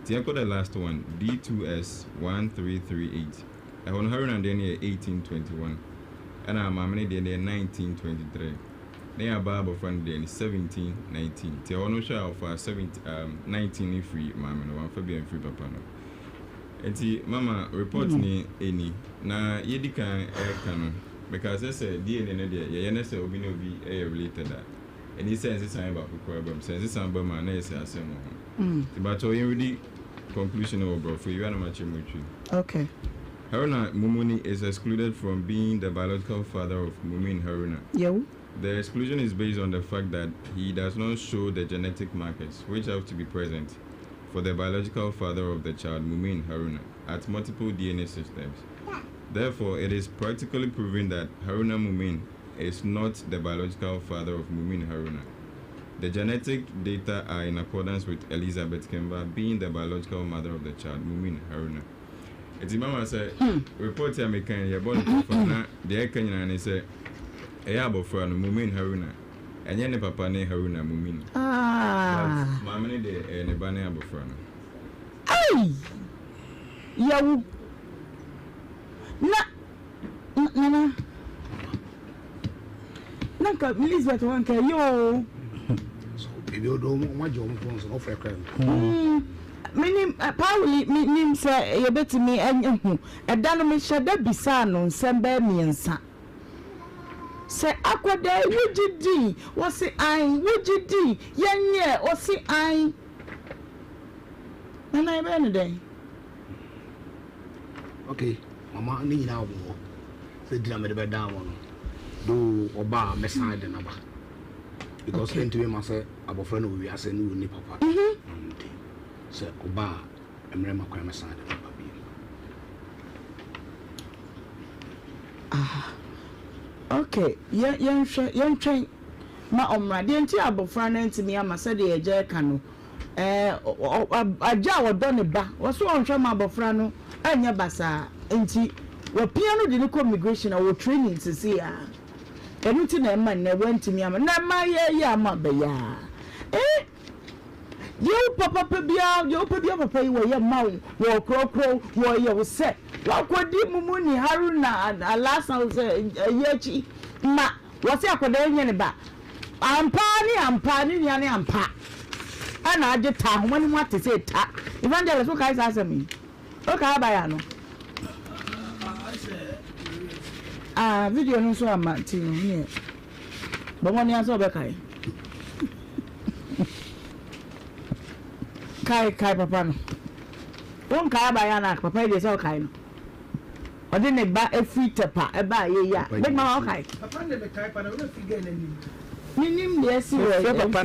The the last one D2S 1338. I want her and then 1821. And I'm mamine then 1923. They are Bible friend then 17, 19. Te ono share of 19 if free mama no one for being free papa no. Enti mama report ni eni na yedi kan kan because they say DNA no there ye say obi no be related that. And he says it's about problem says it's about man na say asem ho. But you really conclusion over for you and much. Okay. Haruna Mumuni is excluded from being the biological father of Mumin Haruna. Yeah. The exclusion is based on the fact that he does not show the genetic markers which have to be present for the biological father of the child, Mumin Haruna, at multiple DNA systems. Therefore, it is practically proven that Haruna Mumin is not the biological father of Mumin Haruna. The genetic data are in accordance with Elizabeth Kemba being the biological mother of the child, Mumin Haruna. Eti mama said, report here making your body for the Kenyan and say, Ayabo no Mumin Haruna, and Yan Papa ne Haruna Mumin. Mamma de Nebane Abofrano. Ay! Yaw! Na. Nanka, Elizabeth wanka yo. So, baby, you don't want your phones off a crime. Meaning, Pauli, meaning, sir, you bet me and you. A dynamic shadow be son on Sembe me and son. Say, Aquade, would you do? What's it I? Would you do? Yeah, what's it I? And I been a day. Okay, Mama, need now. Say, did I make the bed down? Do or bar, Messiah the number. Because when to him, I say, our friend will be as a new papa. Say, Oba, I'm Rema Crime side of the baby. Okay, young train. Ma omra de nti abofra na ntimi ama se de eje ka no aja wo ne ba wo so onhwe ma abofra no anya basa nti wo pia no de ne immigration wo training sisi ya enu ti na ma na wantimi ama na ma ye ama be ya yo papa bia papa yi wo ye ma wo krokro wo ye wo se wa kwadi mumu ni Haruna alasa wo se yechi ma wo se akoda nye ne ba ampani ni ane ampa ana age ta ho mani mu say ta evangelist wo kai sa asemi o ka ba ya no video no so ama ti no ne bo mo ni aso be kai kai papa no won ka ba ya na papa dey so kai no ode ne ba efri tepa e ba ye ya big mama okay papa ne be kai pa na we figure na ni nim de si we papa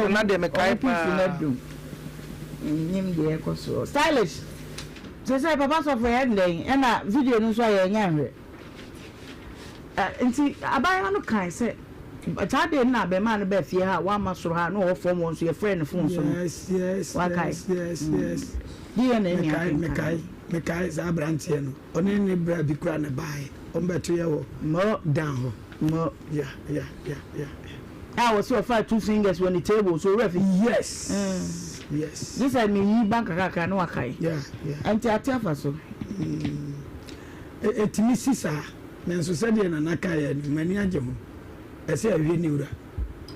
na de me kai pa nim de ko so stylish say papa so for head then e na video no so ya nya hwe nti abaya no kai say Tade na be man be fie ha wa masoro ha no form won so your friend phone so yes yes dia na me kai za brantie no oni ne bra bi kura na bai on beto ye wo mo down mo yeah I was so far 2 fingers on the table so ref yes this I mean bank akaka no akai yeah anti atiafa so etimi sisa men so se de na nakai ni mani agemo I say I really knew that.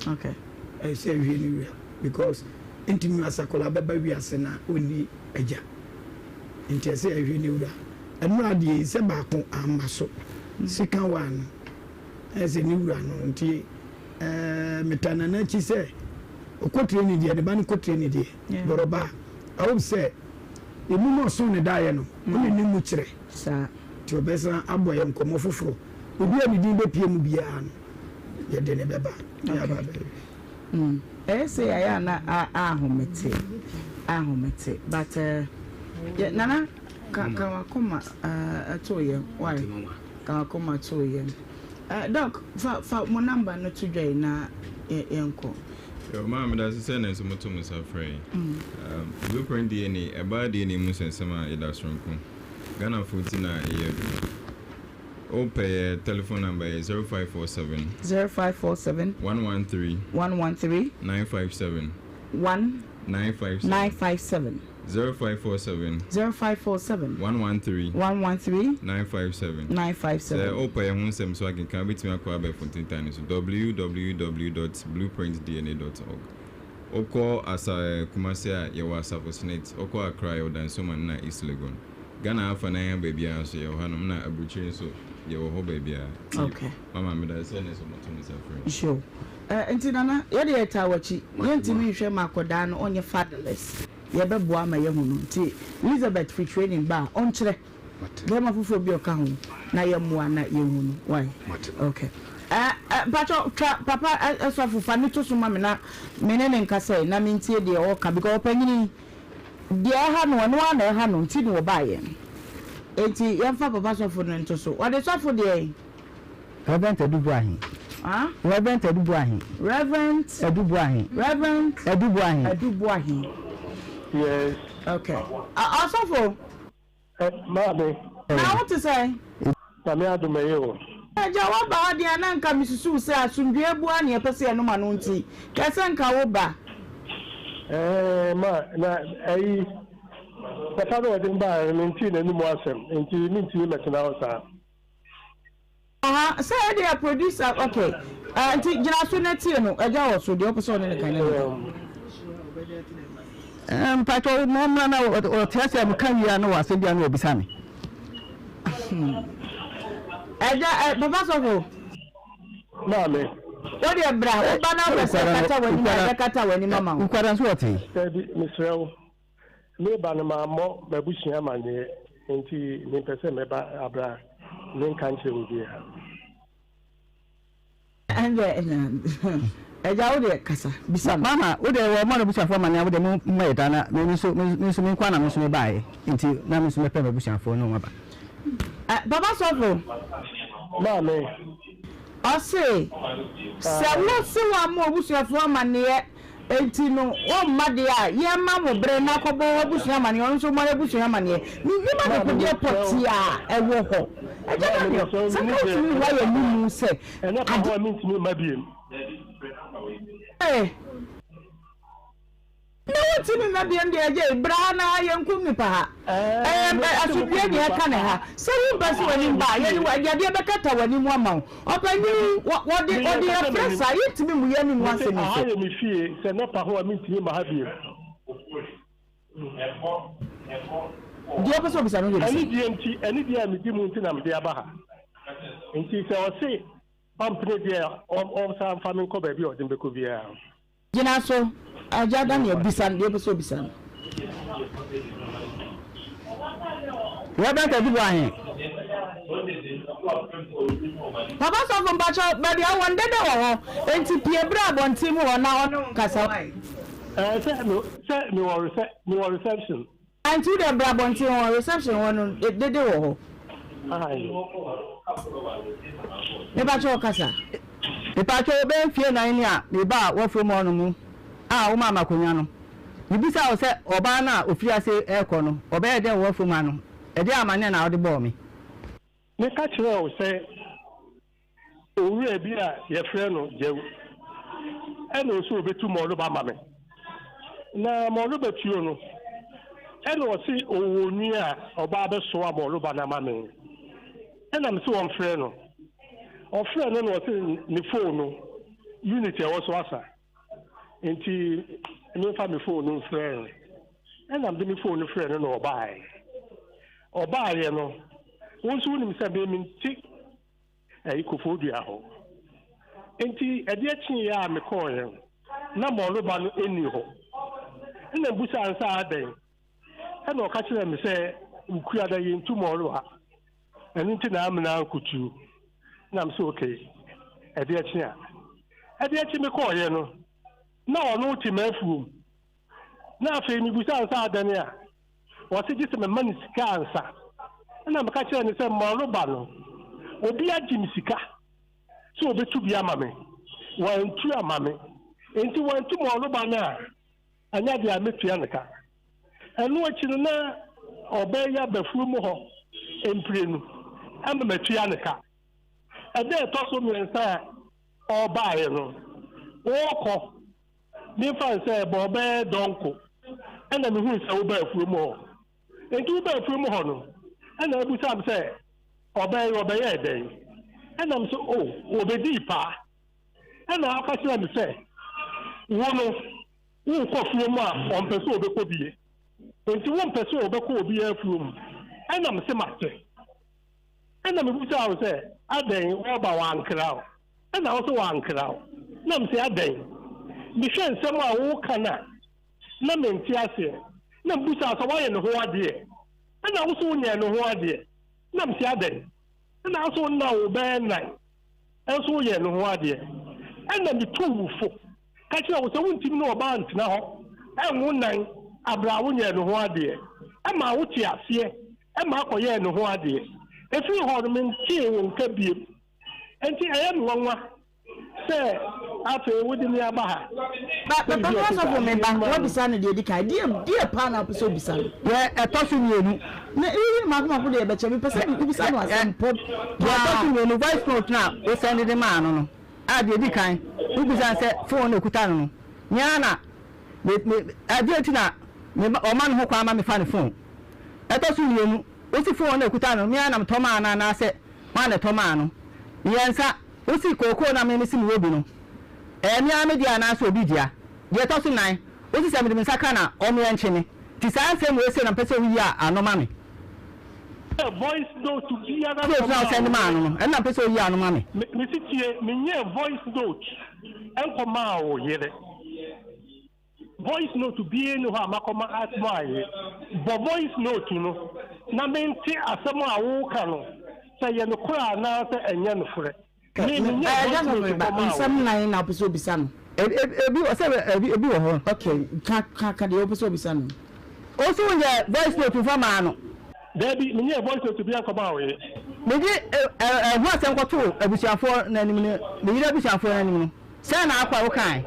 Okay. I say I really knew that because intimi asakola baba wi asena oni aja. Inti I say I really knew that. And no adi se ba ko amaso. Second one as a new run nti metana na chi say okotre ni dia de ban kotre ni dia. Boroba. I hope say e mu no so ne dae no. Oni ni mu kire. Sa ti obesa aboye nkomo foforo. Obi a ni din be pie mu bia no. Ya dene beba ya baba say I na ahomete but nana kan akoma atoye why kan akoma atoye doc fa mo number no to join na yenko yo mama da say na so moto musa free blueprint DNA about DNA mu sensema LIVESTREAM Ghana 14 na year Open telephone number is 0547 113 957 957 0547 113 957 opa ye hunsem so again can betimi akwa be fontintan so www.blueprintdna.org oko asa kumase a ye wa Savosnet oko Accra ye dan so man na East Legon Ghana afa na ya baby an so ye hanom na abuchiri so ye wo ho baby a okay mama me da say ne so moto sa friend sure ntinana ye de eta wachi ye ntimi hwe makoda no onye fatherless ye beboa ma ye hunu nti Elizabeth free training ba on kire Gema fufu bi oka ho na ye moa na ye hunu why okay pacho papa so fufa ni to so ma me na menene nkasa na mentie de o ka because opanyini de ha no no na ha no nti no ba ye enti ye fa papa so fu no nto so what the so fu de Reverend Edubuahin Reverend Edubuahin Yes. Okay. Also for Mami. Now what to say? Mami adumeyo. Jawa ba dia na nka misusu se asundwe bua na yepese ya no ma no nti. Kese nka wo ba. Ma na ai papa no de ba nti na ni mo asem. Nti nti metena hosa. Say they are producer okay. Nti gina so na tie no eja wo so de opose on ne kan na. Pacho mama na o tiase am kan ya no wase bia no obisa me. Eja baba sofo. Mami. What dey bra? O ba na kata wani mama. Ukwara nso ote. Ebi misrew. Me ba na mamo babusua manye nti ni pese me ba abra ni kan che obi ha. Eja wo de kasa bisa mama wo de wo mo busia fo ma na wo de mo eta na me so me kwa na me so me bae nti na me so me pe me busia fo no ma ba baba sofo mama o se wo se wa mo busia fo ma ne enti no wo mmade a ye ma mo bre na kobo wo busia ma ne on so mo busia ma ne ni ma na ko de poti a ewo ho eja na so mi wa ye mu se na pa ho mi ntimi ma biem no timi na bi ende aje bra na yenkum ni pa asubie ni aka na ha so yin ba so wani ba ye ni wa ya de be kata wani mu ama opanyi wo de pressa yitimi mu ye ni mu ase ni so mi fie se na pa ho mi ntimi ma ha bi di opo so bisa no ye ani di mi di mu ntina mi de aba ha nti se o se company there on some farming ko baby o dimbe ko bia gina so aja dan ye bisan de so bisan wa ba ka dubu ahin papa so from bacha baby I wonder de wo enti pie bra bonti mu na onu kasa wai say no reception anti de bra bonti wo reception wonu de wo Ebacho kasa. Ebacho be fie nan ni a me ba wo from onu mu. Wo mama konya no. Ibisa wo se oba na ofiri ase eko no. Oba e de wo from anu. E de amane na wo de bo mi. Me ka kire wo se owu bi a ye frɛ no jewu. E no so obetu mo lo ba mame. Na mo lo betuo no. E no si owo ni a oba be so a mo lo ba na mame. And I'm so unfair no. Unfair no was ni phone no. Unity was wasa. Enti no fa me phone no fair. And I'm the phone no fair no buy. Or buy no. Once you nim say be me tik e ko fodu aho. Enti e de achi ya me call yen. Na mo lo ba no eni ho. Na busa ansa aden. E no ka kire me say ukua da yen tu mo lo ha. And into the Amina Kutu. Now I'm so okay. At the Achia. At the Achim call, you know. No, no, Timefu. Now, for me, we saw Dania. Was it just a money scancer? And I'm catching the same Marobano. Or be a Jim Sika. So be to be a mammy. 1 2 a mammy. Into 1 2 Marobana. And now they are Metrianica. And watching now, or Baya Befumo in Prinu. I'm a Metrianica. And then toss me and say, or buy no. Walk me fan say bobe donko and me hu say oba afuom ho enti oba afuom ho no and abu sam say oba ye den and am so obedi pa and aka say me say wo no wo ko fuom a on pese obekọ bie enti wo pese obekọ obi afuom and am say mate and am bu say say aden oba wan kraw and also wan kraw nam say aden me hwe nsem a wo kana na menti ase na busa so wa ye no ho ade na wo so nya no ho ade na msi ade na so na wo be nan enso ye no ho ade na me tuwufo ka kire wo so wontim no oba ntina ho enwo nan abra wo nya no ho ade ma wo ti ase ma akoye no ho ade efi ho no menti wo nka biem enti aye no nwa say afi wudi ni abaha but also for me ba what bisa no de dika die pa na so bisa no ye etosu mienu na e ma ko de be che me pese bisa no asem pod ye etosu mienu voice note na we send the man no a de dika we bisa say phone ekuta no nya na me ade ti na me o man ho kwa ma me fa ne phone etosu mienu o si phone ekuta no me na me toma na say ma na toma no yensa o si koko na me si me obi no mi amedia na so obi dia ye to so nan o si se me me saka na o me enchene ti sa nsem we se na pese wi a anoma me voice note to be other so na send man no na pese wi anoma me si tie me nye voice note en koma o yere voice note to be no ha makoma atwaye bo voice note no na menti asemo a wo ka no se ye no kura na se enye no fure some nine na pese obisa no ebi o se ebi wo ho okay ka de pese obisa no o so nye voice note for man no baby me nye voice note to be akoma we me di ho asem ko to abusiafo na nim ne me yira abusiafo na nim no se na akwa wo kan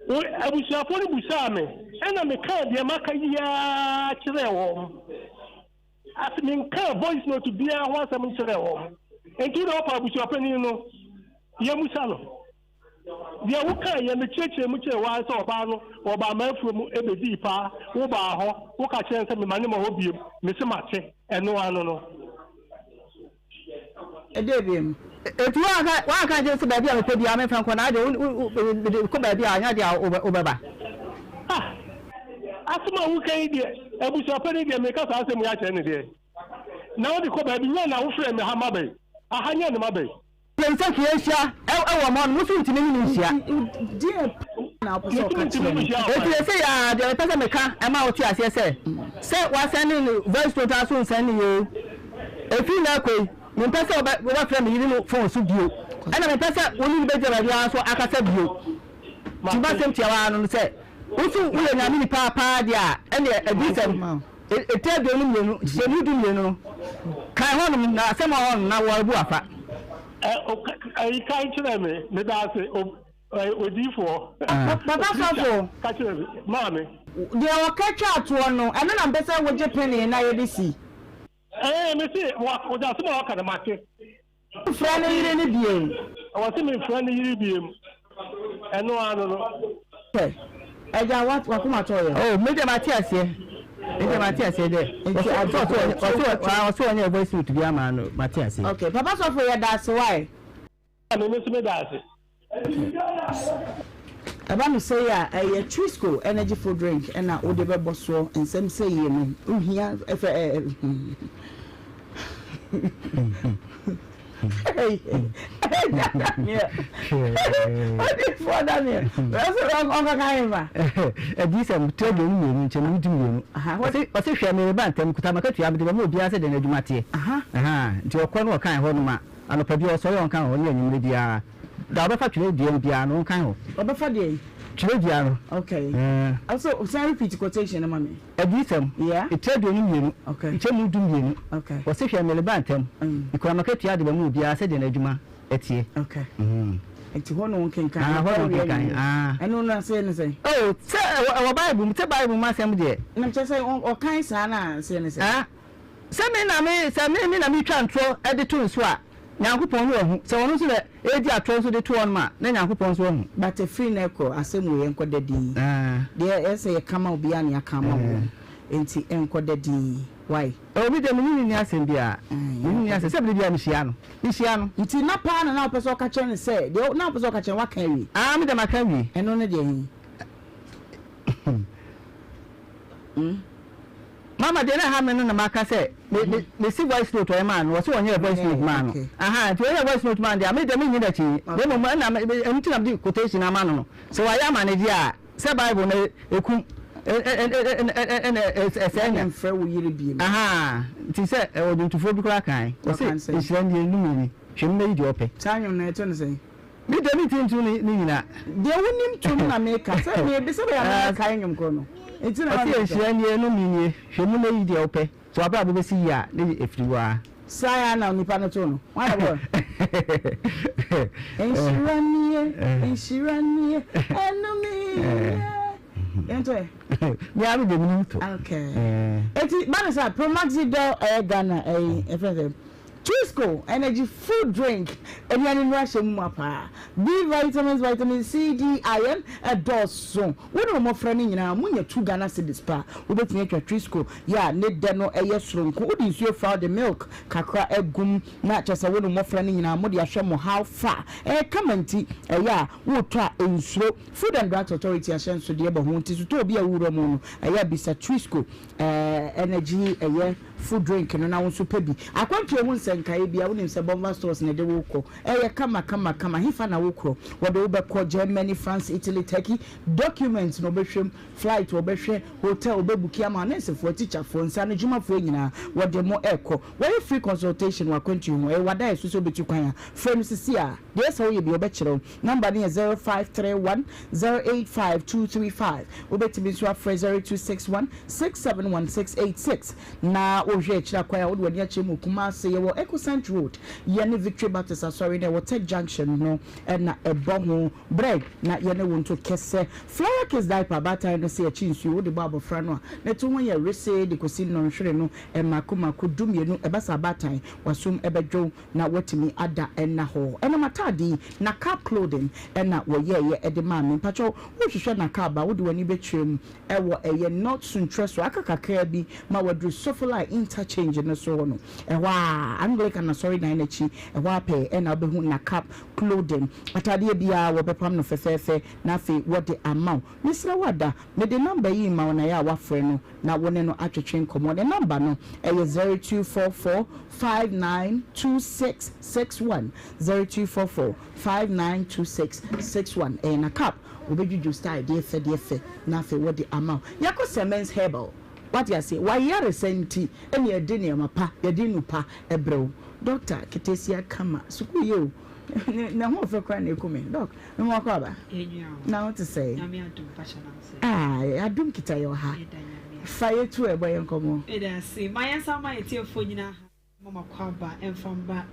o abusiafo ni busa me ena me ka de maka ya kire wo as me ka voice note to be a ho asem kire wo enti do pa abusiafo ni no ye musa no dia wo ka ye me cheche mu che wa so oba no oba mafu mu ebedi pa wo ba ho wo ka chen se me mane mo hobiem me se mate eno anu no edebiem etu wa ka je se ba bia me pe bia me franko na de ko ba bia anya dia obeba asuma wo kan die abusiafo ni die me ka sa asem ya che ne die na wo de ko ba bi nya na wo frɛ me ha mabe ahanya ne mabe Lensa kiesha ewa mon musu ntimi ni nsia die na po so ka e say ya de pesa meka e ma oti ase se wa send voice note aso send you e fi na koi me pesa oba frɛ me yiri no phone so bio e na me pesa oni be je radio aso akasa bio ti ba sem tiawa no se usu uye nyame ni pa dia e ne edisem e te do no mienu se ni du mienu kai honum na asema hon na wo bu afa I can't tell me that odifo baba sofo ka tell me mama de o ka twa to no ene na mpesa wo je penny na ye bisi me see o da so ma ka na mate fra na yire ni biem o se me fra na yire biem eno anu no eja what wakuma to ye oh me de mate ase Ete Matias said also on voice to be a man, Matias. Okay, Papa Sophia, that's why. I mean, Mr. Medasi. I want to say a Trisco energy for drink and now Odeba Bosso and some say you here. Hey, for Daniel. That's wrong on the game. A decent trade in you. What's it? Share me about them. Kutamaka, you have the more bias than a Dumati. To a corner kind of home and a producer so on kind of only media. The factory, dear piano kind of. What for the Children? Okay. Also, sorry, repeat quotation, mommy. A decent, yeah. It trade you. Okay. It's a new doing. Okay. What's it? Share me about them. You can make it the move bias than a Juma. Eti. Okay. Eti hono can I know not say anything. Oh, sir, our Bible, the Bible must have there. And I'm just saying, or kind sana, say anything. Some men are me, some men are me transfer at the two swap. nyankopon no hu se wono so le edi atro so de to on ma na nyankopon so hu but a free neko asemu ye nkoda din there ese ye kama obi an ya kama wo enti enkoda din why obi de mini ni asem bia ni asem se bia ni hia no nti na pa na opeso ka chen se de na opeso ka chen wa kan wi me de ma kan wi eno ne de hin mama de na ha me no na maka say me see voice note o man wo so wonye voice note man to your voice note man de me de me nyina chi de mo na emti na de quotation na man no so wa ya man de a say bible na ekum en frɛ wo yiri bi ti say o dintufo bi kra kan o say isran de nu mi hwem na yi de ope tanyo na eto ne say me de me tintu ni nyina de wonim tum na me ka say me be say ya na kan nyom kro no enti na ti isran de nu mi ni hwem na yi de ope so aba be si ya na efiriwa saya na nipa no to no why boy insuranie enemy ento ya bi de mi to okay eti banasa promaxidol Ghana friend Trisco energy food drink any animation mapa B vitamins vitamin C D iron a dose when mo friend nyina munya 2 Ghana cedis pa we betime atwa Trisco ya ne de no sronko odi nsuo fra the milk kakra egum na chese when mo friend nyina mo de ahwe mo how far kamanti ya wo to nsuo Food and Drug Authority ahye so de ba ho nti so to obi awuro mo no ya bisa Trisco energy food drink no na wonso pa bi akwantu mu nsenkae bia wonim se bomba stores na de woko kama hifa na wokro wode wo bekọ Germany France Italy Turkey documents no behwem flight wo behwe hotel wo bebuki ama na sefo teacher fo nsa na juma fo nyina wode mo ekọ we free consultation wakwantu mu wada esuso betu kwan frame sisi a de so ye bi obekere number ni 0531 085235 wo betimi so afre 0261 671686 na ohwe kira kwa ya wodi achi mu kuma se ye wo Ecocent Road ye ne Victory Baptist sorry na Tech Junction no na ebo bread na ye ne wonto kese flower kiss diaper bata no se achi nsu wodi babo fra no na to won ye rese de kosi no nhwere no makoma kodumie no ebasa batan wasum ebedwo na watimi ada na ho ena matadi na cap clothing na wo ye ede ma me pacho wo hwehwe na cap ba wodi wani betwem ewo eye not suntreso akakaka bi ma wadru sofala interchange no so no Anglican na sorry na echi pe na obehu na cap clothing atade bia wo bepam no fefefe na fe what the amount misra wada me the number yi ma na ya wafre no na wone no atwetwe nkomo the number no 0244 592661 0244 592661 na cap obejuju style de fe na fe what the amount yakose men's herbal what you say why you resenti eni edini mapa yedinu pa ebrew doctor ketesia kama suku yo na ho fe kwa na ekome doc me mo kwa ba na what to say adum kita yo ha faye tu ebo yenkomo say my answer my tiefo nyina mama kwa ba enfamba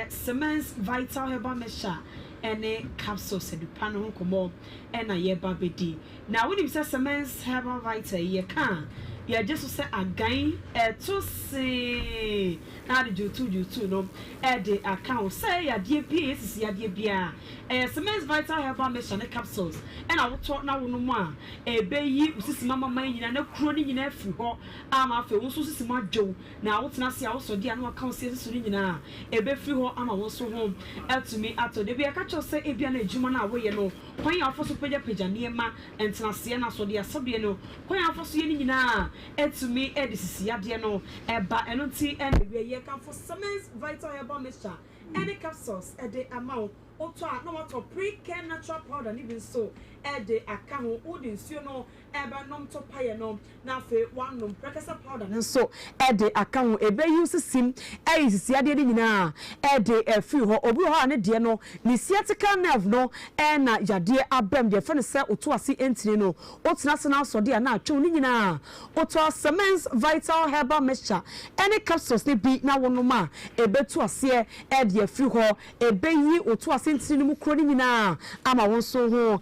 Siemens Vital Herbal Mesha ene capsules edupa no komo na ye ba bedi na wonim say Siemens Herbal Vital ye kan ya just say again to say na de jutu no de account say ya de PS ya de bia Siemens Vital Herbal Mesha ne capsules na woto na wono mu a ebeyi usisi mama man nyina na kuro ni nyina afi ho ama afi wo so sisi ma dwo na wotena se a wo so de na account se so nyina ebe fi ho ama wo so ho etumi ato de bia ka cho say ebia na ejuma na wo ye no kwan ya afo so peja niema entena se na so de asabie no kwan ya afo so ye ni nyina etumi edisisi ade no eba eno ti ene ye kan for Siemens Vital Herbal Mesha any capsules ede amount oto a no wato pre-care natural powder even so ede aka ho odi nsuo no eba nom to paye no na fe wanom prekasa powder nso ede aka ho ebe use sim sisi ade de nyina ede afi ho obi ho ane de no ni sciatica nerve no na yade abam de fe ne se oto ase entine no otena se na so de na atwe ni nyina oto Siemens Vital Herbal Mesha any capsules ne bi na wonoma ebe to ase ede afi ho ebe yi oto ase entine mu kro ni nyina ama won so ho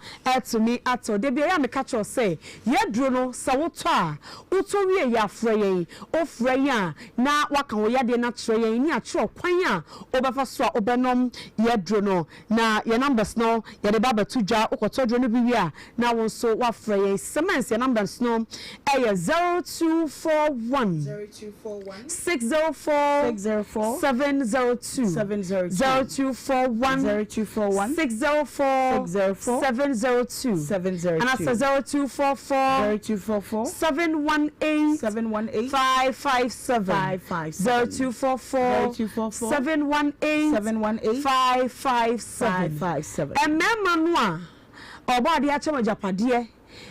etumi ato de bia ya me catch us say ye duro no sa woto a woto wie ya frɛ yen ofrɛ yen na waka wo yade na kyerɛ yen ni atwerɛ kwan a obefa so a obenom ye duro no na your numbers no ye de baba tudwa ukoto duro no bi wi a na won so wa frɛ yen semens your numbers no 0241 604 702 0241 604 702 and that's 0244 718 557 0244 718 557 and memma obadi achama japade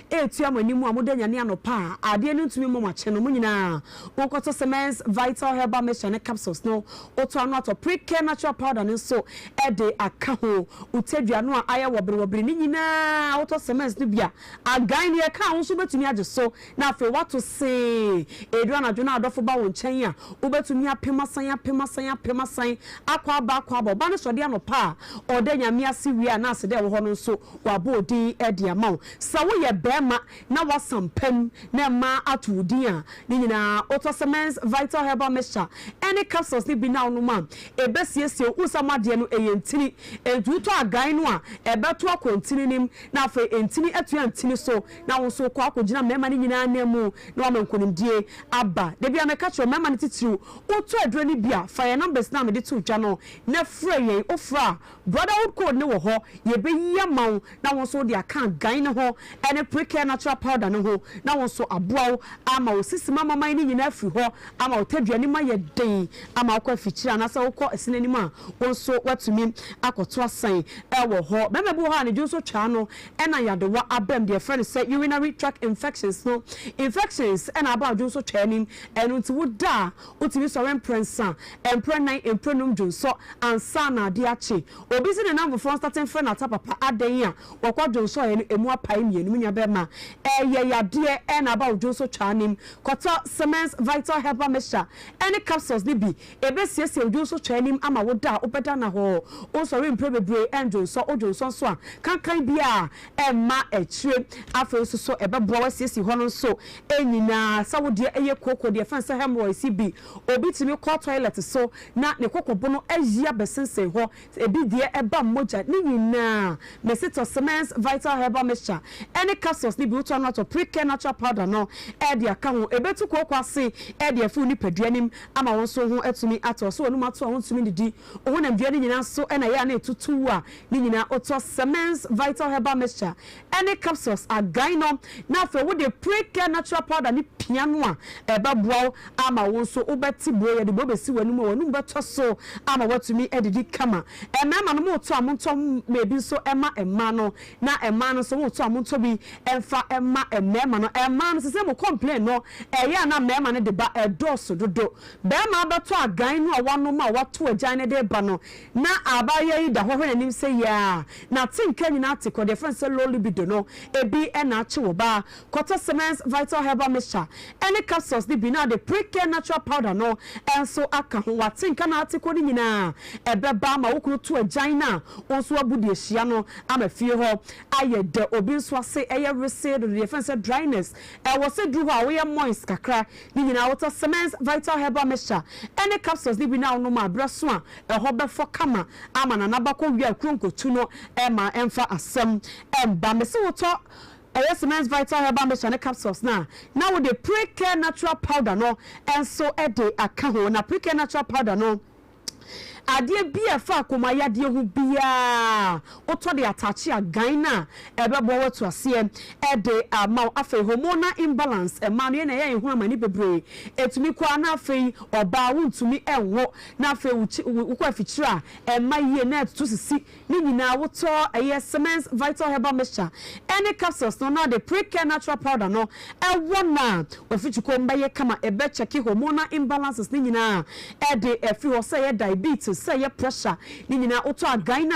etu amanimu amuda nyane anopa ade no ntumi mama che no munyina wonkoto semens vital herbal mixture capsules no oto anu ato pre-care natural powder no so ede aka ho utadua no aya wobere ni nyina oto semens no bia agan ne ka ho so betumi age so na afi wato se edu anadwo na adofo ba won chen a obetumi apemasan akwa ba ba no so de anopa ode nyame ase wi a na ase de wo ho no so wabo odi ede ama sa wo ye bema na wasampem na ma atudin a ni nyina otosemens vital herbal mixture any capsules ni bi na no ma ebesiesie usamade no eyentini entuto agan no a ebeto akontini nim na afa entini atua ntini so na wo so kwa akogina mema ni nyina na mu na wa mankonimdie aba de bia meka cho mema ni titiriu oto aduro ni bia fa your numbers na me de to dwa no na frɛ yen ofra brotherhood code ne wo ho ye be yamaw na wo so de aka gan ne ho ene pre-care natural powder no ho na won so aboa ama osisi mama man ni nyina afiri ho ama otaduane ma ye den ama akwa fichira na sa wokɔ esinani ma won so watumi akoto asan ewo ho meme bu ho ne jo so twa no ena yadewa abam de friend say urinary tract infections no infections ena aba jo so twa nim enu nti woda otimi so prensa emprenan emprenum jo so ansa na ade ache obi si ne number from starting friend atapapa adan a wokɔ jo so emu apai mienu nya bema yade na ba ojo so twanim koto semens vital herbal mixture any capsules ni bi ebesiesie ojo so twanim ama woda obeda na ho o so reprebebre enjo so ojo so so a kankan bia emma echire afa so ebebo wasiesie ho no so enyina sawode eye koko de fansa hemorrhoids bi obi timi ko toilet so na ne kokobo no ayia besense ho ebi de eba moja ni nyina mesito semens vital herbal mixture any capsules ni bi uto na to pre-care natural powder no e de aka ho ebetu kokwase e de afu ni paduanim ama won so ho etumi ato so wonu ato ho tumi didi ho na duane nyina so e na ya na etutu a ni nyina oto semens vital herbal mixture any capsules agan no na fa wo de pre-care natural powder ni piano a e ba boa ama won so obeti bo ye de bo besi wanu mo wonu beto so ama watumi edidi kama e mema no mo to amonto mebi so ema no na ema no so mo to amonto bi emfa ema emema no ema no se mo complain no eya na mema no de ba edoso dodo be ma beto agan no wano ma wato agan ne de ba no na abaye yi da ho hwe nim se ya na tinka nyina atiko de friend say low libido no ebi e na ache wo ba koto semens vital herbal mixture any capsules di bi na the pre-care natural powder no enso aka ho watinka na atiko ni nyina ebe ba ma wokuru to agan na onso abudi ehia no ama fie ho aye de obi nso ase eye rese do the friend say dryness was say do how we moist kakra ni nyina water semens vital herbal mixture any capsules ni bi na no ma breso a ho be fo kama ama na nabako wi akronkotu no ema emfa asem emba me se woto semens vital herbal mixture capsules na with the pre-care natural powder no enso ede aka ho na pre-care natural powder no adie bia fa akoma yade hu bia oto de atachi agan na ebebo weto ase ede ama afa hormonal imbalance ema no na ye hu amani bebre etumi kwa na afa oba wuntumi enwo na afa ukwa fichira ema ye na to sisi ni nyina woto semens vital herbal mixture any capsules no na the pre-care natural powder no ewo na ofichuko mba ye kama ebe check hormonal imbalances ni nyina ede efi ho say diabetes diabetes say your pressure ni nyina oto agan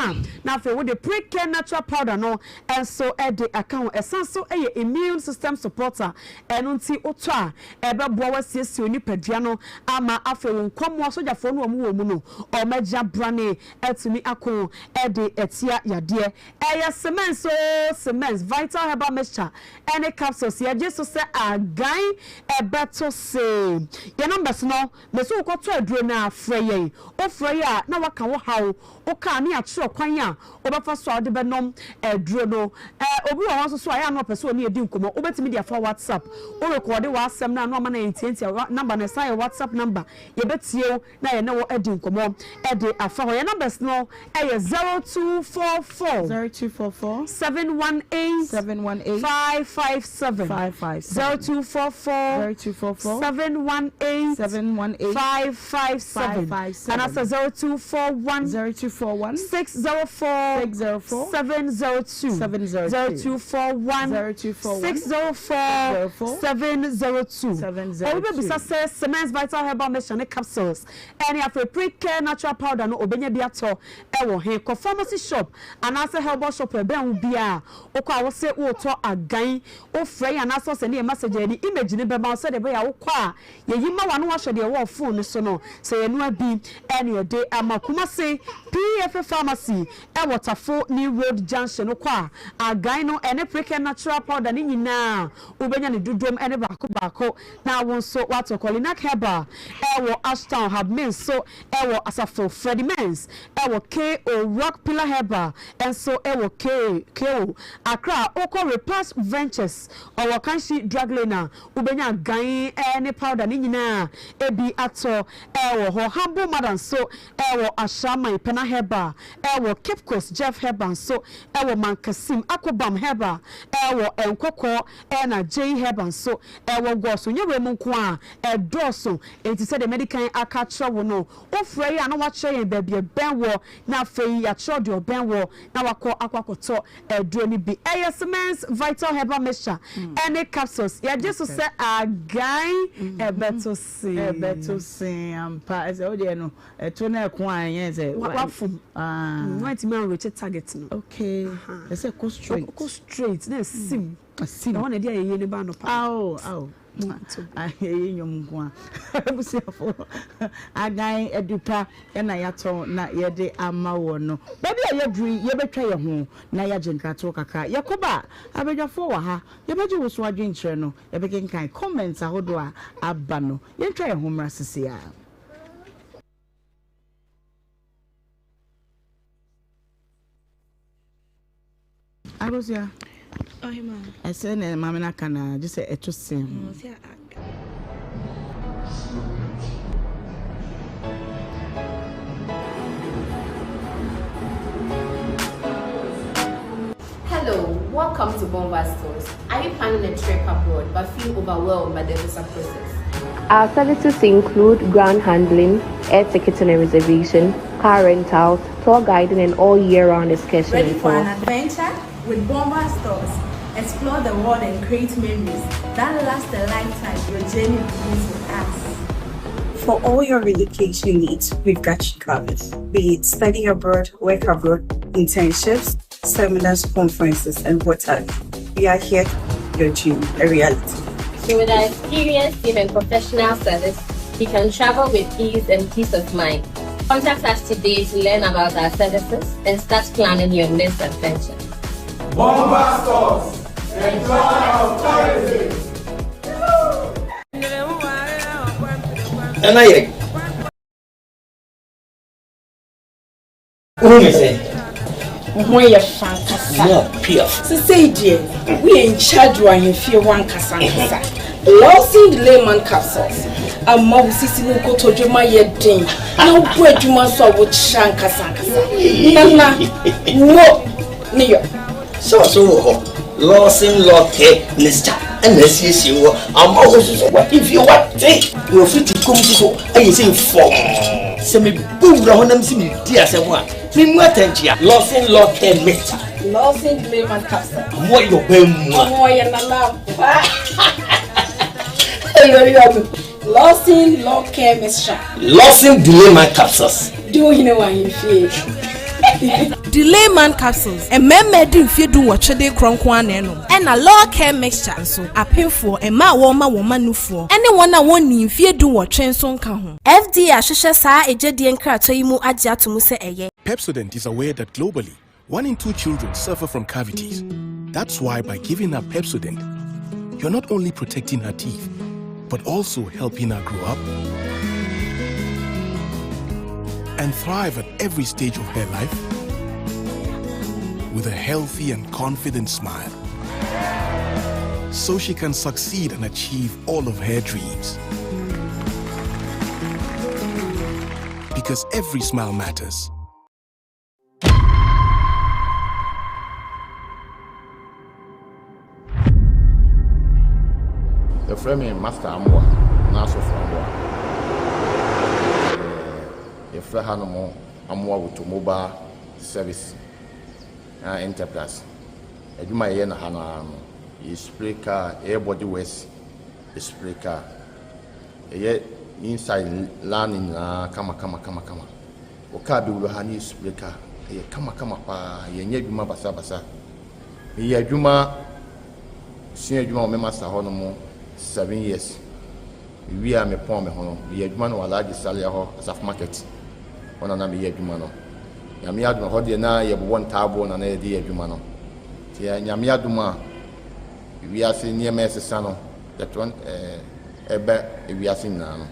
na afi with the pre-care natural powder no enso e de account esanso e immune system supporter enu nti oto a ebe bo wasiesie onipadua no ama afi won komo sojafo no omu omu no o meja brane etumi akon e de etia yade eye cement vital herbal mixture any capsules ye just say agan ebeto say your numbers no me so ko to aduro na afreye o freye a na waka wo hawo o ka ne atro kwan a obefa so ade benom aduro no obi wo so so aya no person oni edi nkomo obetimi dia for WhatsApp o record wa asem na no ma na entientia number na say WhatsApp number ye betie na ye na wo edi nkomo e de afa ho your numbers no e 0244 718 557 0244 718 557 and that's 0241 604 702 0241 604 702 or we be say cement vital herbal mixture capsules any of a pre-care natural powder no obenya bi ato e wo he ko pharmacy shop and as a herbal shop e ben bia o kwa wo say wo to agan o frey and as say na message any image ni be ma say de be ya wo kwa ye yima wa no wa hwe de wo phone so no say enu abi any day amakuma say PF pharmacy e waterfall new road junction no kwa agan no ene pre-care natural powder ni nyina obenya ne dudom ene baako na won so wato Colinac herbal e wo Ashtown have men so e wo asafo Freddy Mens e wo KO Rock Pillar herbal and so e wo KO Accra Oko Repass Ventures or Wakanshi drug lane ubenya gan ene powder ni nyina e bi ato e wo ho humble madam so e wo Ashama Pena herbal e wo Cape Coast Jeff herbal so e wo Mankasim Akobam herbal e wo Enkoko e na J herbal so e wo Goso nyewe mu nko a e doso enti se the medical aka travel no ofrey a na wa kye bebie ben wo na afei ya tro ben wo na wakọ akwakoto eduro ni bi cement vital herbal mixture any capsules ya just say agan ebeto sin ampa ese o de no eto na ekon anye se wafum right man reach target no okay ese go straight na sim na one dia ye ni ba no pa aw nyom kwa busiafo agan edupa na yato na yede ama wo no baby ayedri ye betwa ye ho na ya jenkrato kaka yakoba abedwafo wa ha ye beje wo so adwenkyere no ye bekenkan comments ahodo a aba no ye ntwa ye ho mra sese a Agosia Ohemaa. I said, Mamma Kana, just say, to sing. Hello, welcome to Bomba Stores. Are you planning a trip abroad but feel overwhelmed by the visa process? Our services include ground handling, air ticketing and reservation, car rentals, tour guiding, and all year-round excursions. Ready for an adventure? With Bomba Stores, explore the world and create memories that last a lifetime. Your journey begins with us. For all your relocation needs, we've got you covered. Be it study abroad, work abroad, internships, seminars, conferences, and what have you. We are here to make your dream a reality. So with our experienced team and professional service, you can travel with ease and peace of mind. Contact us today to learn about our services and start planning your next adventure. Bomba Stores, enjoy our tourism. And I when you're fantastic. No, Pierre. So say, dear, we in charge when you feel one cassandra. Lossing the layman capsules. A mob sissy will go to Juma yet ding. No bread you must saw with shanka sankasa. Nana, no, near. So, Lawson Locke, Mister, and let's see you. I'm always what if you want to take your feet to come to I say for some boom round them see me, dear someone. Me what here. Lawson Locke, Mister. Lawson layman capsule. What your bem? Oh, you're not Lawson Locke Mixture. Lawson delay my capsules. Do you know why you feel? Delay man capsules. A member didn't feel do what they cronk one and a lower care mixture. So a painful and my woman for anyone I want in fear do what train son can. FD Ashisha Sa a Jedian Kratoimu Adja to Muse Eye. Pepsodent is aware that globally, 1 in 2 children suffer from cavities. That's why by giving her Pepsodent, you're not only protecting her teeth, but also helping her grow up and thrive at every stage of her life with a healthy and confident smile, so she can succeed and achieve all of her dreams. Because every smile matters. The framing master Amwa, Naso Framboa. The Frahanamo Amwa with mobile service enterprise. A Juma Yen Hana is spray car, airbody west, a spray car. A yet inside landing, kama. Okabi will hani spray car, a kama pa, ye Juma basa. Ye Juma, Senior Juma Master Honomo. 7 years. We are me pon me hono. Ye adwuma no large salary ho asaf market. Ona na me ye adwuma no. Nyame adwuma ho de na ye bo ntaabo na na ye de adwuma no. Ti nyame adwuma we ase niema esesa no. That one ebe we ase na no.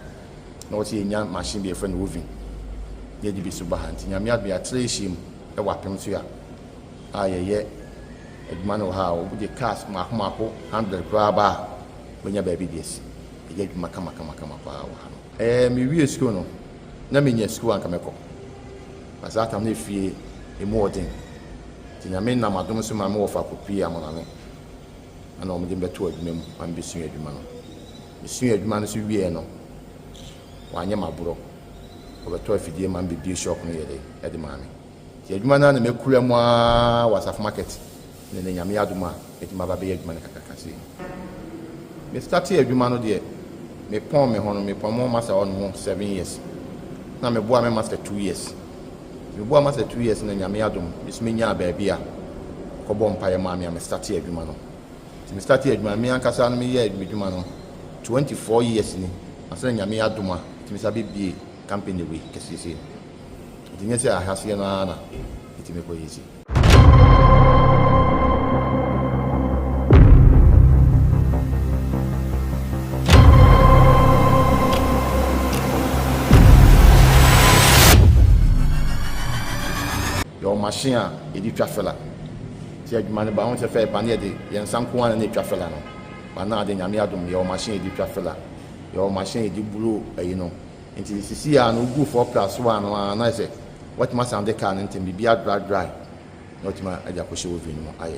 Na o ti nya machine be friend moving. Ye di bi so ba hanti nyame adwuma ya treshim e wapem so ya. Ye adwuma no ha o de cars mako 100 ba. When you're baby, yes, you get kama power. Me we school no, na me nye school and kameko. But that I'm not free a more thing. Tinyame na madom so ma me wo fa kopi amonane. Ana o me dem beto adwuma mu, am besu adwuma no. Besu adwuma no so wie no. Wanye maburo. O beto afidie ma be bi shop no yede, e de ma me. Ti adwuma na me kura mu a wasaf market. Ne nyame adoma, e ti ma ba be adwuma na kakakase. Me started adwuma no de me pon me hono me pon mo master on 7 years na me boa me master 2 years me boa master 2 years na nyame adom me nya ba bia ko bom pa ye ma me started adwuma no me started adwuma me ankasa no me ye adwuma no 24 years ni asa nyame adom a me sabe bie company we kesese di nya se ahase no ana ti me ko yesi. Machine e di twafela ti adwuma ne ba won se fe pa ne de yen sanko an ne twafela no ba na de nyame adom ye o machine e di twafela ye o machine e di bulo ayi no nti sisi ya no gu 4+1 no na se what ma sound de car nti bi dry not ma aja ko shewo vini mo aye.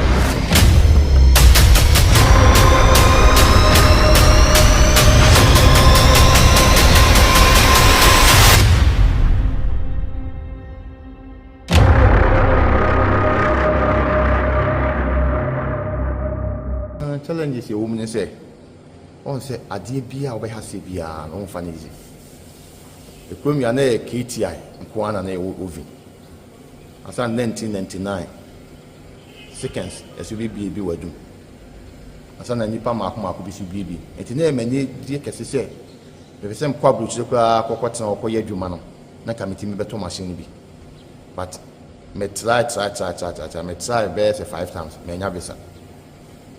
Challenges you woman say on say adie bia obehase bia no mfa easy the premier na KTI nko ana na ovi asa 1999 seconds SUBB bi wadu asa na nipa mako bi SUBB enti na emanye die kese se be sem kwabru chire kwa kokotena okoye adwuma no na committee me beto machine bi but me try me try best 5 times me nya bisa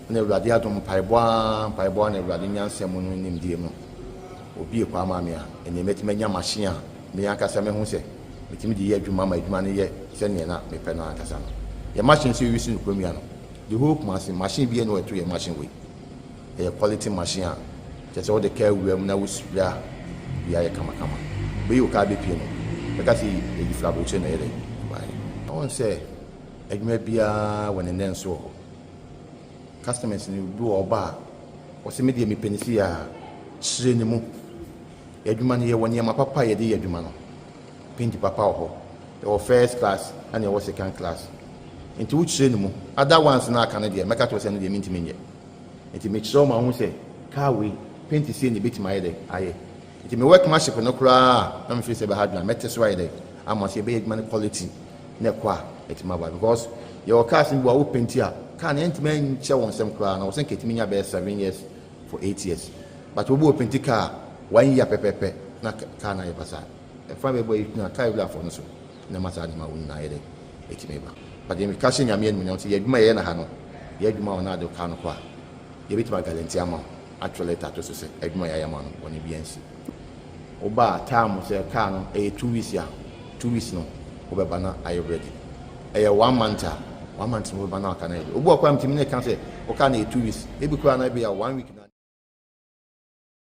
na ewurade adom paibwa na ewurade nyansem no nimdie mu obi ekwa amame a ene metime nya machine a me akasa me hu se metime di ye adwuma ma adwuma ne ye se ne na me pe na akasa no ye machine se wi sin kwamia no the whole machine bi e no eto ye machine we ye quality machine a just all the care we am na we spray ya ye kama be you ka be pie no because e di flabroche na ye dey I want say adwuma bia when nen so customers ni do oba o se me de me penisi ya chire ni mu adwuma ne ye woni ma papa ye de adwuma no pinti papa ho the first class and the second class into which chire ni mu other ones na aka ne de make to se ne de minti menye enti make sure ma hu se car we pinti se ni bit ma ye de aye enti me work machine no kura na me feel se be hard na mete so aye de ama say be adwuma quality na kwa etima ba because your cars in wo paint a car na entime nche won sem kra na wo sen ketimi nya be 7 years for 8 years but wo paint car 1 year pepepe na car na yepasa e fa be boy na car bila for no so na masa ni ma won na yede etime ba but dem cash nya me no say adwuma ye na ha no ye adwuma wona de car no kwa ye bitima guarantee ama actually tato so say adwuma ya ma no woni biansi oba time say car no 2 weeks ya 2 weeks no obeba na are you ready 1 month 1 month no obeba na aka na obu akwa mtimi ne kan say o ka na 2 weeks e bi kwa na be ya 1 week na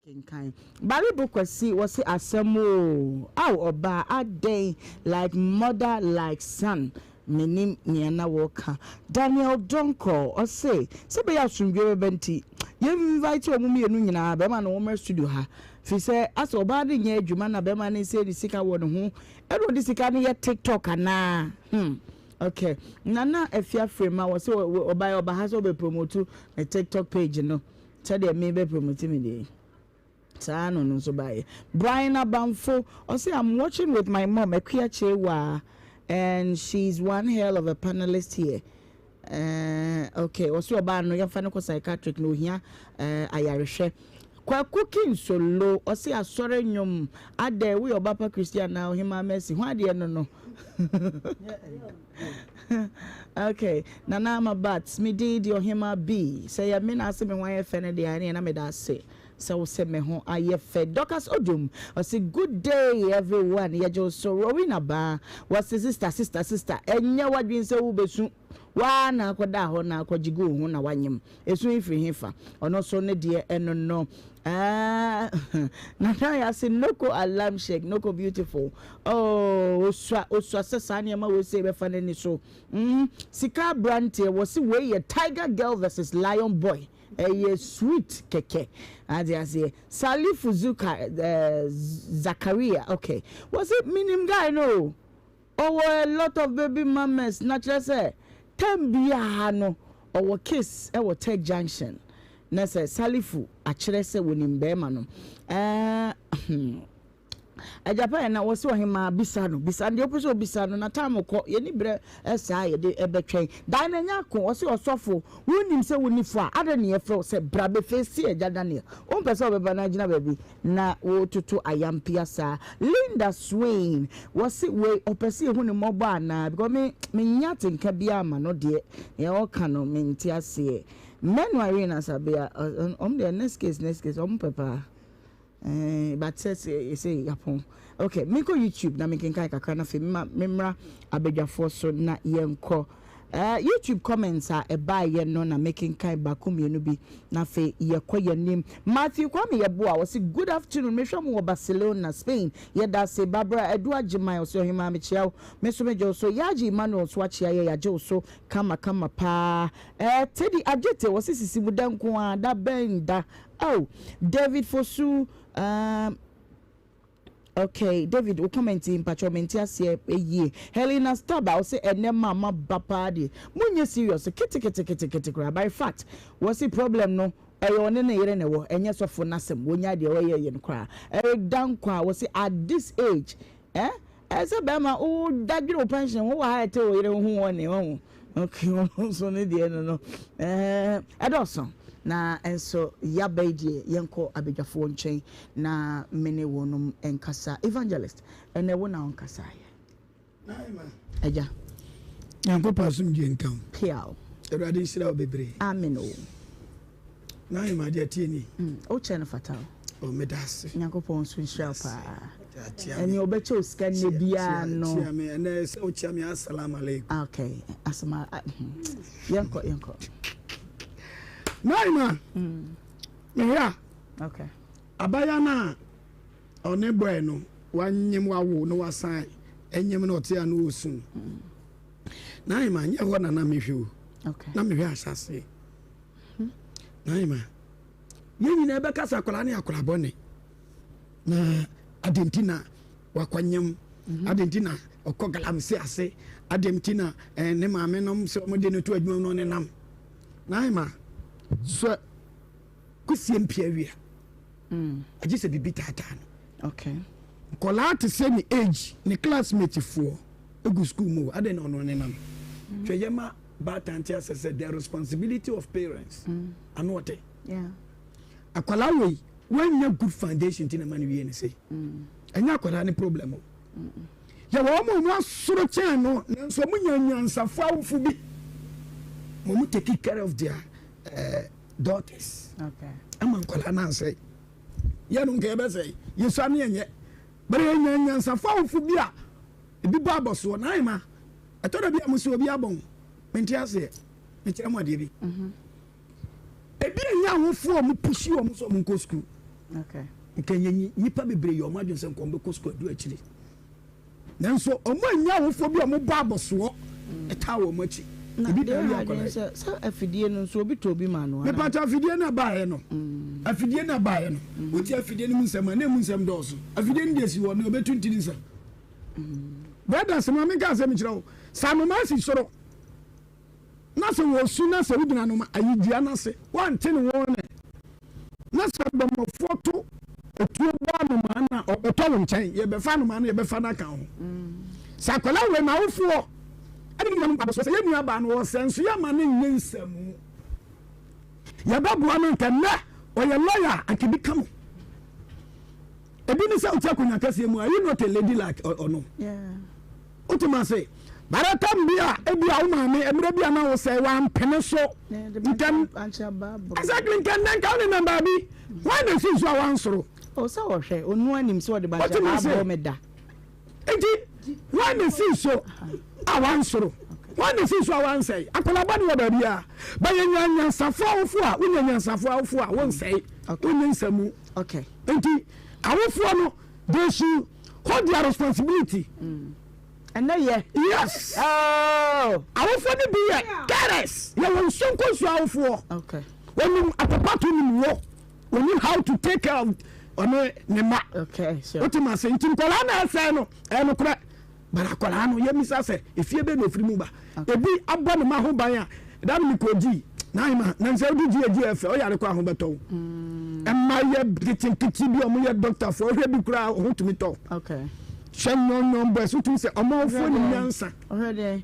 kinkan Bible kwasi wasi asemo oba aden like mother like son menim niana woka Daniel Donko o say be ya sunwe benti ye invite o mumi enu nyina be ma na wo studio ha fi say as oba de nya adwuma na be ma ne say di sika wo ne ho ero di sika ne ye TikTok ana okay nana afia frame wo say oba ha so be promote na TikTok page no tell them me be promote me dey Tano no so by Brian Abamfo I say I'm watching with my mom Ekia Chewa and she's one hell of a panelist here. Okay, also about no young psychiatric no here ayarishe kwa cooking solo I say asore nyom ade we obapa Christian now Ohemaa Mercy why dey no okay nana ma bats me did Ohemaa B say ya me na say me wan fene dey ani na me da say so se me ho ayefe Docas Odum I say good day everyone ya jo so rowing ba was sister enye wadwin se wo besu wa na akoda ho na akwajigo ho na wanyem esu ifri hefa ono so ne de eno no na ya say noko alarm shake noko beautiful oswa sesane ma we say be fanani so sika brand was we a tiger girl versus lion boy a sweet keke as I say Salifu Zakaria okay was it minim guy no a lot of baby mamas naturally say 10 bia no or kiss e Tech Junction na say Salifu actually say wonim be ma no Japan na wose Ohemaa bisano de opuso bisano na time ko ye ni bre esa ye de ebetwen dan na nya ko wose osofo wonim se wonifo a ade ne yefro se brabe face e jadane on pese obeba na gina baby na wo tutu ayampia sa Linda Swain wose we opese hu ne mobo ana because me nya tinka bia ma no de ye o kano me ntiase menu arena sabia the next case papa but say yapon okay me go YouTube na me ken kai kakra na fe memra abedwafo so na yenko YouTube comments are eba ye no na making kai bakumienu bi na fe ye koyenim Matthew Kwame Yeboa was good afternoon me hwam wo Barcelona Spain ye da se Barbara Edward Jemai so Ohemaa me chiao me so me jo so yaji Emmanuel so achia ye yaje so kama pa Teddy Ajete was sisi budanko a da benda David Fosu okay David we commenting patchomenti ase ye Helena Staba we say ene mama bapade munye serious kete by fact was the problem no one ne yere ne wo enye sofo nasem wonya de wo ye no kra dan kwa we say at this age ese be ma o dagiro pension wo ha ete wo yere hu won ne okay so ne de no Edison na enso yabedie yenko abedwafo nchen na mene wonum enkasa evangelist ene wona onkasa ye eja yanko pasum je nkan piao erade nsira obebre amen o na ima de tieni o chen fatal o medase yanko pon so nsira pa eni obeche oska ne bia no tia me ene se o tia me assalamu alaikum okay asma yanko Naima. Nhyira. Okay. Abaya na one boy no wanyem wawo no wasan enyem na ote anu osun. Naima nye ho na mehwe. Okay. Na mehwe asase. Naima. Yenyi na ebe kasa akola ne akola bone. Na adentina wakwanyem adentina okogalam se ase adentina ne maame no se omode no to adwuma no ne nam. Naima so kusiem piawia agise bibi tata no okay kola to say ni age ni classmate for egu school mu ade na ono ne nam tweyema but antia said the responsibility of parents and what akola we when you good foundation tin man we ni say enya akola ni problem ya wo mo asoro chen no nso mo nyanyansafo awfu bi mo take care of their daughters ama akola na say ya no nke be say yesu ane enye bare nyanyansafo awfu bi a ebi ba boso na ima atoda bi amuso obi abon menti ase me kire mo ade bi ebi nya awfo mo pushi o mo so mo go school nkenye nipa bebre yo mo adwon se nko be go school adu akire nanso omo nya awfo bi o mo ba boso eta wo mo achi ebi da ya kola so afidie no so obi to obi ma no me pata afidie na ba he no afidie na ba he no oti afidie no nsema na mu nsem doso afidie no desi wo no obetu ntini nsa brother se mama ka se mi kire wo sanu ma si soro na se wo su na se wudina no ma ayidua na se wan tene wo ne na se ba mo foto etuo ba no ma na obeto wo nchen ye be fa no ma na ye be fa na kan ho sakola we ma wo fuo ani mo ba so se ye nua ba no wo senso ya ma ne nyensamu ya ba bua no nkanna o ye lawyer akibi kamo ebi ni sa utia kunya kase mu are you not a lady like or no utuma say baratam bia ebi a wo ma me emre bia na wo say wan pene so nkan exactly nkan nan ka ni number bi why dey see so wan soro o sa wo hwe onu anim so de ba abo me da enti why dey see so awan soro why dey see so awan say akola ba ni wo ba bia ba yenya safo awfo a unyenya safo awfo a won say unyen samu okay enti awfo no they should hold their responsibility and now yes awfo ni bi ye careless you won sonko so awfo okay when you apapatu ni wo when you how to take care of one nema okay sure what you say nkola na say no no kura bara kola no ye misa say efie be no firi mu ba ebi abo no ma ho ban a da mi ko ji na ima na nse odi ji efe o yare ko aho beto emma ye kiti bi o mu ye doctor for hwe bi kura ho tumi to okay shenyon boys utu say omo fo ni nyansa already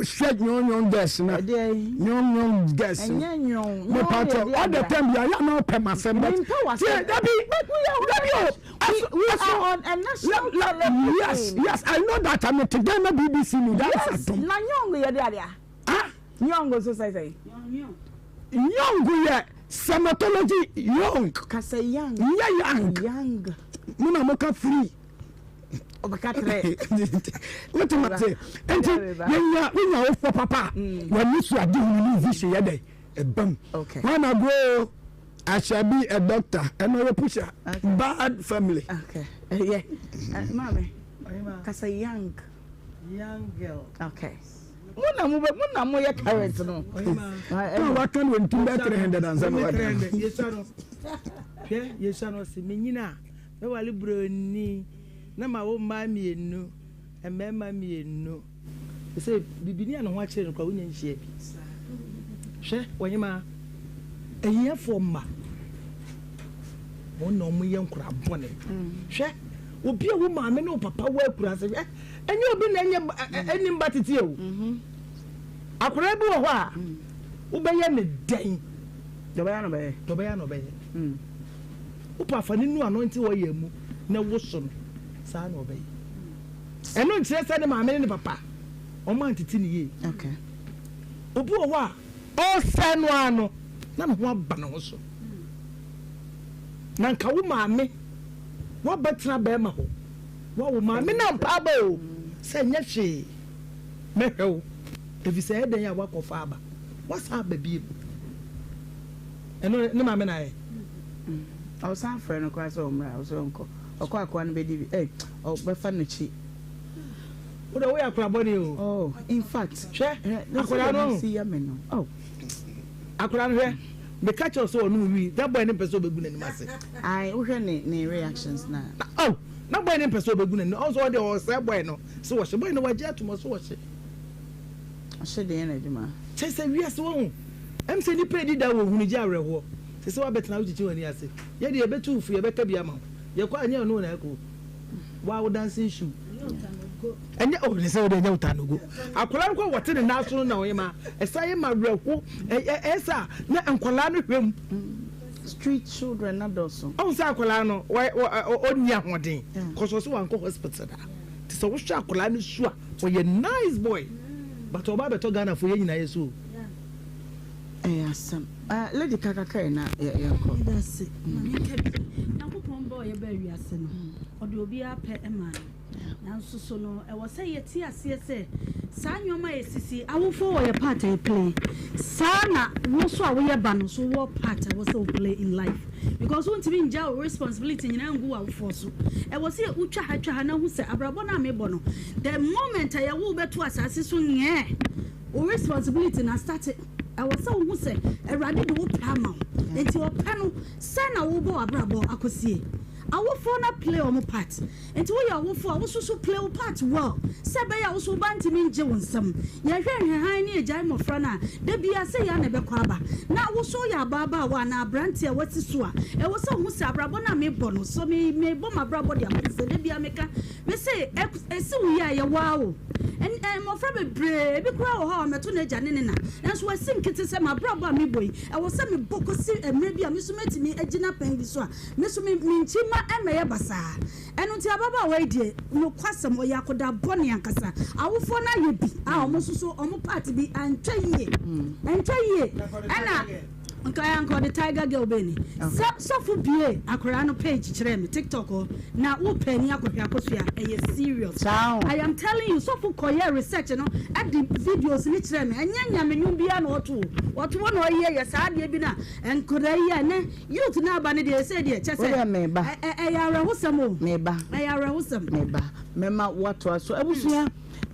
shed nyon gas na nyon gas me pato all the time ya no pay myself but that yes I know that I'm not today na BBC no that's na nyongo ye dia nyongo so say nyongo ye sematology young kasa young muna moka free obakatre what you say enti yenya wo for papa when you so ade ni vision ye dey ebam when I go I shall be a doctor and no pusher bad family okay yeah mommy kasa young girl okay muna mo ye current no what can when two better handed and some yesano si menyina me wale broni na ma wo ma mienu emema mienu se bibini an ho akire no kwa wonya nhie bi hwe wonyima ehia fo ma wonno mo ye nkura bone hwe obi a wo ma me no papa wa akura se enye obi na enye enim batete o akura bi wo ho a wo be ye ne den do be ya no be upa fa ninu ano nti wo ye mu na wo so no sa na obey eno ntire se ne ma me ne papa o ma ntiti ni ye okay obi wo wa o se no ano na me ho aba na ho so na nka wo ma me wo betra ba ma ho wo ma me na mpa ba o se nya hwe me hwe ebi se eden ya wakofa aba wasa aba bi eno ne ma me na ye I was afraid of quite so much. I was uncle. Or quite one baby. Oh, but funny. What a way I crab body. Oh, in fact, I could see a man. Oh, I could hear the catcher so new. That boy never so good in the mass. I hear any reactions now. Oh, not by any person good and also there was that bueno. So what's the boy no idea to must watch it? I said the energy, man. Say, yes, won't. I'm saying you paid that one when you jar. Se wa betina uchichi wani ase ye de betu fu ye beka bia ma ye kwa anya no na ko wow dancing shoe and oh they say they don't go akola ko wote ne naso na oyema esaye ma breko esa na ankola no hwem street children na doso oh say akola no oni ahoden koso so wan ko hospital da ti so wo hwa akola no su a for a nice boy but oba beto Ghana for yina yesu asam lady kakaka na yanko that's it na ko pombo ye ba wiase no ode obi apɛ ema nanso so no e wo say yeti ase se saa nyoma esisi awofo wo ye part e play saa na wo so a wo ye ba no so wo part wo so play in life because won to be nja responsibility nyina ngu awofo so e wo say utwa ha na hu se abrabo na mebo no the moment ye wo beto asase so nye o responsibility na start I was so who say a rabbit will pama into a panel, son a wobo abrabo akosie. I will phone play on my part. And we are for also play a part well. Sabay also banty me Jones some. Ya hearing her high near Jam of Frana. There be a say I never quaba. Now we saw ya baba one a brantia what's the swa. I was so who say Brabona me bono, so me bomb my brabo there be a maker. We say, I see ya wow. And my friend brave crowd home at Tuna Janina. That's why I think it is my brother me boy. I was some book and maybe a miss me a gina pen this one. Miss me chima and my basa. And until Baba wait, no quasam or Yakoda Bonnie and Cassa. I will phone you be. I almost so on my party be and try ye. And try ye. And Uncle the Tiger Girl Benny. So for BA, Akorano page, TikTok, now open Yakosia, serious. I am telling you, so for Korea research, at the videos, literally, and Yamian or two, what 1 year, yes, I been and Korea, you to now banny, they said, yes, I are a wholesome, maybe, I are a wholesome, maybe, Mema, what was so I was here.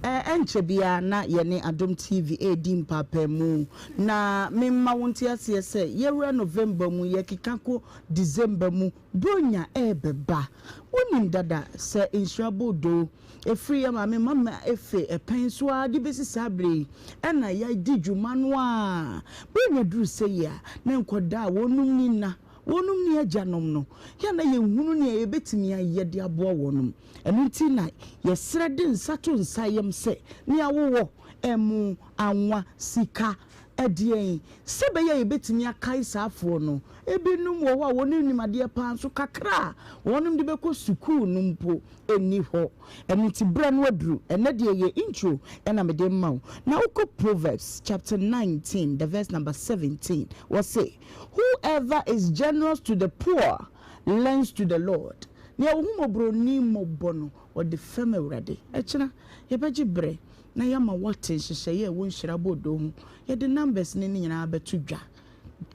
Enche bia na yene Adom TV edim papa mu na memma wonti ase se yewura November mu yekikako December mu bronya ebeba wonim dada se insurable do efri ya mama efe epenso ade besi sabre ena ya di dwuma no a bronya duru se ya na nkoda wonum ni na wonum ni ajanom no ya na ye hunu ni ye betimi aye de abo wonum enu ti na ye srede nsato nsayem se ni awowo emu anwa sika edien sebe ye betimi akai saafo no ebinum wo wa wonu nimade pa so kakra wonum de beko sukuu numpo eni ho enu ti bra no aduru ene de ye intro ena mede maw na uko Proverbs chapter 19 the verse number 17 was say whoever is generous to the poor lends to the Lord ne ohumobro ni mobono or the feme urade echina ye beji bre na yama watin hyehyeye won hyira bodo hu ye de numbers ni nyina betu dwa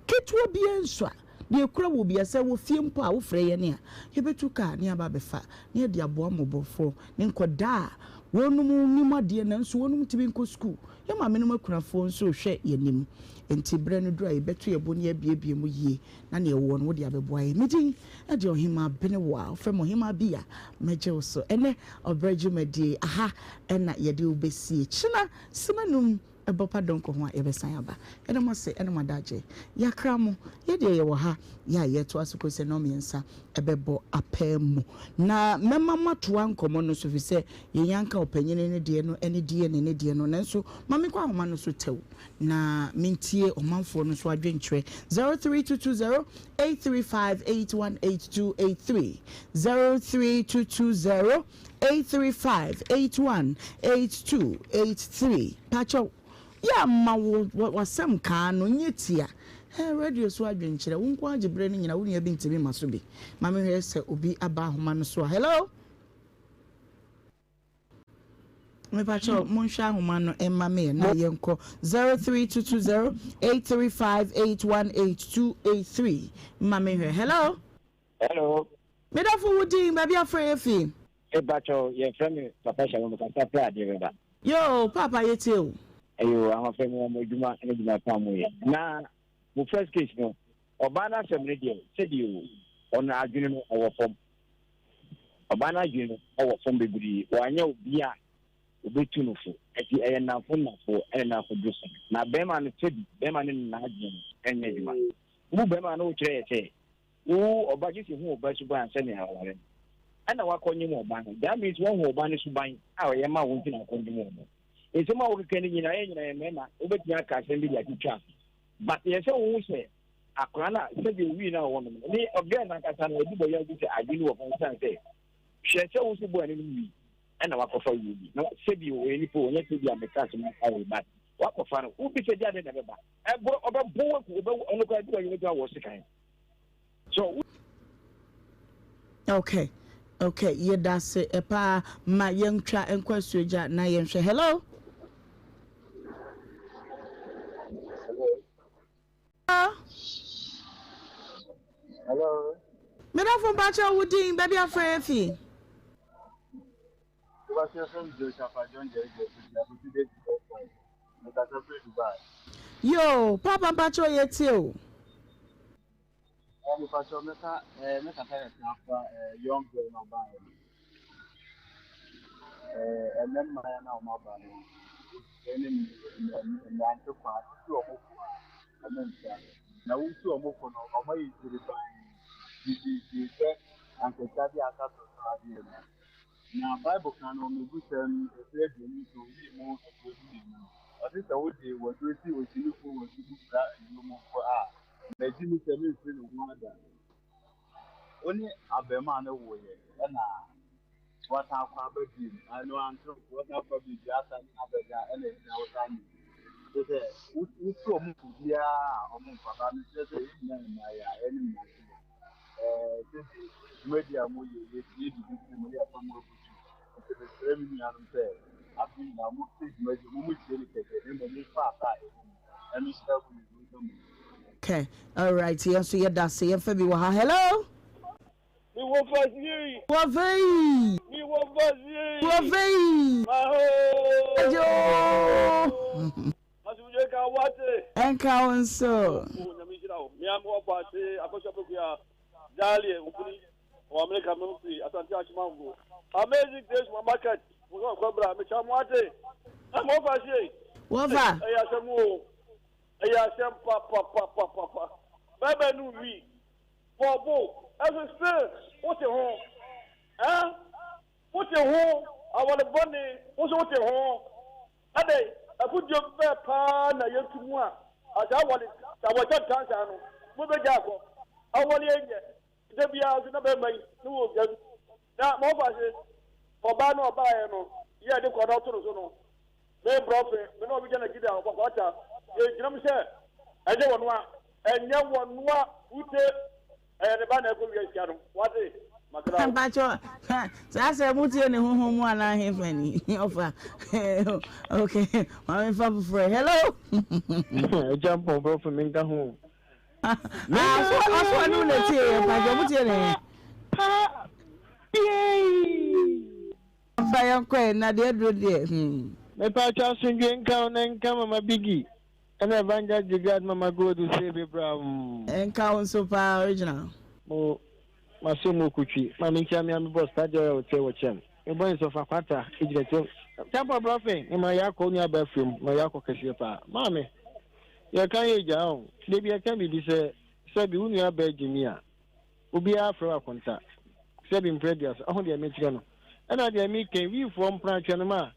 ketwo bi enswa de ekura wo bi ase wo fie mpo a wo frɛ ye ne a ye betu ka ne aba befa ne de aboa mobofo ne nkoda wonum nimade na nso wonum tibi nko school ye ma menum akunafo nso hwɛ yenim enti bre no dura ye betu ye boni abiebie mu yie na ne wo no wo de abeboa ye medi e de Ohemaa Benewaa ofem Ohemaa bia meje wo so ene obrejumadi aha ena ye de obesi china simanum ebopa donko ho a yebesan aba ene mo se ene madaje yakramo ye de ye wo ha ya ye to asoko se no miensa ebebo apemu na mema matoa nkomo no so fi se ye yanka opanyene ne de no ene de no nanso mame kwa homa no so tew na mintie omanfo no so adwenkyerɛ 03220835818283 03220835818283 pacho ya ma wasam ka no nyetia radio so adwenkyerɛ wonko agibre no nyina wonia bi ntimi maso bi ma me hwɛ sɛ obi aba homa no so hello me pacho monhwa homa no emma me na yenko 03220835818283 ma me hwɛ hello me da fu wudi ba bia frɛ efi e pacho ye frɛ me papa shalom ka sa pra de ba yo papa yeteo ayo ahun fẹ́ mo djuma ene djuma pa mo ye na mo first case no oba na semre de se di ona adwene no owo fom oba na adwene no owo fom bebiri wanya obi a obetu no fo eti eye na fo ena fo duso na bema no tedi bema no na adwene enye djuma mu bema no kire ye se wo oba jisi hu oba su ba anse ne haware ana wakonye mo ba no that means one ho ba ne suban a ye ma won tina konye mo no enti ma wo kekani nyina ye mema obetumi aka asem bi ya twa but ye se wo se akora na se bi wi na wo no ni oga na kasa na edi boya bi se adini wo fon san se hwe se wo se bo ani wi ana wakofa wi no se bi wo ni po onye se bi ameka so ma ayi but wakofa no ubi se dia de na beba ebro obebo ku obe ono kwa bi wo gwa wo se kan so okay ye that's it pa ma yentwa enkwasuja na yenhwe hello hello Madam from Bacha Woodin baby afrefi yo papa Bacha yetio young girl no buy and then my now my buy and then to pass to a move and then now to a move on my to the buy and to study at that now Bible can only good them if they need to remove I think I would say what we see was you for what you move for the Jimmy Seven is one of them. Only a Bema no way, and what our father did. I know I'm true. What our father did, just another guy, and it's now time. We saw Mukia or Mufaba, just a enemy. Media movie, we need to be familiar from what we do. The ceremony, I'm saying, I've been a movie dedicated, and the far and we start with them. Okay, all right. Yes, so yeah, that's it. Hello. We will first you. Wavei. We will first you. Wavei. Maho. As we can watch it. And council. Me am what party. Akosha Pokia. Dali. Ukuni. Or America Ministry. Asante Achimango. Amazing days for market. We go Cobra. Me chamwate. I'm over here. Wava. Ayasamu. Ayasam papa. Baba nu wi. Bobo. As a spirit, what's your home? Huh? What's your home? I want a bunny. What's your home? A day, I put your fair pan, a young to one. As I want it, I was just dancing. Move a jackal. I want it. There be out in the memory. No, now, more passes. For Bano Bayano. Yeah, they got out to the zone. They brought me. We know we're going to get out of water. You know what I'm saying? I don't want, and no one who the banner go get Jano. What is Bacho? That's a muti and whom one I have any offer. Okay, I'm from Frey. Hello. Jump on bro from Minka home. I saw no let's hear my Fire queen, not the other day. My patch singing count and come my biggie. And Evangel Jigad Mama go to save a brown. And count so far original. Oh, Masumo Kuchi. Mammy Chamiam was Tajo or Tewachem. A bunch of Akata, Tampa Bluffing in my Yakonia bathroom, my Yako Cassiopa. Mammy, you can't go. Maybe I can be this Sabunia Berginia. Ubia for a contact. 7 previous, only a Michigan. And I make a view from Pranchanama.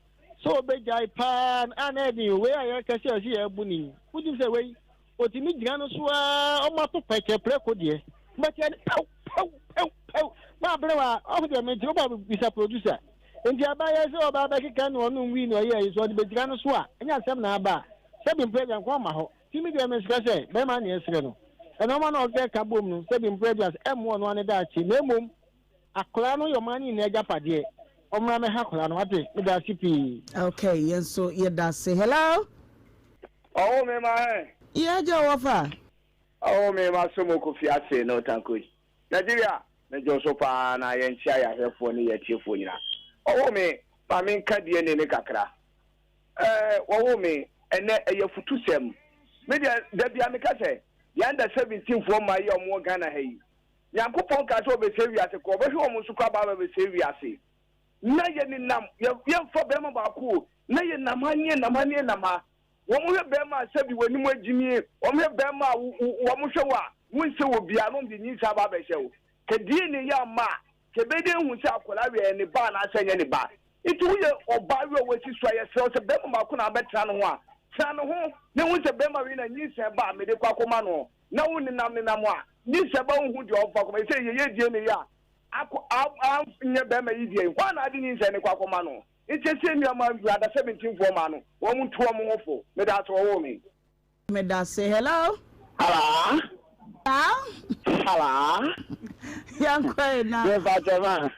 So big guy pan and Eddie, where I can see here, Bunny. Put him away. What you need, Januswa, or Mato Peke, Precodia. But yet, my brother, over the Metroba is a producer. And the Abaya is about the can one win or years or the Januswa, and you have 7 Abba. 7 previous Guamaho. Timmy Demonstration, Beman is Reno. And no one of their kaboom, 7 previous M1 and that, Nemum, a clan of your money in Japadia. Okay, yes, so yeah, that's say hello. Oh, me, my. Yeah, Joe, offer. Oh, me, my sumo coffee, I say no, thank you. Nigeria, the Joseph and I and Chaya have for me at your phone. Oh, me, Pamin Cadian in the Kakra. Oh, me, and your futusem. Maybe there be a Mikase. Yanda 17 for my young Morgana Hay. Yankupon Cato be serious, a cover almost to cover with serious. Na ye ni nam ye fo be ma ba ku na ye namanye nama wo mo he be ma sabi wani mo agimi wo mo he be ma wo mo hwe wa mo nse wo bia no de nyi sa ba be hwe wo ke die ni ya ma kebede hu se akola we ne ba na asenya ne ba itu ye oba we wasi so ye se be ma ko na betra no ho a tra no ho ne hu se be ma we na nyinse ba me de kwakoma no na hu ni nam a nyinse ba hu de ofa ko se ye die ne ya ako nye be ma yi die kwa na adi nyinse ne kwakoma no itese mi ama ada 17 for ma no wo mu to mo hofo me da so wo mi me da say hello Hello. Young na. Yes, Bajama.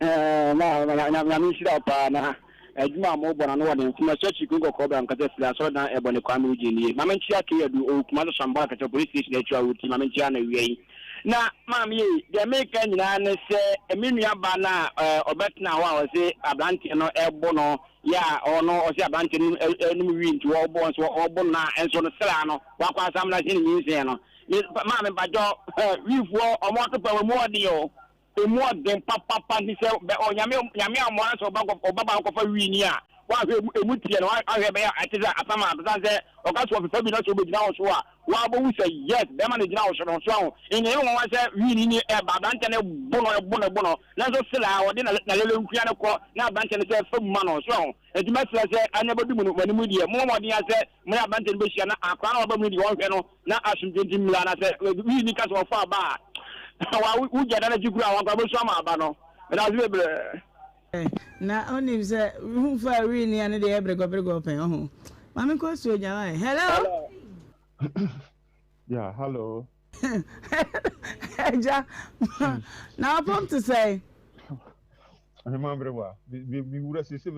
Na Nhyira pa na. Adwuma mo bona no wode kuma church kungo ko ba nkata sila so na ebone kwame ugini. Mama ntia ke yadu o kuma so samba ka police station e twa wuti mama ntia na wiei. Na mam ye de make nyina ne se emenua ba na obetna ho a se ablante no ebo no ya ono o se ablante no enu wi nti wo bo so obo na enso no sela no wa kwa samla sin nyinse no mam bajo wifuo omo to pa mo odi o emu odem papa ni se o nyame amora so obaba ko fa wi ni a wa emu tie no ahwe be ya atiza asama abza se o ka so fa bi na so be gina wo so a wa bo wu say yes be ma ni gina wo so no so enye wo wa se wi ni e babante ne bono na so sila wo de na lele nkua ne ko na babante ne se fa mu ma no so enti ma sila se anya bodu mu wani mu die mo mo de ya se mo ya babante ne be hia na akwa na oba mu di wo hwe no na asumdenti mila na se wi ni ka so fa ba wa ujada na jikura wa kwa so ma aba no na so bebre na onim se hu fa ri ni ane de ebrego pen ho mami ko so ja hello yeah hello ja now I'm to say Ohemaa Benewaa mi wura se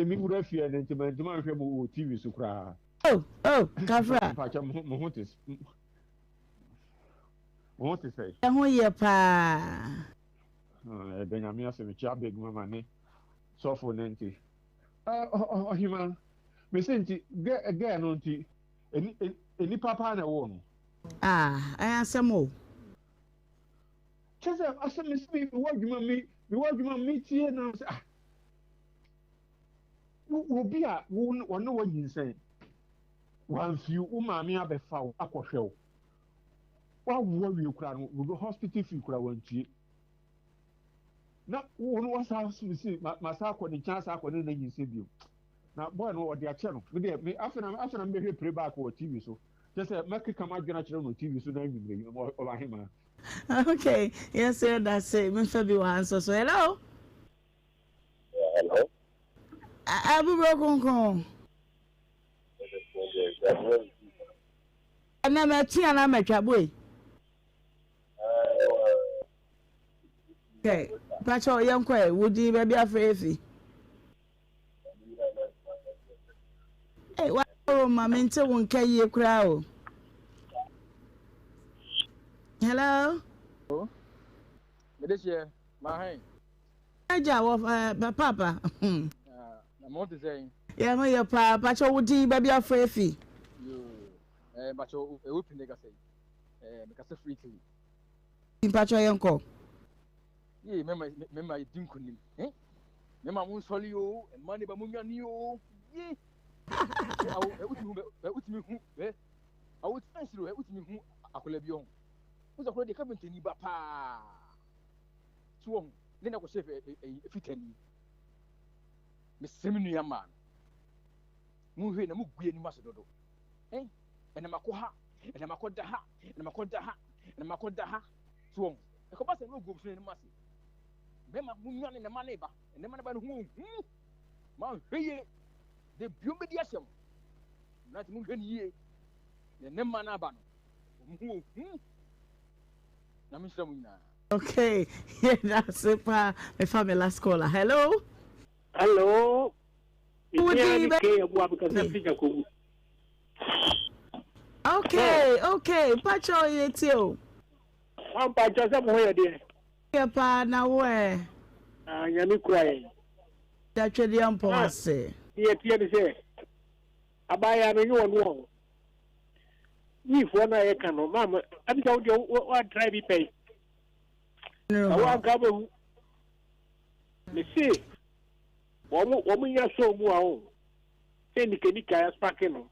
mi wura fie ne ntema hwe mo TV so kra oh kafra pa mo hotis What to say? Who ye pa? Benjamin as a big mama ne. So for nanti. Ohemaa. Me senti get again onti. Any papa na wo no. I asamo. Chese asem me wadwuma me tie na say ah. Wo bia wo no wanyinsen. Wan fiu wo maame abefa wo akohwe wo. Wa worry kura no we go hospital fee kura wantie na wonu wasa sumisi masa akọ ni chance akọ ni nanyi se bio na boy no odi ache no me afena me hwe play back o TV so just say make kama dwena kire no TV so na nwumre o ba hema okay yes sir that's it me fa bi wa answer so hello abu brokonkon ana ma tia na matwa boy okay pacho yankwe wudi baby afefi eh wa mama nte won kaye kura o hello Medeshie mahen aja wo papa na mo te say ya mo ya pa pacho wudi baby afefi yo pacho e open nega say me ka say free TV pacho yanko ye mema yedinkunim mema mun soli yo en mani ba munyani yo ye utimi hu awu tansiro utimi hu akola bi on uza kola de kabente ni ba pa tuwo ne na ko chef fitani me seminu ya man mu hwe na mu gue ni masododo ena makoha ena makoda ha tuwo e ko ba se no go so ni masi mema munyane na maneba ne maneba no hu ma hweye de biombe di asem na ti mu hwe ni ye ne manaba no hu na mi sira mu nyina okay yeah that's it pa my family last caller hello okay pacho yetio wan pacho se mo ye de pa na we nyami kuraye da twede ampo ase ye tie de se abaya me yo no ni fo na ye kan no mama abita wo try bi pay awa gabo me see wo mu ya so mu a o se ni kenika ya spake no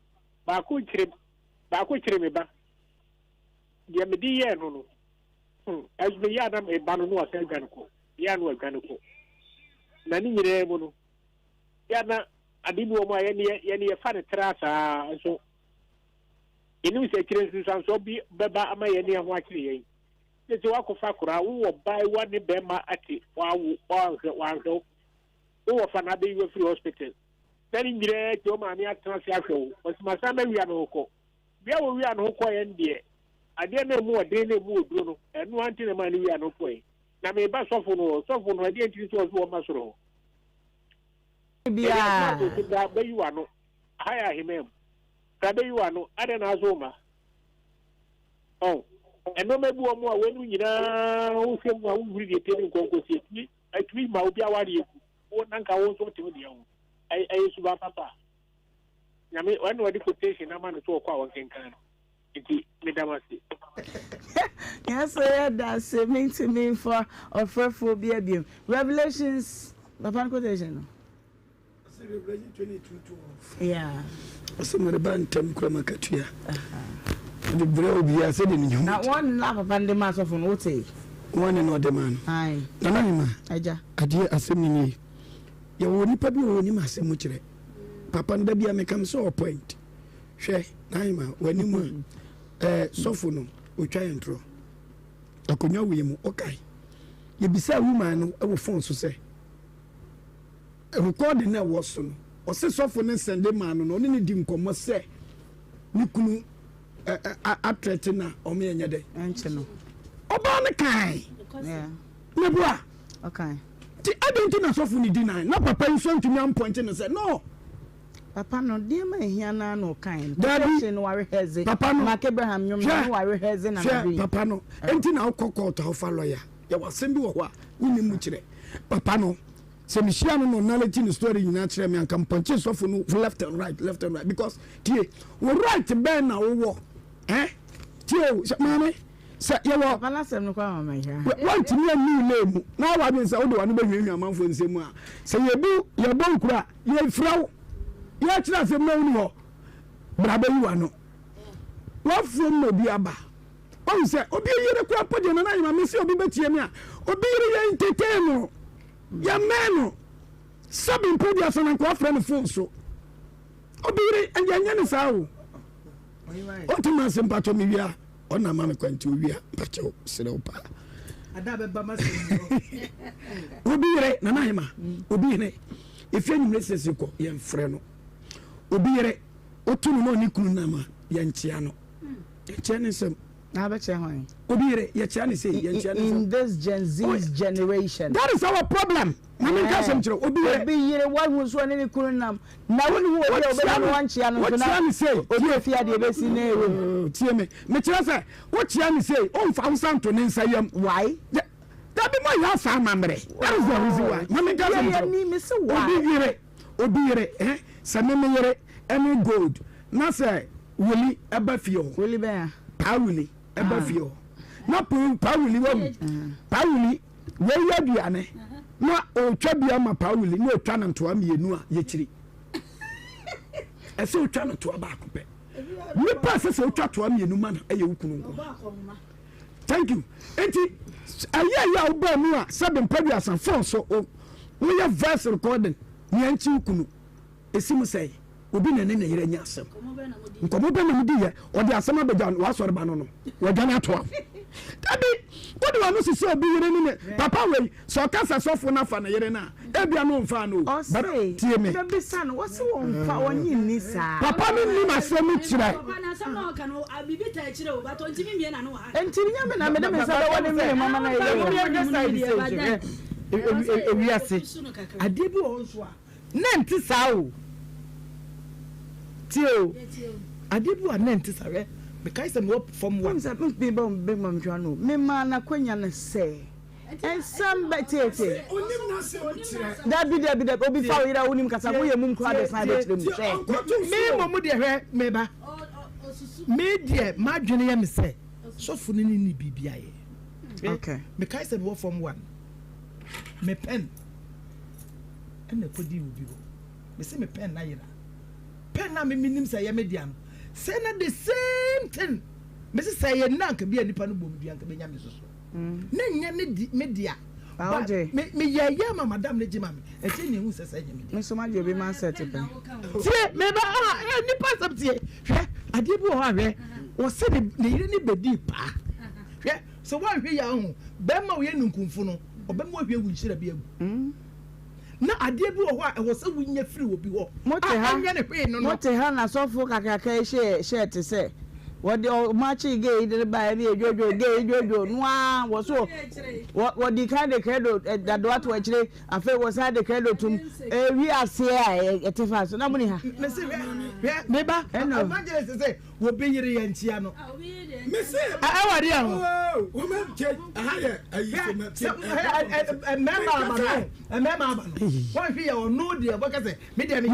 ba ko chire me ba ye me di ye no as me ya na me ba no asen gan ko ya no adwane ko na ni nyire mu no ya na ade bi o mo ya ne ya fa ne trasa so enu se kire nsan so bi beba ama ya ne ho akire yen se wa ko fa kura wo bai wa ne be ma ati wa wo fa na be you free hospital tani nyire ti o ma ni atrasa ahwe o si ma sa ma wi no ko bia wo wi no ko yen de ade na mu ode na mu oduro no enu anti na ma ni wi no ko yen na me ba sofo no ade anti so wo ma soro bia da be yu ano haya himem da be yu ano ade na zo ma oh eno mebu omo a wenu nyina wo se mu a wo wuri de teni nkonko se ti atwi ma obi awari eku wo nanka wo so temi de ho ai su ba papa nyame wanu wadi quotation na ma no to kwa won kenkan no iti medamasi yes that's mean to me for phobia biom Revelations papa quotation no Revelation 22:12 yeah osemare bantem kura makatua the bro bi ase de nyu na one la papa ndem asofo no wote one no de man ai na na ma aja ade asem ni ye wo nipa bi wo ni ma asem kire papa nda bi amekam so point hwe na ma wani mu sofo no otwa entro akonya wi mu okay ye bisa woman no e wo phone so se recording na was no o se sofo ne sende man no ne di nkomo se ni kunu atretina o me enye de enche no oba ne kai yeah ne bua okay ti adenti na sofo ni di na papa nso ntumi am point no se no papa no de ma ehia na no kan daddy no ware heze papa no Mark Abraham nyom no ware heze na bi papa no enti na ukoko to fa lawyer ya wasem bi wo ho a woni mu kire papa no se mishia no knowledge in story nyina kire me anka ponche sofo no left and right because tie wo right ben na wo tie mama se ye wo papa na sem no kwa mama ya want me ni lemu na wa bi se wo de wa no be hwehwa amanfo nsemu a se ye bo nkura ye fraw ye kira se ma woni ho bra ba yiwa no wa from no bi aba o se obi yire kwa pode na na yima me se obi betie me a obi yire ye entertain no ya meno sabin podi asana kwa friend phone so obire anya ne sawo o to man sempato mi wia ona ma me kwanti wia pacho sere opa ada be ba masin obire na na hema obire efia nyimre sese ko ye mfre no obire otunu no ni kunu na ma ye nchia no nchia ne sem na be che hwan obire ye chia ne say ye nchia ne in this Gen Z's generation that is our problem mami ka sem chiro obire wa hu so ne kunu nam na woni hu obi obira no wanchia no so na obi efia de be si na ewe tie me chira say wo chia ne say o mfa usanto ne nsayam why that be my house amamre that is the reason why mami ka sem chiro ni me say why obire sameme yere any gold na say woli abafio woli be ya pawuli abafio na pawuli wam pawuli we yaduane na otwa bia ma pawuli na otwa na ntoa mienu a yekiri ese otwa na ntoa ba ko pe ni pass ese otwa toa mienu ma na eye wukunu nko thank you enti aya oba mu a seven padu asan phone so we have voice recording ni anchi wukunu esimu say obi na ne yere nya asem nkomo be na mudi ye odi asem abejan wa sori ba no wajan atoa tabi wodi wa no sisi obi yere ni papa we so kasa sofo na fa na yere na ebia no mfa no tie me be bisa no wose won fa wonyi ni sa papa ni masem kire papa na asem na oka no abibi ta kire o ba to ntimi mie na no ha ntimi nya me na me de sa woni me mama na yere ewi ase ade bi won so a na nti sa o tio adibu anenti sare because some work from one be mom jano me ma na kwanya na say and some betete onim na se mutire da obi fa yira onim kasa mo ye mum kwa de san de tire mu say me mom de hwe me ba me de ma dwene ya me say so fu ni bibia ye okay because some work from one me pen and kodi obi go me say me pen na yira pen na me minim say ya media no say na the same thing me say ye na nka bia nipa no bom bia nka benya me so na nya ne di media Me ya ma madam ne jima me. E ti ne hu sesa nyame. Me so ma je bi man set pe. Tie me ba ni pass up tie. Hwe ade bi ho ahwe. Wo se ne yire ni bedi pa. Hwe so wa hwe ya ho. Be ma wo ye nkunfu no. Obe ma hwe wu nhyira bi agu. Na ade bi ho a wo se wu nya firi wo bi ho. Anya ne hwe no no. Mote ha na so fo kakaka shirt se. What the matchy gay did by the Jojo, Noa was so what the kind of credo that what actually I felt was had the credo to we are say at the fast. So nobody maybe and evangelist say will be here and Tiano. Miss I woman check a member one here or no dear what I say medium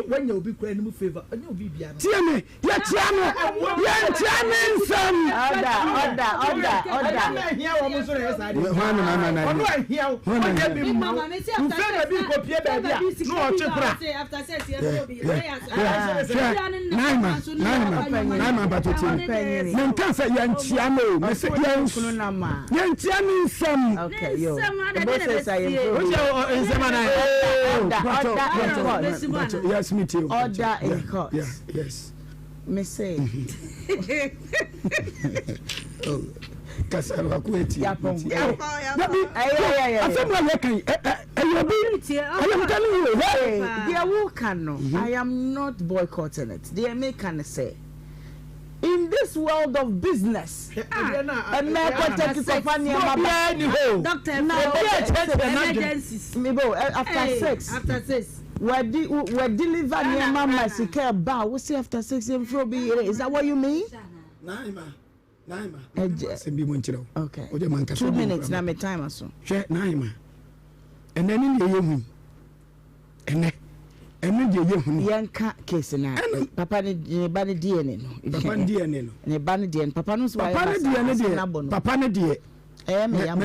when you'll be quite in favor, and you'll be beyond. Timmy, yes, yes, me too. Order in court. Yes. Me say. Oh, Kasara kweti. Yapon. I am not boycotting it. They make an say. In this world of business, and emergencies. After 6. We're delivering your mama care bar. We say after 6 and 4 be. Is that what you mean? Naima. Okay. 2 minutes now. My time also. Naima. And then in the evening. And Yanka case na papa ne ba ne DNA no papa ne DNA no ne ba ne DNA papa no so papa ne DNA papa ne de me yam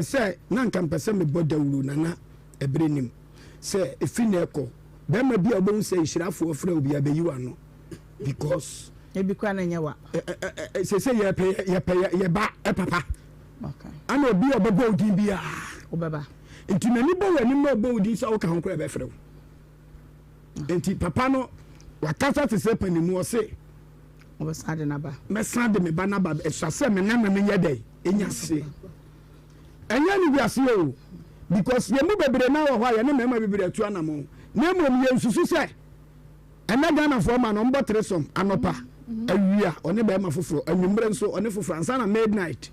say na nka mpese me bodawuru na ebrenim say efineko be ma bi obon say hirafo ofra obi abeyiwa no because ebi kwa na nyewa say ye ba papa okay ana obi obebo odin bia obeba ntimani bo wani mo bo odin so ka honkra be frɛ enti papa no wakasa te se panimu o se obesade na ba mesade me ba na ba esase me na me yedai enya se enya ni biase o because ye mu bebre na wo hwa ye ne mema bebre atu anamo na mom ye nsusu se ena Ghana for ma no mbotre som anopa awia one ba ma foforo anwumbre nso one foforo ansa na midnight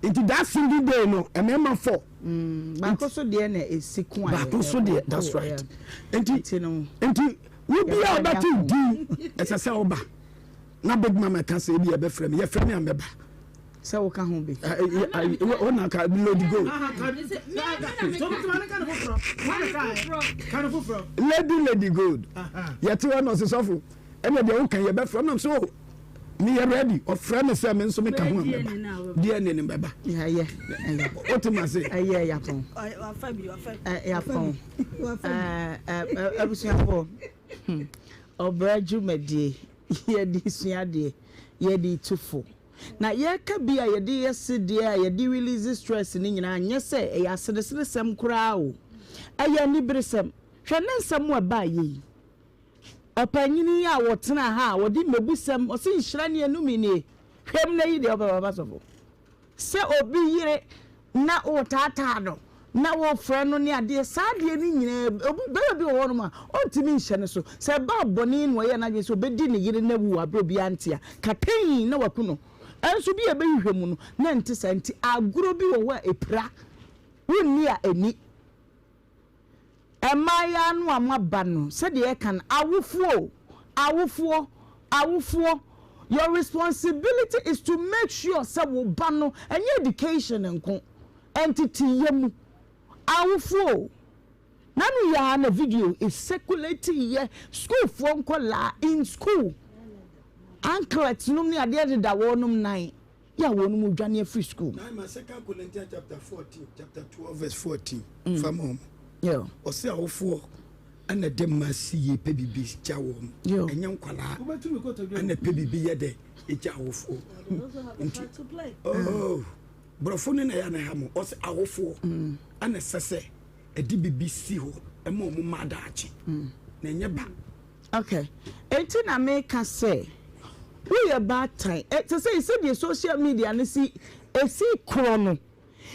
enti that single day no emema for Bakoso de na esiku aye. Bakoso de, that's right. Enti we be about to do esase oba. Na big mama can say be be frame. Ye frame am be ba. Se wo ka ho be. Ona ka Lady Gold. Lady Gold. Ye ti one osofo. Ene de wo kan ye be frame am so me ready or friend say me so me ka ho am DNA ne beba otima say yapon yapon abusuafo obraju medie ye di suade ye di tufo na ye ka bia ye di yesede a ye di release stress ni nyina anye say e yasedesere sem kura o aye ni bresem hwe ne nsem wa ba ye opanyini ya wotena ha wodi mebusem o se nhira ne anumi ne hwem na yi de obaba sofo se obi yire na o tata no na wo frɛ no ne ade saade ni nyina obi be wo no ma ontimi nhye ne so se ba boni no ye na je so bedi ne yire na wu abro bi antia kapen na wakuno enso bi e be hwemu no na nte santi agoro bi wo wa epira wonni a ani Emaya no amaba no said ye can awufuo your responsibility is to make sure say wo ba no any education nko entity yemu awufuo nanu ya na video is circulating ye school for nkola in school anklet num ni ade da wonum nan ya wonum dwane free school na my 2 Corinthians chapter 12 verse 14 from home. Yeah. Or say awful. and a demasi baby jawom. And young Kala and a baby yede a jawful. Oh, Brofon and I am also awful and a sasse a DBC a more madachi. Okay, 18 I make us say. We a bad time. To say the social media and see a see chrono.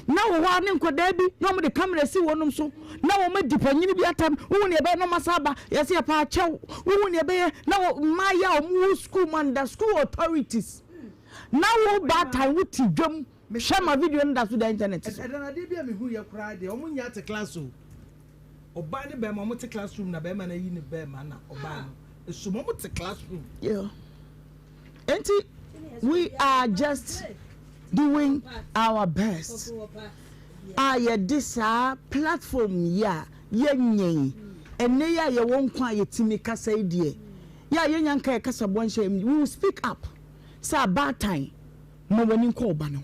Now one name could there be no the camera see one so. Now we depend you be a time. Who near no masaba, yes, a pacho, who near bear now Maya or school man the school authorities. Now bad time with jump. Share my video and that's with the internet. And then I did be who you cried the only at a classroom. Or buy the bear mammoth classroom, the bear man in the bear man or buy a sumomote classroom. Yeah. Auntie, we are just doing our best. This platform, yeah, and they are won't quiet to make us say, dear. Yeah, young Kasa one shame. We will speak up. Sir, bad time. No one in Cobano.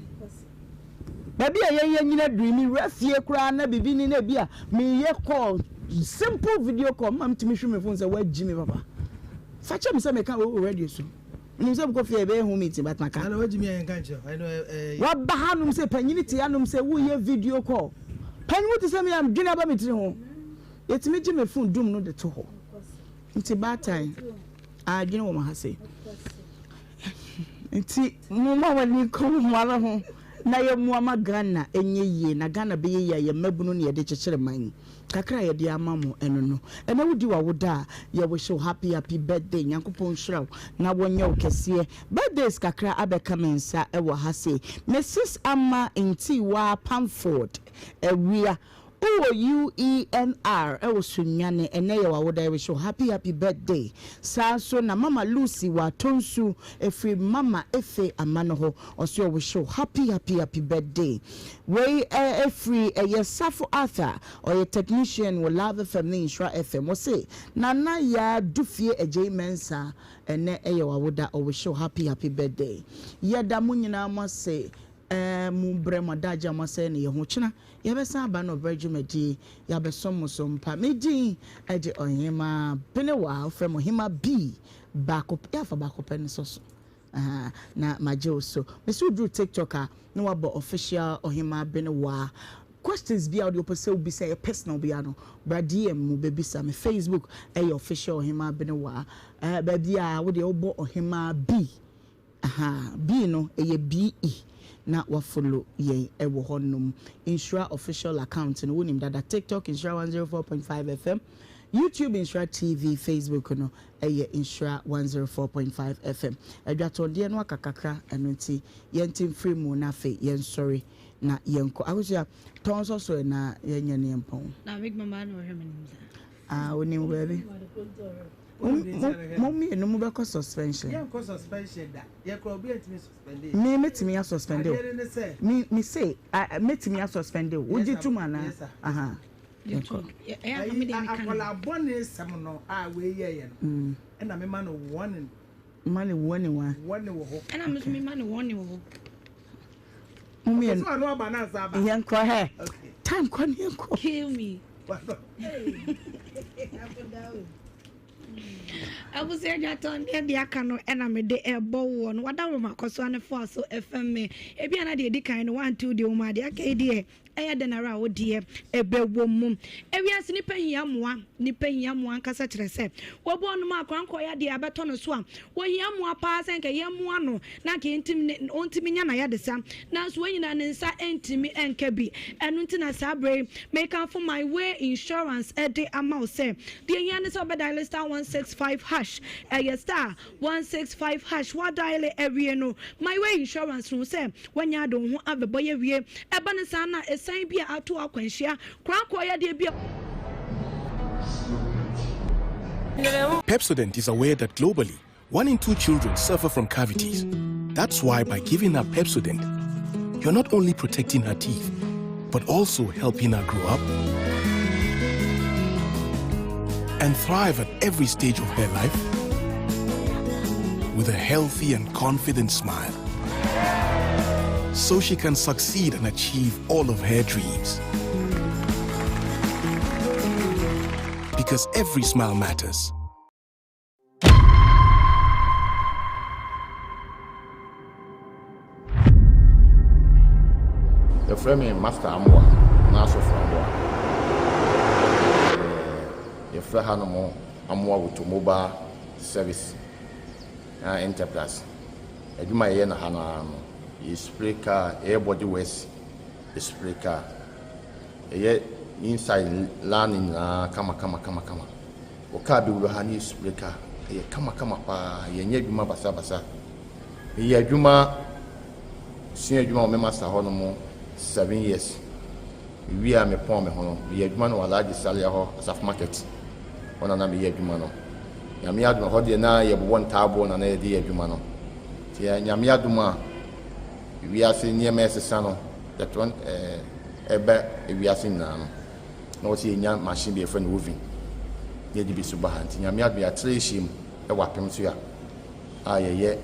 Baby, I ain't dreaming, rest here, crying, a baby in a beer. Me, ye call simple video call, mum to me, my phone's a word, Jimmy Papa. Fetch him some account already soon. You say coffee be home meeting but my can. What do you mean I know what bahanum say penunity anum say we hear video call. Pen what to say me am dinner about me to home. Yet me Jimmy phone doom no the to ho. It's bad time. I you know what I say. It's mama when you come mama home. Na ye muama Ghana enye ye na Ghana be ye ye mabunu ne ye de chekere man kakra ye de amamo eno no ena wudi wa woda ye we show happy birthday nyankopon shraw na wonye okese birthdays kakra abeka mensa e wo ha se Mrs. Amma Nti wa Pamford ewia UENR e wo sunyane ene ye wa woda we show happy birthday sa so na mama Lucy wa tonsu efri mama efe amano ho oso we show happy birthday we efri yesafo Arthur or your technician will love FM Nhyira FM we say nana ya dufie eje mensa ene ye wa woda o we show happy birthday yeda munyina mo say mu brema daja mo say ne ye ho china ye be san ba no brejumedi ya be somo pa medi eje Ohemaa Benewaa from Ohemaa B backup ya fa backup en so na majo so me so do TikToker no wabo official Ohemaa Benewaa questions be audio person will be say personal be ano bra DM mu be bisa me Facebook official Ohemaa Benewaa baby wo de obo Ohemaa B B no BE na wa follow ye ewo honum Nhyira official account no wonim dada TikTok Nhyira 104.5 FM YouTube Nhyira TV Facebook no Nhyira 104.5 FM adwato de no akakakra eno nti yentim free mu na fe yen sorry na yenko awusia tonso so na yenya ne empon na big mama no hwemenim wonim baby Mommy no mo be ko suspension. Yeah, ko suspension da. Yeah, ko obi antimi suspended. Me metimi suspended. Me say metimi suspended. Would you too man? Aha. Yeah, me dey akola bone sam no we ye no. E na me man no one. Man one. One wo ho. E na me man one wo. Mommy no no ba na sa ba. Yanko he. Time kon yanko. Kill me. Hey. I was there that on the Akano and me de ebo one. What that room cost one for so FM. Ebi ana de kind 1 2 de uma de akede eya de na ra wo de ebe wo mum. Ewi ase ni pehia moa nkasa kire se. Wo bo no ma kwanko ya de abeto no so a. Wo hia moa pa se nka ye moa no na ke ntimi ontimi nya na ya de sa. Na so nyina ne nsa entimi enka bi. Enu nti na sabre make am for my way insurance e de amount say. De hia ne so be dial star 165 hash star 165 hash what dial every no my way insurance no say when ya don ho abebo ye wie eba ne sa na esan bia ato akwanhia kranko ya de bia. Pepsodent is aware that globally 1 in 2 children suffer from cavities. That's why by giving her Pepsodent, you're not only protecting her teeth but also helping her grow up and thrive at every stage of her life with a healthy and confident smile, so she can succeed and achieve all of her dreams. because every smile matters. The frame master Amwa, Naso Framboa. The Frahanamo Amwa with mobile service enterprise. Eduma Yen Hana is speaker, everybody west, the speaker. Inside learning, kama. Okabi Ruhani speaker, kama pa, Yejuma Basa. Yejuma, Senior Juma Master Honomo. 7 years. We are me pon me hono. We adwuma no large salary ho asaf market. Ona na me adwuma no. Nyame adwuma ho de na ye bo ntabo na na ye de adwuma no. Ti nyame adwuma we ase nyeme esesa no. That one ebe we ase na no. Na o ti nya machine be friend moving. Ye di bi suba ha. Ti nyame adwuma ya treshim e wapem so ya. Ye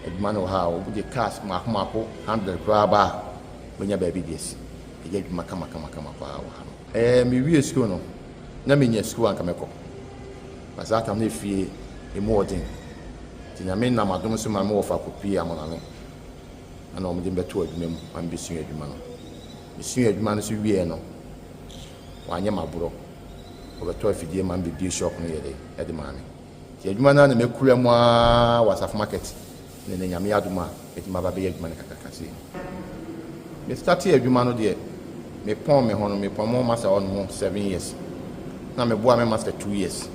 adwuma no ha o de cars mako 100 kwa ba. When your baby this, you get kama pa. Me we school no. Na me nya school anka meko. But that am na fie e mo odin. Ti nya me na madom so ma me wo fa kopi amona no. Ana o me de beto adwuma mu, am bi sun adwuma no. Me sun adwuma no so wie no. Wa nya maburo. O beto afidie ma bi bi shop no ye de ma me. Ti adwuma na me kura mu a wasaf market. Ne nya me adwuma, e ti ma ba be adwuma ne kakakase. Me started adwuma no de me pon me hono me pon mo master on 7 years na me boa me master 2 years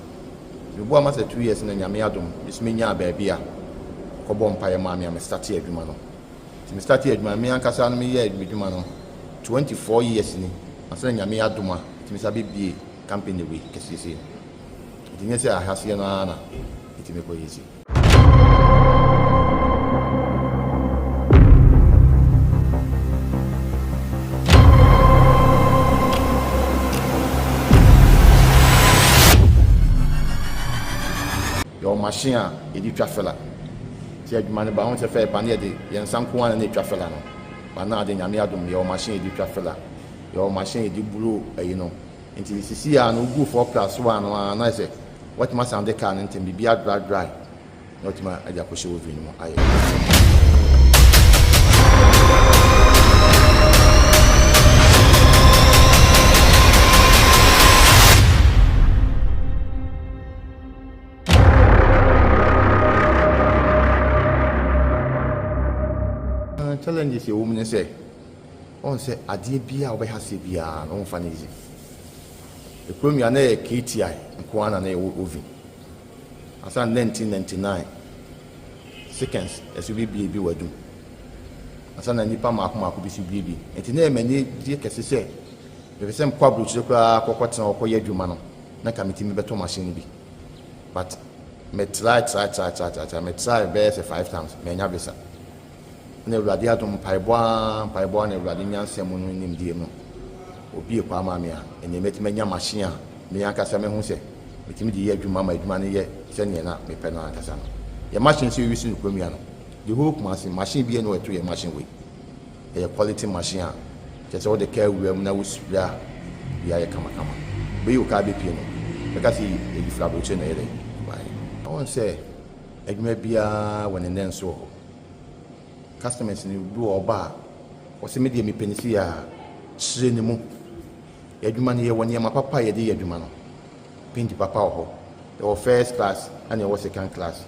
me boa master 2 years na nyame adom me nya ba bia ko bom paye ma me started adwuma no me started adwuma me ankasa no me ye adwuma no 24 years ni asa nyame adom a me sabe bie company we kesese di nyese a hase na na ti me ko yesi your machine edi twafela ti adwuma ne ba ho se fe pa ne de yensanko an ne twafela no ba na de nyame adom your machine edi twafela your machine edi bulu ayi no nti sisi ya no go for class 1 no na say what must and the car nti bibia dry not ma aja ko she ovi no ayi challenges you women say on say adie bia obehase bia no mfa easy the premier na KTI nko ana na ovi asa 1999 seconds SUBB bi wadu asa na nipa mako bi SUBB enti na emani die kese se be sem kwa brochu kwa kokotena okoye adwuma no na committee me beto machine bi but me try me try be 5 times me nya besa na urade adom paiboa na urade nyansem no nim die no obi kwa ma me a ene metima nya machine a me yakasa me hu se metimi de ye adwuma ma adwuma ne ye se ne na me pe na akasa no ye machine se wi sin kwamia no the whole machine bi no eto ye machine we ye quality machine a just all the care we na we spray ya ye kama be you ka be pie no because e di flabroche na ye dey I want say adwuma bia won ne nso customers ni do oba o se me de me penisi ya chire ni mu adwuma ne ye woni ma papa ye de adwuma no pinti papa ho the first class and the second class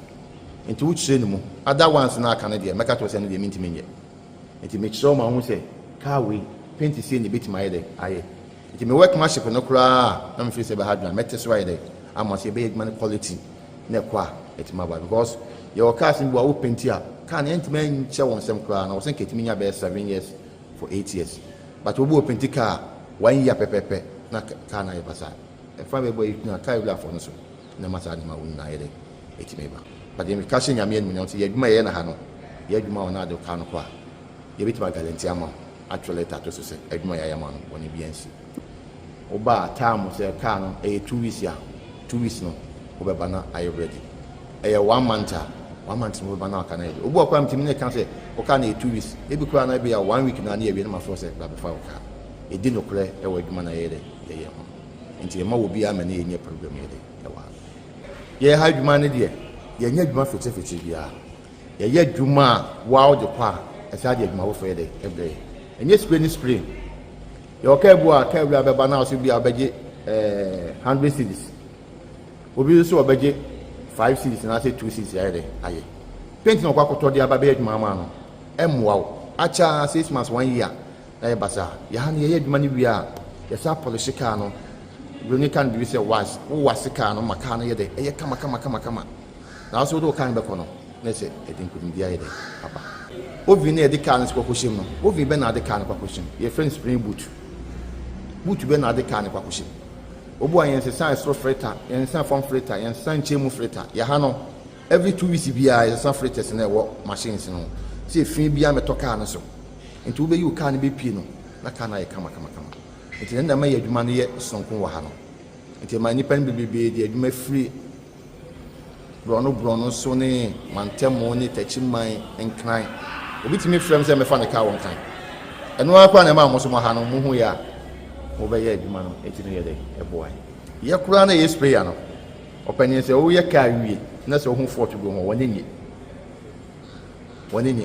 into which chire ni mu other ones na aka ne de make to say ne de minti menye enti make sure ma hu say car we pinti see ni bit my de aye enti me work machine no kura na me feel say be hard na mete so de am say be adwuma quality na kwa etima ba because your car sin bo pinti a can entman che won sem kra na wo sen ketimi nya be 7 years for 8 years but obo open car 1 year pepepe na car na yebasa e fa be boy na car bla for no so na masa ni ma won na yede etimi ba but dem ka she nyame enu nyo ye dwuma ye na ha no ye dwuma wona de car no kwa ye bitima guarantee ama actually tato so se edwuma ya ma no woni biansi oba time se car no e 2 weeks ya 2 weeks no obeba na are you ready e 1 month 1 month no ba na aka na e obu akwa mtimi ne kan se o ka na 2 weeks e bi kura na be ya 1 week na na e wi na ma so se ba be fa o ka e di no kure e wa dwuma na ye de ye ho nti ma wo bia ma na yenye problem yede yawa ye ha adwuma ne de yenye adwuma fete bia ye adwuma wa ode kwa esa de adwuma wo fe de ebe enye spray ye o ka ebu a ka ewura beba na so bia obeje 100 cedis obi so obeje 5 cedis na say 2 cedis ya de aye paint no kwa koto de aba be adwuma ma no emwa wo acha 6 months 1 year na ye basa ya ha ne ye adwuma ne wi a ye sa polish car no we can be say was car no maka no ye de ye kama na so do kan be kono na say e din kudin dia ye de papa ovi na ye de car no kwa koshim no ovi be na de car no kwa koshim ye friend spring boot be na de car no kwa koshim obu ayen se san stro freighter yen san form freighter yen san chemu freighter ya ha no every 2 weeks bia ye san freighters na wo machines no see fin bia meto car no so enti wo be yu car no be pie no na car na ye kama enti na ma ye adwuma no ye sonko wa ha no enti ma nipa no bebe de adwuma free brono so ne mantemo ne tachiman enkran obi timi frem se me fa ne car won kan eno akwa na ma mo so mo ha no mo hu ya wo be ye adwuma no enti no ye de e boy ye kura na ye spray ya no opani se wo ye car wie na se wo hu fort go ho wonenye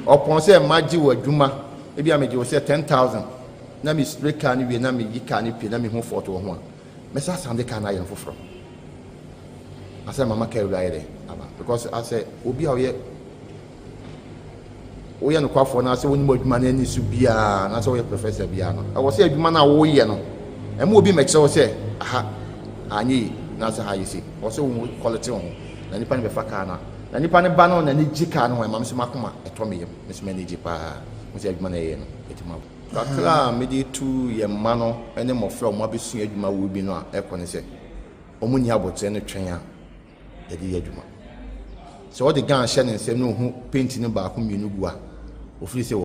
opon se maji wo adwuma e bia meje wo se 10,000 na mi spray car ni wie na mi yi car ni pie na mi hu fort wo ho a me sa sande car na ye foforo asa mama car wi ayere aba because asa obi a wo ye no kwafo na asa woni mo adwuma na ni su bia na asa wo ye professor bia no wo se adwuma na wo ye no e mo obi meche wo se aha anyi na asa ha yisi wo se wo quality wo na nipa ne be fa car na nipa ne ba no na ni ji car no ma so makoma eto me yem me so me ni ji pa mo se adwuma na ye no etima kakra me di tu ye ma no ene mo fra mo abesu adwuma wo bi no a ekọ ne se omo ni abotre ne twen a ye di adwuma so o de gan hye ne nsem no hu paint ne ba ko mienu bua ofiri se